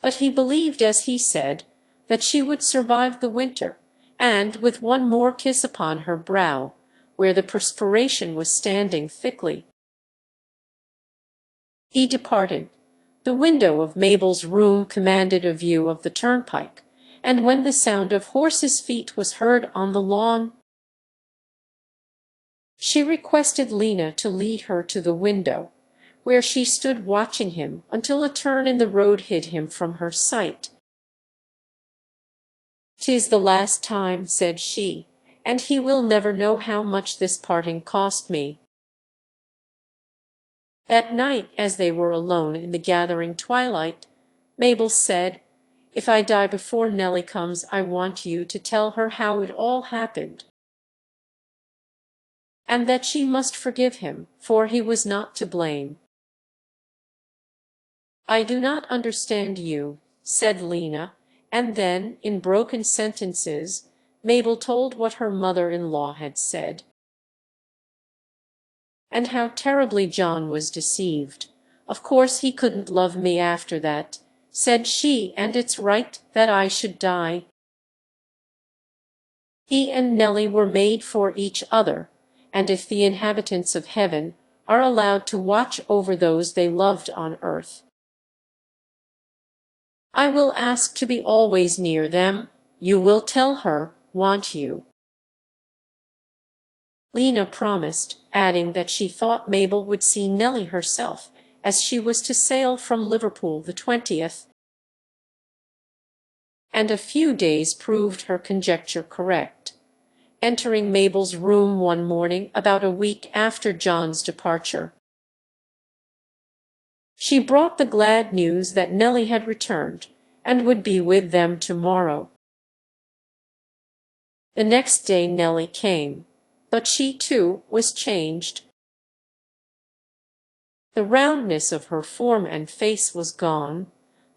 But he believed, as he said, that she would survive the winter, and, with one more kiss upon her brow, where the perspiration was standing thickly, he departed. The window of Mabel's room commanded a view of the turnpike, and when the sound of horses' feet was heard on the lawn, she requested Lena to lead her to the window, where she stood watching him until a turn in the road hid him from her sight. "'Tis the last time," said she, "and he will never know how much this parting cost me." That night, as they were alone in the gathering twilight, Mabel said, "If I die before Nellie comes, I want you to tell her how it all happened, and that she must forgive him, for he was not to blame." "I do not understand you," said Lena, and then, in broken sentences, Mabel told what her mother-in-law had said, and how terribly John was deceived. "Of course he couldn't love me after that," said she, "and it's right that I should die. He and Nellie were made for each other, and if the inhabitants of heaven are allowed to watch over those they loved on earth, I will ask to be always near them. You will tell her, want you." Lena promised, adding that she thought Mabel would see Nellie herself, as she was to sail from Liverpool the 20th, and a few days proved her conjecture correct. Entering Mabel's room one morning about a week after John's departure, she brought the glad news that Nellie had returned, and would be with them tomorrow. The next day Nellie came, but she too was changed. The roundness of her form and face was gone,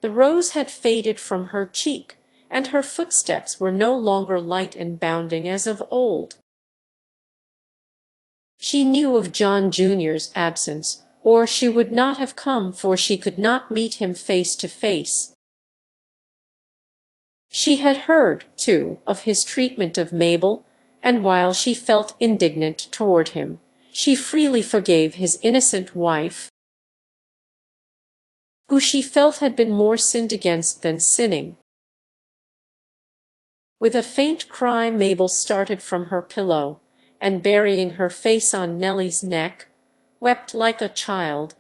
the rose had faded from her cheek, and her footsteps were no longer light and bounding as of old. She knew of John Jr.'s absence, or she would not have come, for she could not meet him face to face. She had heard, too, of his treatment of Mabel, and while she felt indignant toward him, she freely forgave his innocent wife, who she felt had been more sinned against than sinning. With a faint cry Mabel started from her pillow, and burying her face on Nellie's neck, wept like a child.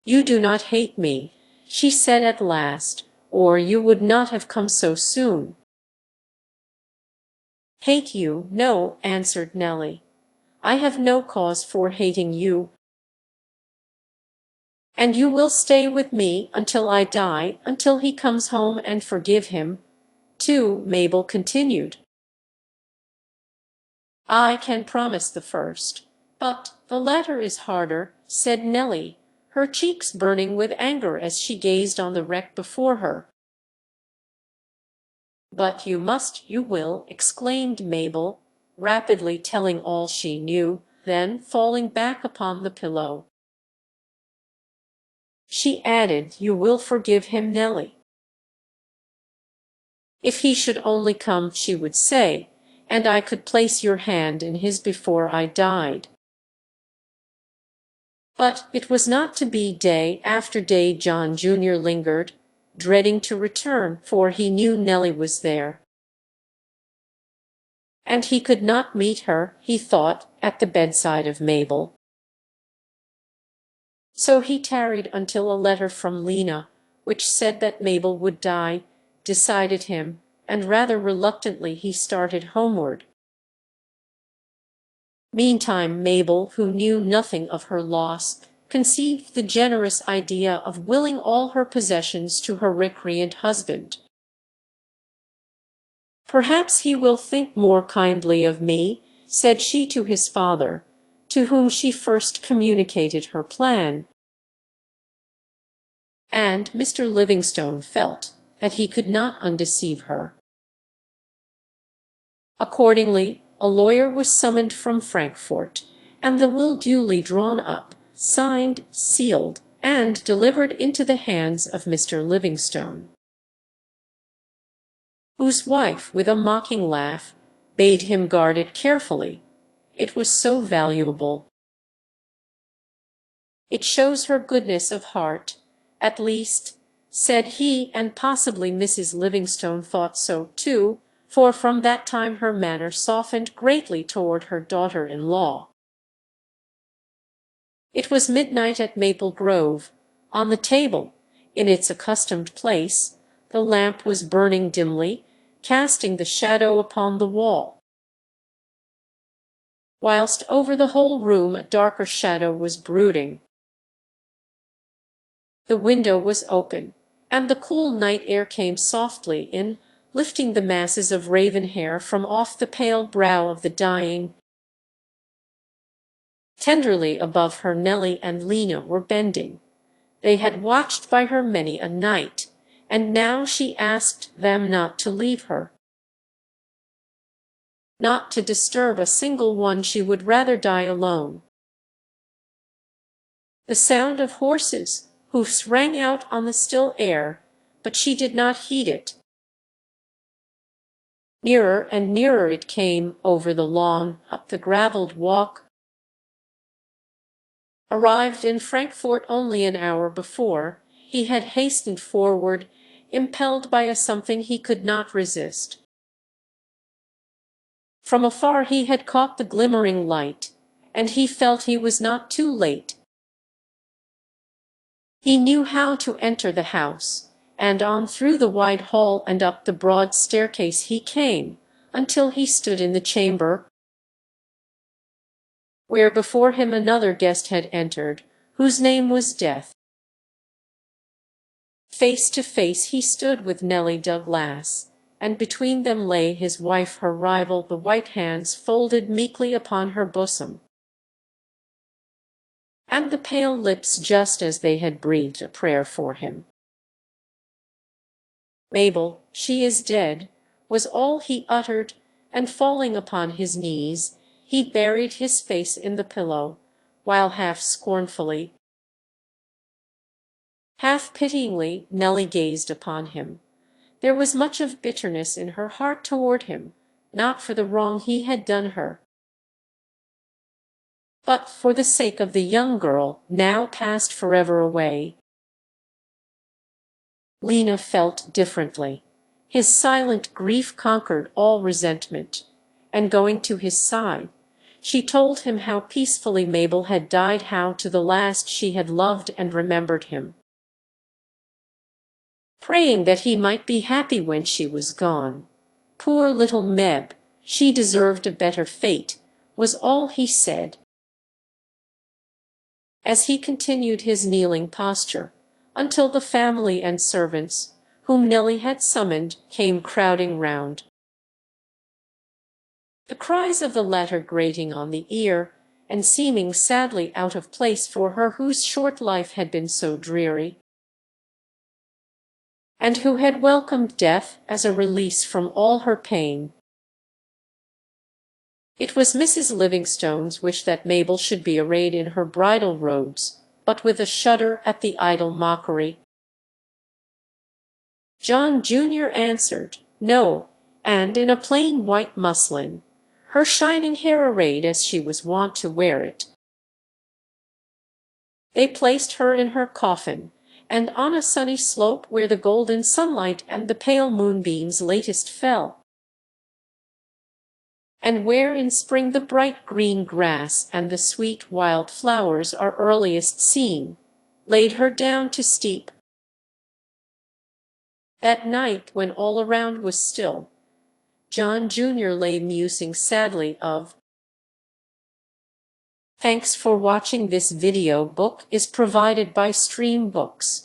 "You do not hate me," she said at last, "or you would not have come so soon." "Hate you? No," answered Nellie. "I have no cause for hating you. And you will stay with me until I die, until he comes home, and forgive him, too," Mabel continued. "I can promise the first, but the latter is harder," said Nellie, her cheeks burning with anger as she gazed on the wreck before her. "But you must, you will," exclaimed Mabel, rapidly telling all she knew, then falling back upon the pillow. She added, "You will forgive him, Nellie." "If he should only come," she would say, "and I could place your hand in his before I died." But it was not to be. Day after day John Jr. lingered, dreading to return, for he knew Nellie was there. And he could not meet her, he thought, at the bedside of Mabel. So he tarried until a letter from Lena, which said that Mabel would die, decided him, and rather reluctantly he started homeward. Meantime Mabel, who knew nothing of her loss, conceived the generous idea of willing all her possessions to her recreant husband. "Perhaps he will think more kindly of me," said she to his father, to whom she first communicated her plan. And Mr. Livingstone felt that he could not undeceive her. Accordingly, a lawyer was summoned from Frankfort, and the will duly drawn up, signed, sealed, and delivered into the hands of Mr. Livingstone, whose wife, with a mocking laugh, bade him guard it carefully. It was so valuable. "It shows her goodness of heart, at least," said he, and possibly Mrs. Livingstone thought so too, for from that time her manner softened greatly toward her daughter-in-law. It was midnight at Maple Grove. On the table, in its accustomed place, the lamp was burning dimly, casting the shadow upon the wall, whilst over the whole room a darker shadow was brooding. The window was open, and the cool night air came softly in, lifting the masses of raven hair from off the pale brow of the dying. Tenderly above her Nellie and Lena were bending. They had watched by her many a night, and now she asked them not to leave her, not to disturb a single one. She would rather die alone. The sound of horses' hoofs rang out on the still air, but she did not heed it. Nearer and nearer it came, over the lawn, up the gravelled walk. Arrived in Frankfort only an hour before, he had hastened forward, impelled by a something he could not resist. From afar he had caught the glimmering light, and he felt he was not too late. He knew how to enter the house, and on through the wide hall and up the broad staircase he came, until he stood in the chamber where before him another guest had entered, whose name was Death. Face to face he stood with Nellie Douglas, and between them lay his wife, her rival, the white hands folded meekly upon her bosom, and the pale lips just as they had breathed a prayer for him. "Mabel, she is dead," was all he uttered, and falling upon his knees, he buried his face in the pillow, while half scornfully, half pityingly, Nellie gazed upon him. There was much of bitterness in her heart toward him, not for the wrong he had done her, but for the sake of the young girl now passed forever away. Lena felt differently. His silent grief conquered all resentment, and going to his side, she told him how peacefully Mabel had died, how to the last she had loved and remembered him, praying that he might be happy when she was gone. Poor little Meb, she deserved a better fate, was all he said, as he continued his kneeling posture, until the family and servants, whom Nellie had summoned, came crowding round, the cries of the latter grating on the ear, and seeming sadly out of place for her whose short life had been so dreary, and who had welcomed death as a release from all her pain. It was Mrs. Livingstone's wish that Mabel should be arrayed in her bridal robes, but with a shudder at the idle mockery, John Jr. answered, "No," and in a plain white muslin, her shining hair arrayed as she was wont to wear it, they placed her in her coffin, and on a sunny slope where the golden sunlight and the pale moonbeams latest fell, and where in spring the bright green grass and the sweet wild flowers are earliest seen, laid her down to sleep. That night, when all around was still, John Jr. lay musing sadly of. Thanks for watching. This video book is provided by StreamBooks.